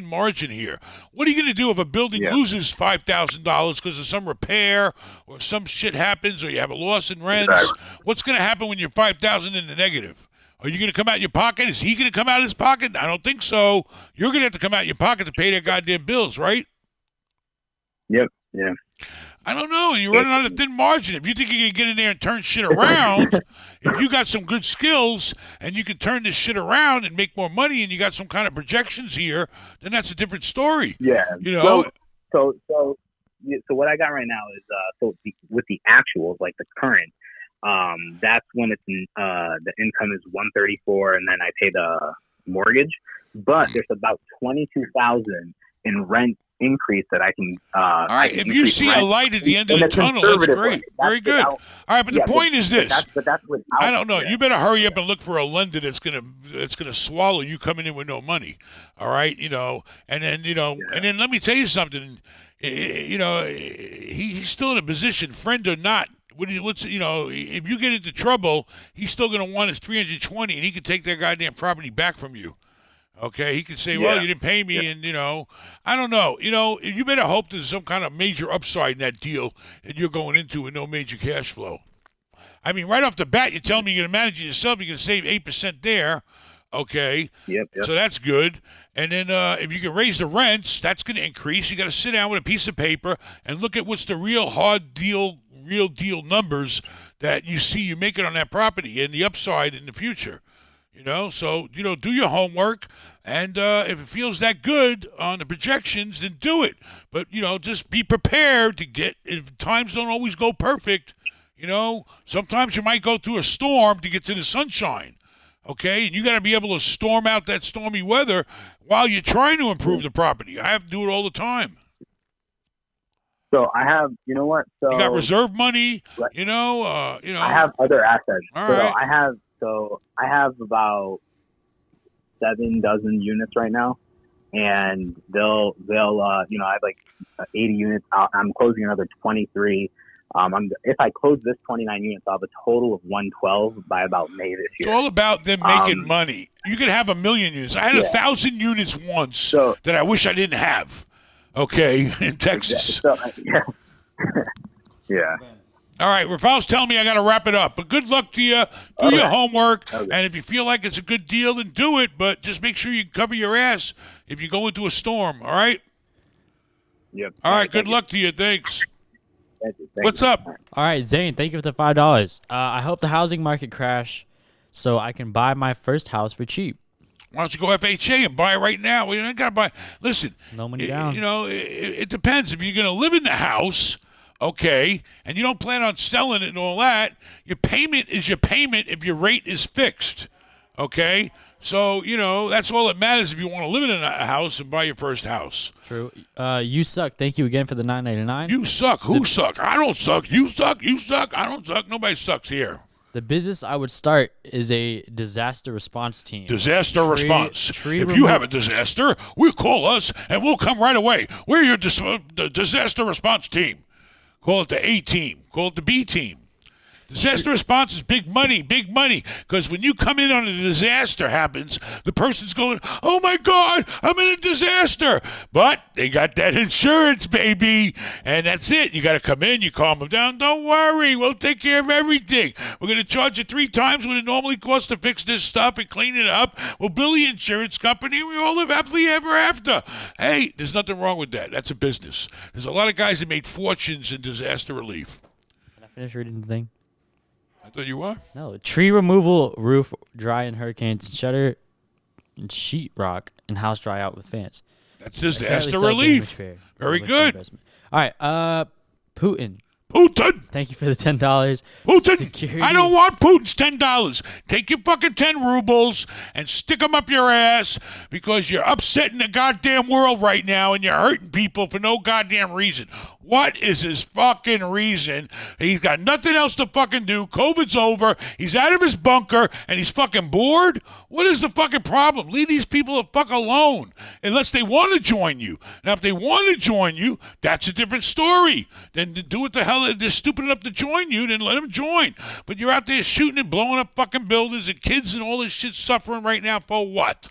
margin here. What are you going to do if a building loses $5,000 because of some repair or some shit happens, or you have a loss in rents? Exactly. What's going to happen when you're $5,000 in the negative? Are you going to come out of your pocket? Is he going to come out of his pocket? I don't think so. You're going to have to come out of your pocket to pay their goddamn bills, right? Yep. Yeah. I don't know. You're running on a thin margin. If you think you're going to get in there and turn shit around, if you got some good skills and you can turn this shit around and make more money and you got some kind of projections here, then that's a different story. Yeah. So what I got right now is with the actuals, like the current, that's when it's the income is 134 and then I pay the mortgage, but there's about 22,000 in rent increase that I can. All right, if you see a light at the end of the tunnel, that's great. Very good. All right, but the point is this. That's I don't know. You better hurry up and look for a lender that's gonna swallow you coming in with no money. All right, and then let me tell you something. He's still in a position, friend or not. If you get into trouble, he's still going to want his 320, and he can take that goddamn property back from you. Okay, he can say, well, you didn't pay me, and, I don't know. You better hope there's some kind of major upside in that deal that you're going into with no major cash flow. I mean, right off the bat, you're telling me you're going to manage it yourself, you're going to save 8% there. Okay. Yep. So that's good. And then if you can raise the rents, that's going to increase. You got to sit down with a piece of paper and look at what's the real deal numbers that you see you making on that property and the upside in the future. So, do your homework, and if it feels that good on the projections, then do it. But, just be prepared if times don't always go perfect, sometimes you might go through a storm to get to the sunshine, okay? And you got to be able to storm out that stormy weather while you're trying to improve the property. I have to do it all the time. So I have, you got reserve money, right. I have other assets. All right. I have about 7 dozen units right now, and they'll I have like 80 units. I'm closing another 23 If I close this 29 units, I'll have a total of 112 by about May this It's year. all about them making money. You could have 1,000,000 units. I had 1,000 units once that I wish I didn't have. Okay, in Texas. Yeah. All right, Rafal's telling me I got to wrap it up. But good luck to you. Do your homework. Okay. And if you feel like it's a good deal, then do it. But just make sure you cover your ass if you go into a storm. All right? Yep. All right, good luck to you. Thanks. Thank you. What's up? All right, Zane, thank you for the $5. I hope the housing market crash so I can buy my first house for cheap. Why don't you go FHA and buy it right now? We ain't got to buy. Listen, no money down. You know, it depends. If you're going to live in the house, okay, and you don't plan on selling it and all that, your payment is your payment if your rate is fixed, okay? So, you know, that's all that matters if you want to live in a house and buy your first house. True. You suck. Thank you again for the $9.99. You suck. Who suck? I don't suck. You suck. You suck. I don't suck. Nobody sucks here. The business I would start is a disaster response team. Disaster response. If you have a disaster, call us and we'll come right away. We're your disaster response team. Call it the A team. Call it the B team. Disaster response is big money, because when you come in on a disaster happens, the person's going, oh, my God, I'm in a disaster. But they got that insurance, baby, and that's it. You got to come in, you calm them down. Don't worry, we'll take care of everything. We're going to charge you 3 times what it normally costs to fix this stuff and clean it up. We'll bill the insurance company, and we all live happily ever after. Hey, there's nothing wrong with that. That's a business. There's a lot of guys that made fortunes in disaster relief. Can I finish reading the thing? I thought you were? No. Tree removal, roof dry in hurricanes, shutter and sheetrock, and house dry out with fans. That's disaster relief. Very good. All right. Putin. Thank you for the $10. Putin. Security. I don't want Putin's $10. Take your fucking 10 rubles and stick them up your ass because you're upsetting the goddamn world right now and you're hurting people for no goddamn reason. What is his fucking reason? He's got nothing else to fucking do. COVID's over. He's out of his bunker and he's fucking bored. What is the fucking problem? Leave these people the fuck alone unless they want to join you. Now, if they want to join you, that's a different story. Then do what the hell they're stupid enough to join you, then let them join. But you're out there shooting and blowing up fucking buildings and kids and all this shit suffering right now for what?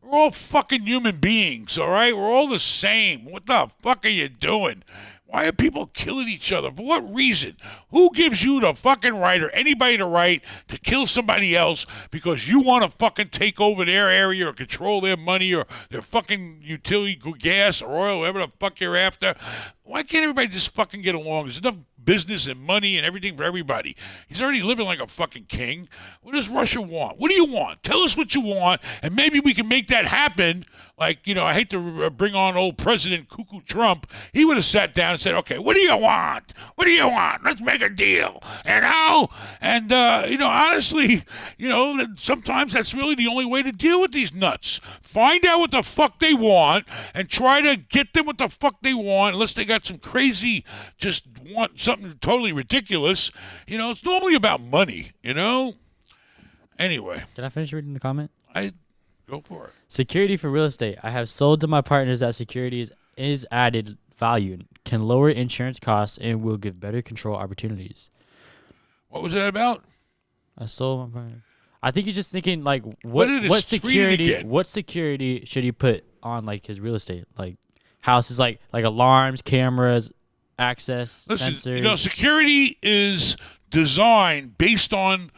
We're all fucking human beings, all right? We're all the same. What the fuck are you doing? Why are people killing each other? For what reason? Who gives you the fucking right or anybody the right to kill somebody else because you want to fucking take over their area or control their money or their fucking utility, gas or oil, whatever the fuck you're after? Why can't everybody just fucking get along? There's enough business and money and everything for everybody. He's already living like a fucking king. What does Russia want? What do you want? Tell us what you want, and maybe we can make that happen. Like, you know, I hate to bring on old President Cuckoo Trump. He would have sat down and said, okay, what do you want? What do you want? Let's make a deal, you know? And, you know, honestly, you know, sometimes that's really the only way to deal with these nuts. Find out what the fuck they want and try to get them what the fuck they want, unless they got some crazy, just want something totally ridiculous. You know, it's normally about money, you know? Anyway. Can I finish reading the comment? Go for it. Security for real estate. I have sold to my partners that security is added value, can lower insurance costs, and will give better control opportunities. What was that about? I sold my partner. I think you're just thinking like what security should he put on like his real estate, like houses, like alarms, cameras, access, sensors. You know, security is designed based on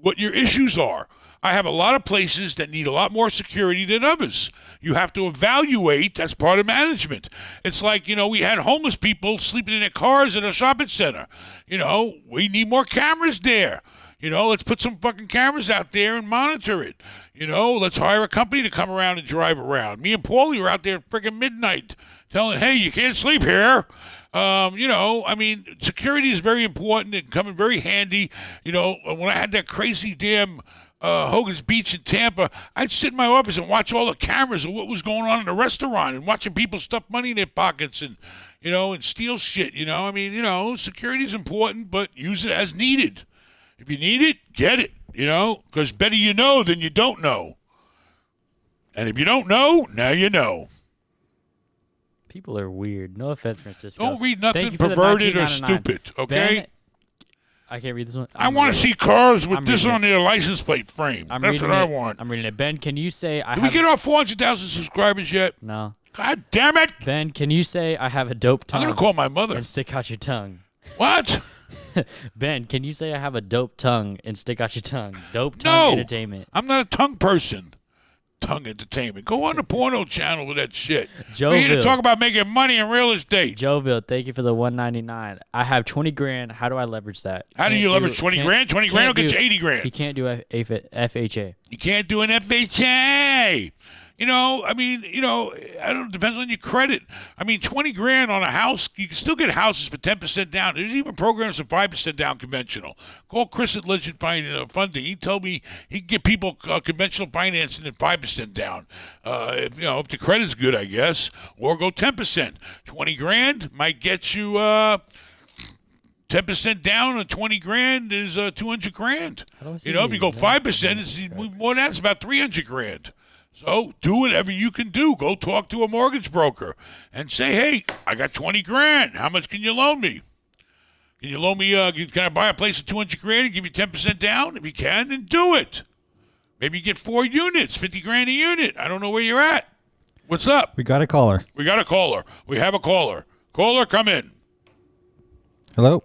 what your issues are. I have a lot of places that need a lot more security than others. You have to evaluate. That's part of management. It's like, you know, we had homeless people sleeping in their cars at a shopping center. You know, we need more cameras there. You know, let's put some fucking cameras out there and monitor it. You know, let's hire a company to come around and drive around. Me and Paulie were out there at friggin' midnight telling, hey, you can't sleep here. You know, I mean, security is very important and coming very handy. You know, when I had that crazy damn Hogan's Beach in Tampa, I'd sit in my office and watch all the cameras of what was going on in the restaurant and watching people stuff money in their pockets and, you know, and steal shit, you know. I mean, you know, security is important, but use it as needed. If you need it, get it, you know, because better you know than you don't know. And if you don't know, now you know. People are weird. No offense, Francisco. Don't read Thank nothing you for the perverted or 1999. stupid, okay? Ben, I can't read this one. I want to see cars with I'm this reading on their license plate frame. I'm That's reading what I it. want. I'm reading it. Ben, can you say I Did have... we get our 400,000 subscribers yet? No. God damn it! Ben, can you say I have a dope tongue? I'm going to call my mother. And stick out your tongue. What? Ben, can you say I have a dope tongue and stick out your tongue? Dope tongue No. entertainment. I'm not a tongue person. Tongue entertainment. Go on the porno channel with that shit. Joe We're here to Bill. talk about making money in real estate. Joville, thank you for the $199. I have 20 grand. How do I leverage that? How do you leverage 20 grand? 20 grand will get you 80 grand. He can't do FHA. You can't do an FHA. You know, I mean, I don't know, depends on your credit. I mean, 20 grand on a house, you can still get houses for 10% down. There's even programs for 5% down conventional. Call Chris at Legend Funding. He told me he can get people conventional financing at 5% down. If the credit's good, I guess. Or go 10%. 20 grand might get you 10% down on 20 grand is 200 grand. If you go 5%, it's more than that, it's about 300 grand. So do whatever you can do. Go talk to a mortgage broker and say, hey, I got 20 grand. How much can you loan me? Can you loan me, can I buy a place at 200 grand and give you 10% down? If you can, then do it. Maybe you get 4 units, 50 grand a unit. I don't know where you're at. What's up? We got a caller. We got a caller. We have a caller. Caller, come in. Hello?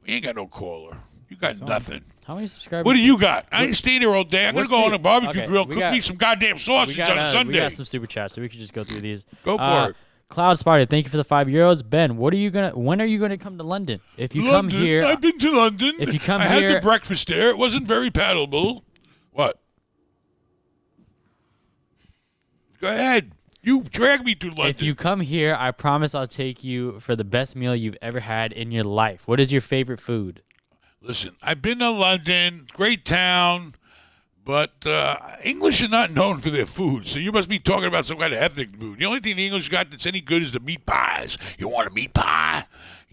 We ain't got no caller. You got nothing. How many subscribers? What do you got? I ain't staying there all day. I'm going Let's to go see. on a barbecue Okay, grill, we cook got- me some goddamn sausage on a Sunday. We got some super chats, so we could just go through these. Go for it. Cloud Sparta, thank you for the €5. Ben, when are you gonna come to London? If you London, come here, I've been to London. If you come I here, had the breakfast there. It wasn't very palatable. What? Go ahead. You drag me to London. if you come here, I promise I'll take you for the best meal you've ever had in your life. What is your favorite food? Listen, I've been to London. Great town. But English are not known for their food, so you must be talking about some kind of ethnic food. The only thing the English got that's any good is the meat pies. You want a meat pie?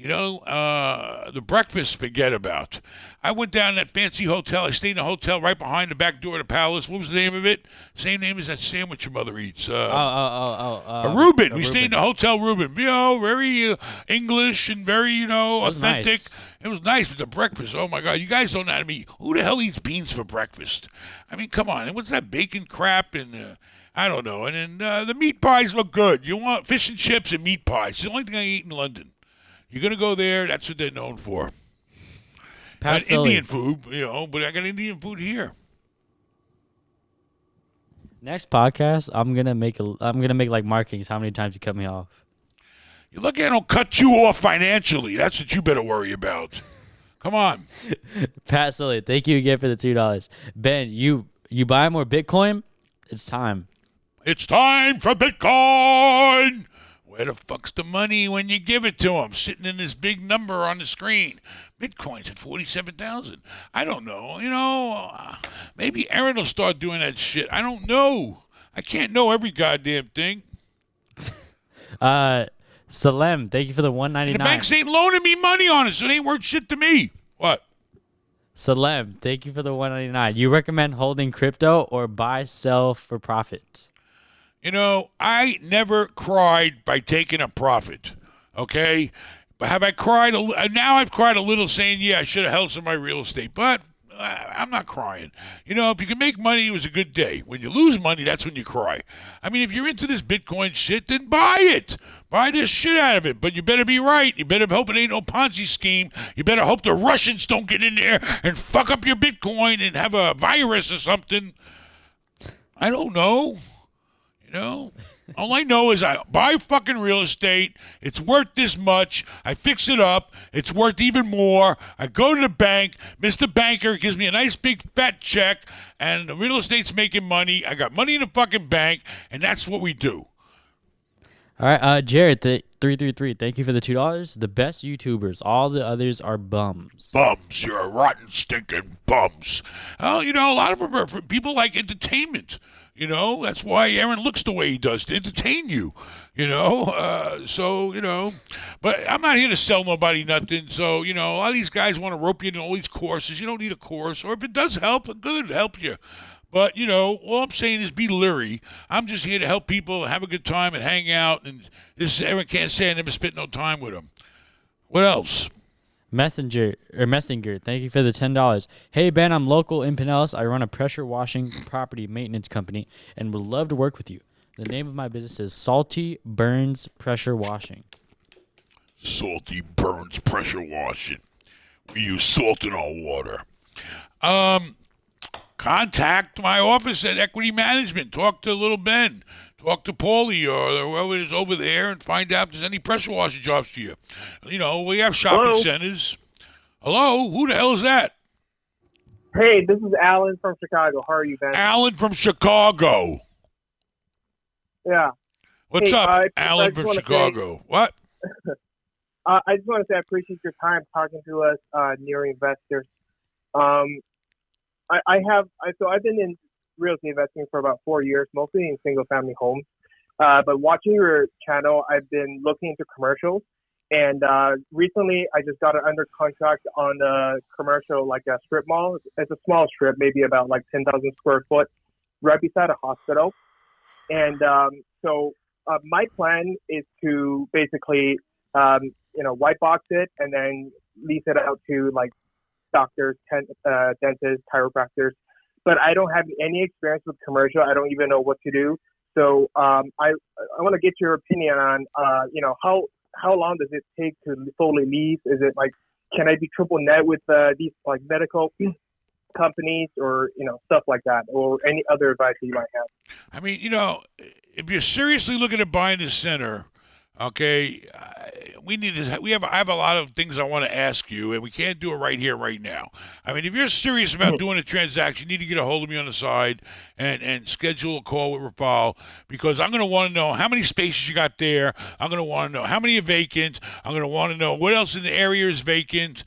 The breakfast, forget about. I went down to that fancy hotel. I stayed in a hotel right behind the back door of the palace. What was the name of it? Same name as that sandwich your mother eats. A Reuben. We stayed in the Hotel Reuben. Very English and very, authentic. nice. It was nice with the breakfast. Oh, my God. You guys don't know how to eat. Who the hell eats beans for breakfast? I mean, come on. And what's that bacon crap? And I don't know. And then the meat pies look good. You want fish and chips and meat pies. It's the only thing I eat in London. You're going to go there. That's what they're known for. Got Indian food, but I got Indian food here. Next podcast, I'm gonna make like markings. How many times you cut me off? You're lucky I don't cut you off financially. That's what you better worry about. Come on. Pat Sully, thank you again for the $2. Ben, you buy more Bitcoin? It's time. It's time for Bitcoin. Where the fuck's the money when you give it to them? Sitting in this big number on the screen. Bitcoin's at 47,000. I don't know. Maybe Aaron will start doing that shit. I don't know. I can't know every goddamn thing. Salem, thank you for the $199. The banks ain't loaning me money on it, so it ain't worth shit to me. What? Salem, thank you for the $199. You recommend holding crypto or buy, sell for profit? I never cried by taking a profit, okay? But have I cried? Now I've cried a little saying, yeah, I should have held some of my real estate. But I'm not crying. If you can make money, it was a good day. When you lose money, that's when you cry. I mean, if you're into this Bitcoin shit, then buy it. Buy this shit out of it. But you better be right. You better hope it ain't no Ponzi scheme. You better hope the Russians don't get in there and fuck up your Bitcoin and have a virus or something. I don't know. All I know is I buy fucking real estate. It's worth this much. I fix it up. It's worth even more. I go to the bank. Mr. Banker gives me a nice big fat check, and the real estate's making money. I got money in the fucking bank, and that's what we do. All right, Jared, 333, thank you for the $2. The best YouTubers. All the others are bums. Bums. You're a rotten, stinking bums. Well, a lot of them are for people like entertainment. That's why Aaron looks the way he does, to entertain you, but I'm not here to sell nobody nothing. So, a lot of these guys want to rope you into all these courses. You don't need a course, or if it does help, good, help you. But, all I'm saying is be leery. I'm just here to help people have a good time and hang out. And everyone can't say I never spent no time with them. What else? Messenger, thank you for the $10. Hey, Ben, I'm local in Pinellas. I run a pressure washing property maintenance company and would love to work with you. The name of my business is Salty Burns Pressure Washing. Salty Burns Pressure Washing. We use salt in our water. Contact my office at Equity Management. Talk to Little Ben. Talk to Paulie or whoever is over there and find out if there's any pressure washing jobs for you. We have shopping centers. Hello? Who the hell is that? Hey, this is Alan from Chicago. How are you, Ben? Alan from Chicago. Yeah. What's up, Alan from Chicago? What? I just want to say I appreciate your time talking to us near investors. I've been in real estate investing for about 4 years, mostly in single-family homes. But watching your channel, I've been looking into commercials. And recently, I just got it under contract on a commercial, like a strip mall. It's a small strip, maybe about like 10,000 square foot, right beside a hospital. And so my plan is to basically, white box it and then lease it out to like doctors, dentists, chiropractors. But I don't have any experience with commercial. I don't even know what to do. So I want to get your opinion on, how long does it take to fully lease? Is it like, can I be triple net with these like medical companies or, stuff like that, or any other advice that you might have? I mean, if you're seriously looking at buying this center, okay, I have a lot of things I want to ask you, and we can't do it right here, right now. I mean, if you're serious about doing a transaction, you need to get a hold of me on the side and schedule a call with Rafal, because I'm going to want to know how many spaces you got there. I'm going to want to know how many are vacant. I'm going to want to know what else in the area is vacant.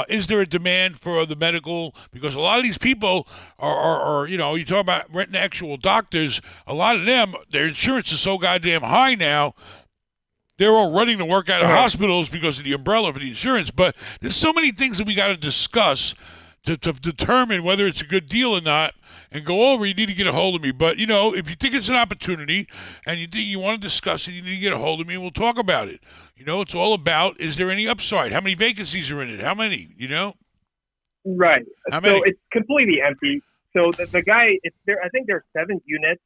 Is there a demand for the medical? Because a lot of these people are you talk about renting actual doctors. A lot of them, their insurance is so goddamn high now, they're all running to work out of hospitals because of the umbrella for the insurance. But there's so many things that we got to discuss to determine whether it's a good deal or not and go over. You need to get a hold of me. But, if you think it's an opportunity and you think you want to discuss it, you need to get a hold of me and we'll talk about it. It's all about, is there any upside? How many vacancies are in it? How many, Right. How many? So it's completely empty. So the guy, I think there's 7 units.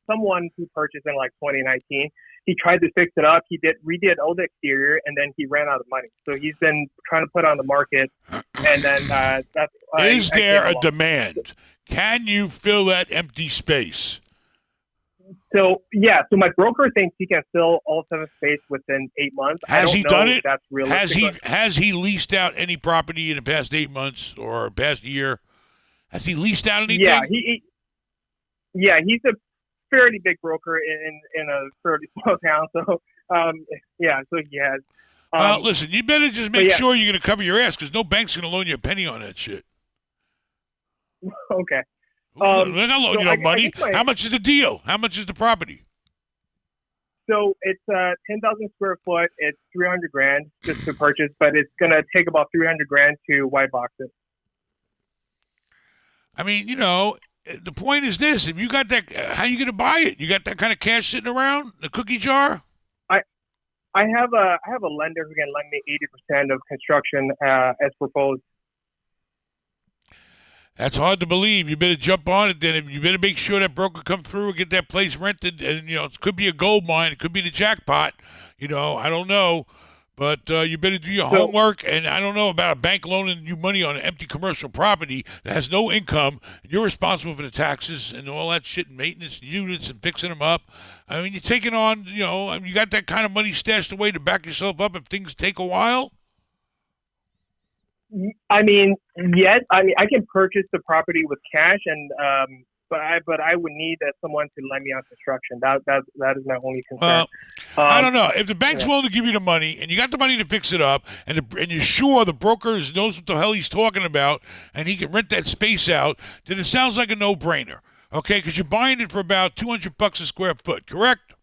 Someone who purchased in like 2019, he tried to fix it up. He redid all the exterior, and then he ran out of money. So he's been trying to put on the market, and then that's. Is there a demand? Can you fill that empty space? So yeah, so my broker thinks he can fill all 7 spaces within 8 months. Has he done it? That's realistic. Has he leased out any property in the past 8 months or past year? Has he leased out anything? Yeah, he's a fairly big broker in a fairly small town. So so he has. Well, listen, you better just make sure you're going to cover your ass, because no bank's going to loan you a penny on that shit. Okay. They're not loaning you no money. How much is the deal? How much is the property? So it's 10,000 square foot. It's $300,000 just to purchase, but it's going to take about $300,000 to white box it. I mean, the point is this: if you got that, how you going to buy it? You got that kind of cash sitting around, the cookie jar? I have a lender who can lend me 80% of construction as proposed. That's hard to believe. You better jump on it then. You better make sure that broker come through and get that place rented. And, it could be a gold mine. It could be the jackpot. I don't know. But you better do your homework. And I don't know about a bank loaning you money on an empty commercial property that has no income. You're responsible for the taxes and all that shit and maintenance units and fixing them up. I mean, you're taking on, you got that kind of money stashed away to back yourself up if things take a while? I mean, yes. I mean, I can purchase the property with cash, and but I would need someone to lend me on construction. That is my only concern. Well, I don't know. If the bank's willing to give you the money, and you got the money to fix it up, and you're sure the broker knows what the hell he's talking about, and he can rent that space out, then it sounds like a no-brainer. Okay, because you're buying it for about $200 a square foot, correct?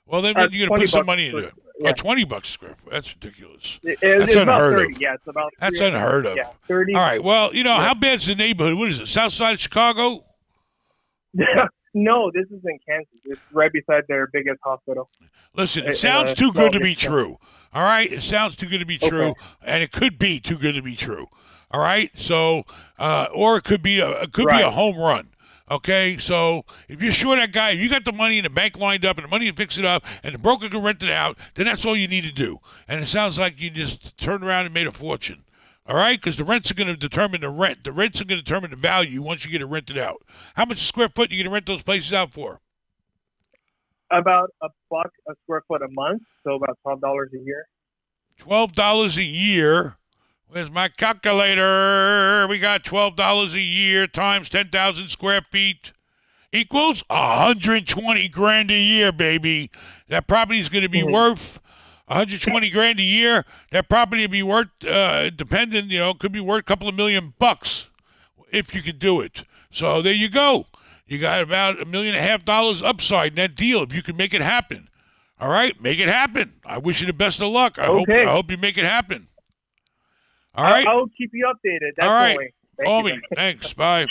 Well, then you're going to put some money into it. Yeah. Or $20 a square foot. That's ridiculous. That's unheard of. Yeah, it's about. That's unheard of. Yeah, 30. All right. Well, how bad's the neighborhood? What is it? South side of Chicago? No, this is in Kansas. It's right beside their biggest hospital. Listen, it sounds too good to be true. All right? It sounds too good to be true, and it could be too good to be true. All right? So, or it could be be a home run. Okay? So, if you're sure that guy, if you got the money in the bank lined up and the money to fix it up and the broker can rent it out, then that's all you need to do. And it sounds like you just turned around and made a fortune. All right? Because the rents are going to determine the rent. The rents are going to determine the value once you get it rented out. How much square foot are you going to rent those places out for? About $1 a square foot a month, so about $12 a year. $12 a year. Where's my calculator? We got $12 a year times 10,000 square feet equals 120 grand a year, baby. That property is going to be worth 120 grand a year. That property will be worth, depending, could be worth a couple of $1 million if you could do it. So there you go. You got about $1.5 million upside in that deal if you can make it happen. All right, make it happen. I wish you the best of luck. I hope you make it happen. All right. I'll keep you updated. That's all right. Homie. Thanks. Bye.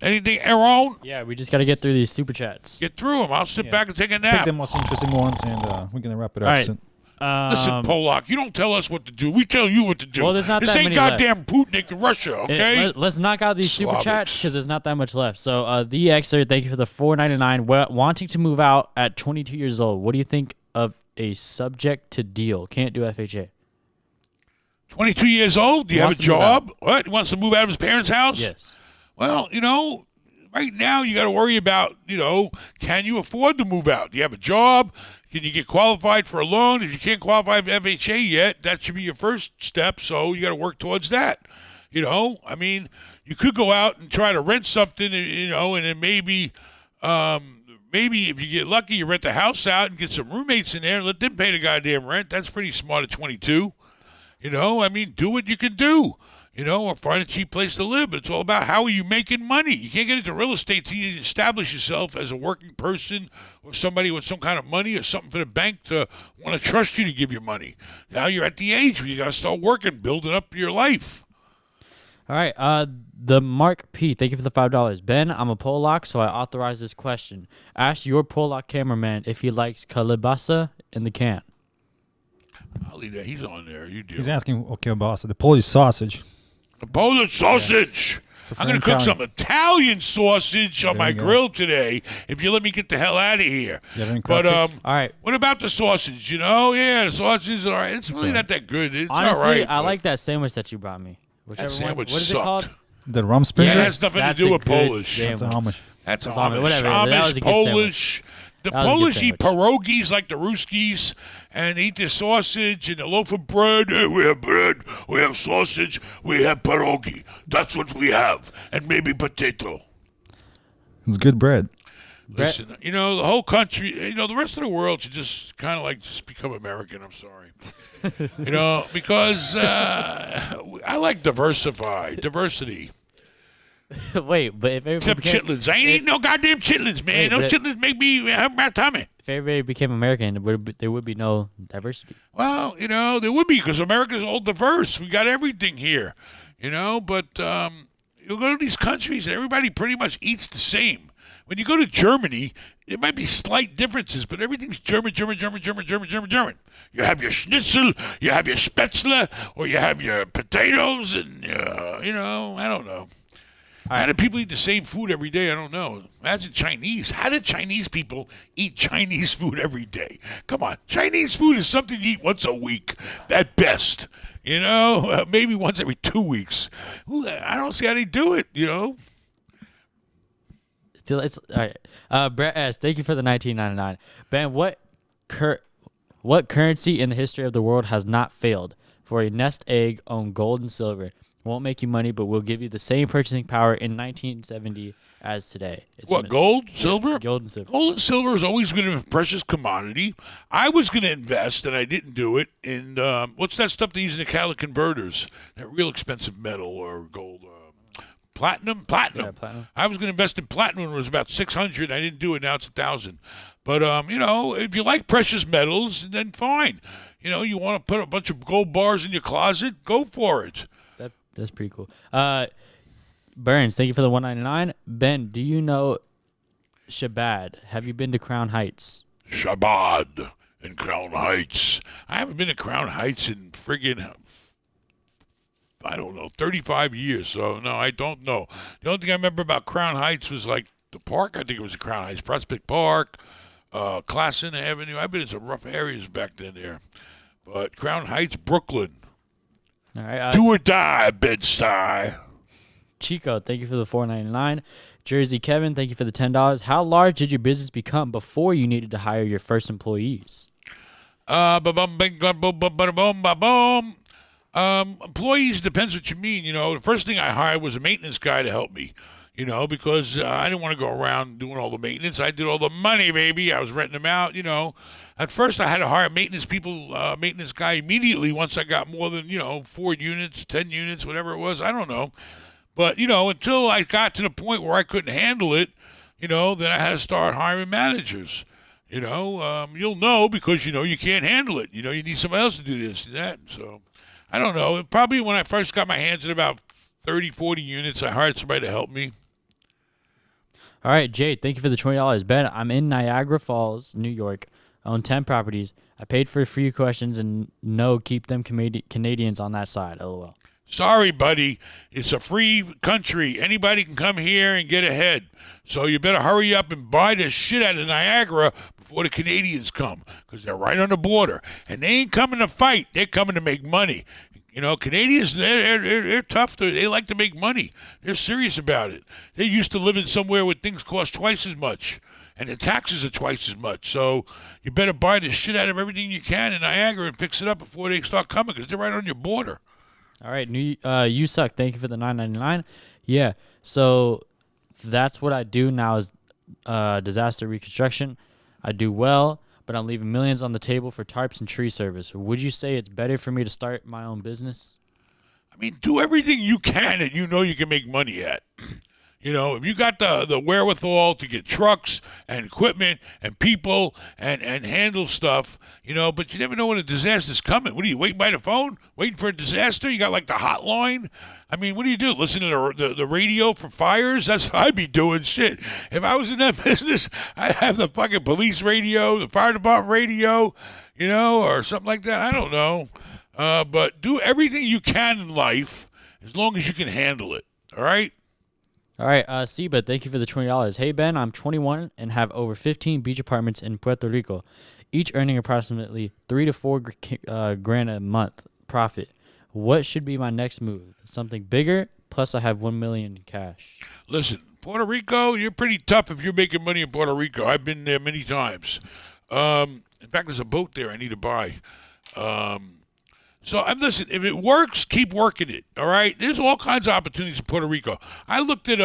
Anything, Aaron? Yeah, we just got to get through these super chats. Get through them. I'll sit back and take a nap. Pick the most interesting ones, and we're going to wrap it up All right. soon. Listen, Polak, you don't tell us what to do. We tell you what to do. Well, there's not this that ain't many goddamn Putin in Russia, okay? Let's knock out these super Slavics. chats because there's not that much left. So the Xer, thank you for the $4.99. Wanting to move out at 22 years old. What do you think of a subject to deal? Can't do FHA. 22 years old? Do you have a job? What? He wants to move out of his parents' house? Yes. Well, right now you got to worry about, can you afford to move out? Do you have a job? Can you get qualified for a loan? If you can't qualify for FHA yet, that should be your first step. So you got to work towards that. You could go out and try to rent something, and then maybe if you get lucky, you rent the house out and get some roommates in there and let them pay the goddamn rent. That's pretty smart at 22. Do what you can do. Or find a cheap place to live. But it's all about how are you making money. You can't get into real estate until you establish yourself as a working person or somebody with some kind of money or something for the bank to want to trust you to give you money. Now you're at the age where you got to start working, building up your life. All right. The Mark P, thank you for the $5. Ben, I'm a Polak, so I authorize this question. Ask your Polak cameraman if he likes kalibasa in the can. I'll leave that. He's on there. You do. He's asking, okay, boss, the Polish sausage. The Polish sausage. Yeah. I'm going to cook some Italian sausage on my you go. grill today if you let me get the hell out of here. You have any But cupcakes? All right. what about the sausage? Yeah, the sausage is all right. It's really not that good. It's Honestly, all right. I but like that sandwich that you brought me. that Whichever one. sandwich What is sucked. it called? The rum Yeah, springer? it has nothing to That's do a with good Polish. That's how much. That's That's Amish. whatever. That was a good Polish. The That was a good Polish eat sandwich. pierogies like the Ruskies, and they eat their sausage and a loaf of bread. Hey, we have bread, we have sausage, we have pierogi. That's what we have, and maybe potato. It's good bread. Listen, the whole country, the rest of the world should just kind of just become American. I'm sorry. Because I like diversity. Wait, but if everybody Except became, chitlins. I ain't eating no goddamn chitlins, man. Hey, No but- chitlins make me have my tummy. if everybody became American, there would be no diversity. Well, there would be because America's all diverse. We got everything here, But you go to these countries and everybody pretty much eats the same. When you go to Germany, there might be slight differences, but everything's German. You have your schnitzel, you have your spätzle, or you have your potatoes, and I don't know. How do people eat the same food every day? I don't know. Imagine Chinese. How do Chinese people eat Chinese food every day? Come on. Chinese food is something you eat once a week at best. Maybe once every 2 weeks. I don't see how they do it, It's all right. Brett S, thank you for the $19.99. Ben, what currency in the history of the world has not failed? For a nest egg on gold and silver, won't make you money, but will give you the same purchasing power in 1970 as today. Gold, silver? Gold and silver. Gold and silver is always going to be a precious commodity. I was going to invest, and I didn't do it, in what's that stuff they use in the catalytic converters? That real expensive metal or gold. Platinum? Yeah, platinum. I was going to invest in platinum when it was about 600. I didn't do it. Now it's 1,000. But, if you like precious metals, then fine. You want to put a bunch of gold bars in your closet, go for it. That's pretty cool. Burns, thank you for the $199. Ben, do you know Shabad, have you been to Crown Heights? Shabbat in Crown Heights. I haven't been to Crown Heights in friggin', I don't know, 35 years. So, no, I don't know. The only thing I remember about Crown Heights was like the park. I think it was Crown Heights, Prospect Park, Classen Avenue. I've been in some rough areas back then there. But Crown Heights, Brooklyn. All right. Do or die, Bed-Stuy. Chico, thank you for the $4.99. Jersey Kevin, thank you for the $10. How large did your business become before you needed to hire your first employees? Employees depends what you mean. You know, the first thing I hired was a maintenance guy to help me. You know, because I didn't want to go around doing all the maintenance. I did all the money, baby. I was renting them out. You know, at first I had to hire maintenance guy immediately once I got more than 4 units, 10 units, whatever it was. I don't know. But, until I got to the point where I couldn't handle it, then I had to start hiring managers. You'll know because, you can't handle it. You need somebody else to do this and that. So, I don't know. Probably when I first got my hands at about 30, 40 units, I hired somebody to help me. All right, Jade, thank you for the $20. Ben, I'm in Niagara Falls, New York. I own 10 properties. I paid for a few questions and no, keep them Canadians on that side, LOL. Sorry, buddy. It's a free country. Anybody can come here and get ahead. So you better hurry up and buy the shit out of Niagara before the Canadians come, because they're right on the border. And they ain't coming to fight. They're coming to make money. Canadians, they're tough. They like to make money. They're serious about it. They're used to living somewhere where things cost twice as much, and the taxes are twice as much. So you better buy the shit out of everything you can in Niagara and fix it up before they start coming, because they're right on your border. All right, you suck. Thank you for the $9.99. Yeah, so that's what I do now is disaster reconstruction. I do well, but I'm leaving millions on the table for tarps and tree service. Would you say it's better for me to start my own business? I mean, do everything you can that you can make money at. If you got the wherewithal to get trucks and equipment and people and handle stuff, but you never know when a disaster's coming. What are you, waiting by the phone? Waiting for a disaster? You got like the hotline? I mean, what do? Listen to the radio for fires? That's what I'd be doing. Shit. If I was in that business, I'd have the fucking police radio, the fire department radio, or something like that. I don't know. But do everything you can in life as long as you can handle it. All right? All right, Seba, thank you for the $20. Hey, Ben, I'm 21 and have over 15 beach apartments in Puerto Rico, each earning approximately $3 to $4 grand a month profit. What should be my next move? Something bigger, plus I have $1 million in cash. Listen, Puerto Rico, you're pretty tough if you're making money in Puerto Rico. I've been there many times. In fact, there's a boat there I need to buy. So, listen, if it works, keep working it, all right? There's all kinds of opportunities in Puerto Rico. I looked at,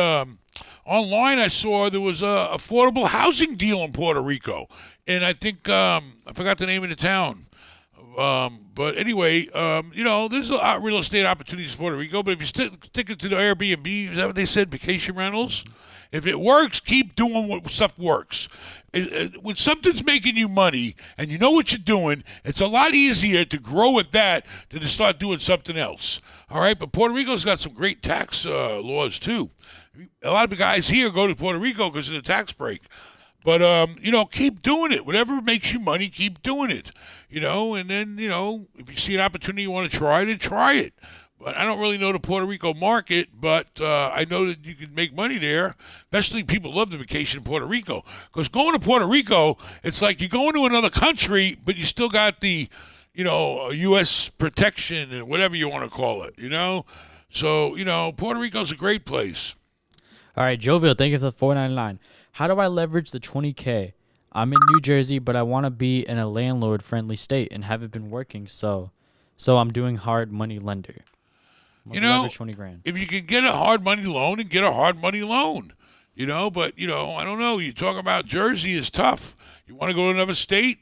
online, I saw there was a affordable housing deal in Puerto Rico. And I think, I forgot the name of the town. But anyway, there's a lot of real estate opportunities in Puerto Rico. But if you stick it to the Airbnb, is that what they said, vacation rentals? If it works, keep doing what stuff works. When something's making you money and you know what you're doing, it's a lot easier to grow at that than to start doing something else. All right, but Puerto Rico's got some great tax laws too. A lot of the guys here go to Puerto Rico because of the tax break. But keep doing it. Whatever makes you money, keep doing it. And then if you see an opportunity you want to try it, then try it. But I don't really know the Puerto Rico market, but I know that you can make money there. Especially people love the vacation in Puerto Rico. Because going to Puerto Rico, it's like you're going to another country, but you still got the, U.S. protection and whatever you want to call it, So, Puerto Rico's a great place. All right, Jovial, thank you for the $4.99. How do I leverage the $20K? I'm in New Jersey, but I want to be in a landlord-friendly state and haven't been working, so I'm doing hard money lender. Leverage 20 grand. If you can get a hard money loan, and get a hard money loan, But I don't know. You talk about Jersey is tough. You want to go to another state,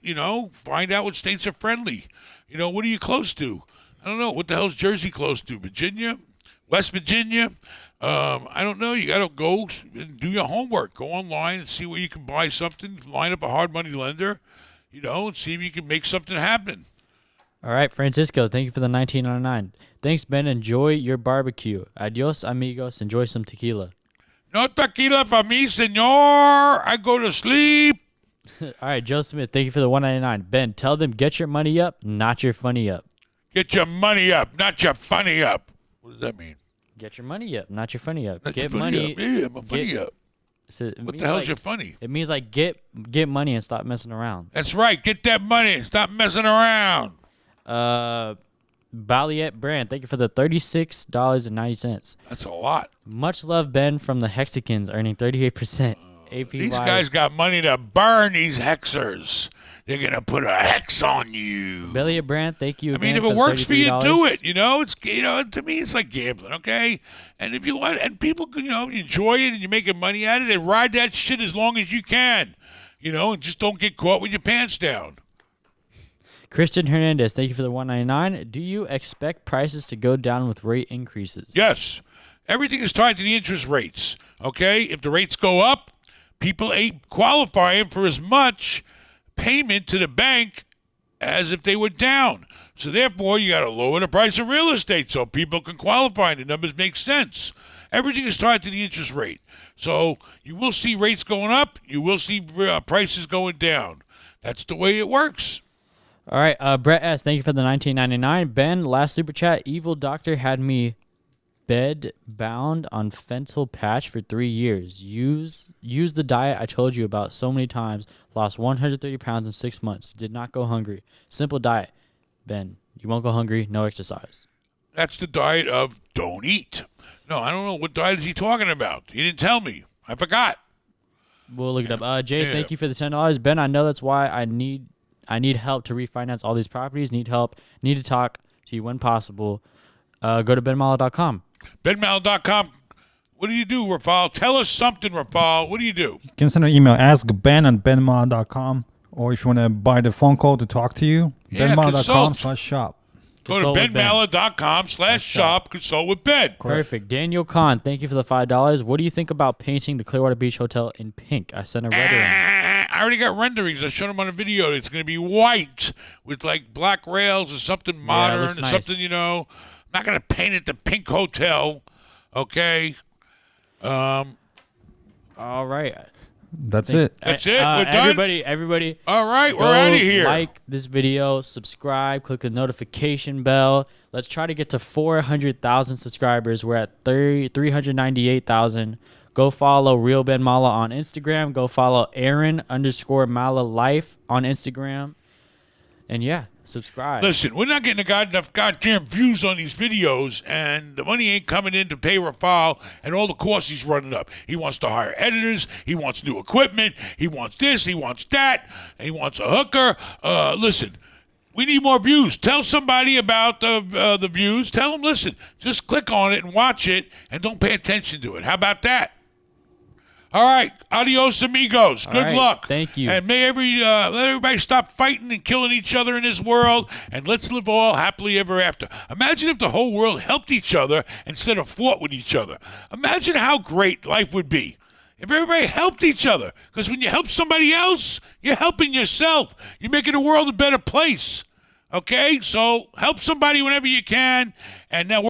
find out what states are friendly. What are you close to? I don't know. What the hell is Jersey close to? Virginia, West Virginia. I don't know. You got to go and do your homework. Go online and see where you can buy something. Line up a hard money lender, and see if you can make something happen. All right, Francisco, thank you for the $19.99. Thanks, Ben. Enjoy your barbecue. Adios, amigos. Enjoy some tequila. No tequila for me, senor. I go to sleep. All right, Joe Smith, thank you for the $1.99. Ben, tell them get your money up, not your funny up. Get your money up, not your funny up. What does that mean? Get your money up, not your funny up. Not Get your funny money. up. Yeah, my funny up. So What the hell's your funny? It means like get money and stop messing around. That's right. Get that money. Stop messing around. Balliet Brand, thank you for the $36.90. That's a lot. Much love, Ben, from the Hexicans, earning 38%. APY. These guys got money to burn these hexers. They're going to put a hex on you. Balliet Brand, thank you I again. mean, if it works for you, do it. You know, to me, it's like gambling, okay? And if you want, and people, enjoy it and you're making money out of it, then ride that shit as long as you can, and just don't get caught with your pants down. Christian Hernandez, thank you for the $1.99. Do you expect prices to go down with rate increases? Yes. Everything is tied to the interest rates, okay? If the rates go up, people ain't qualifying for as much payment to the bank as if they were down. So therefore, you got to lower the price of real estate so people can qualify and the numbers make sense. Everything is tied to the interest rate. So you will see rates going up. You will see prices going down. That's the way it works. All right, Brett S., thank you for the $19.99. Ben, last super chat. Evil Doctor had me bed bound on fentanyl patch for 3 years. Use the diet I told you about so many times. Lost 130 pounds in 6 months. Did not go hungry. Simple diet. Ben, you won't go hungry. No exercise. That's the diet of don't eat. No, I don't know. What diet is he talking about? He didn't tell me. I forgot. We'll look it up. Jay, thank you for the $10. Ben, I know that's why I need help to refinance all these properties. Need help. Need to talk to you when possible. Go to benmallah.com. benmallah.com. What do you do, Rafal? Tell us something, Rafal. What do you do? You can send an email, askben@benmallah.com, or if you want to buy the phone call to talk to you, benmallah.com/shop. Go to benmallah.com/shop. Consult with Ben. Perfect. Daniel Kahn, thank you for the $5. What do you think about painting the Clearwater Beach Hotel in pink? I sent a rendering. I already got renderings. I showed them on a video. It's going to be white with like black rails or something modern or something, I'm not going to paint it the pink hotel. Okay. All right. That's it. That's it. We're done. Everybody. All right, we're out of here. Like this video, subscribe, click the notification bell. Let's try to get to 400,000 subscribers. We're at 398,000. Go follow Real Ben Mallah on Instagram. Go follow Aaron_Mallah Life on Instagram. And yeah, subscribe. Listen, we're not getting enough goddamn views on these videos, and the money ain't coming in to pay Rafal and all the costs he's running up. He wants to hire editors. He wants new equipment. He wants this. He wants that. He wants a hooker. Listen, we need more views. Tell somebody about the views. Tell them, listen, just click on it and watch it, and don't pay attention to it. How about that? All right, adios, amigos. Good luck. Thank you. And may let everybody stop fighting and killing each other in this world, and let's live all happily ever after. Imagine if the whole world helped each other instead of fought with each other. Imagine how great life would be if everybody helped each other. Because when you help somebody else, you're helping yourself. You're making the world a better place. Okay? So help somebody whenever you can, and now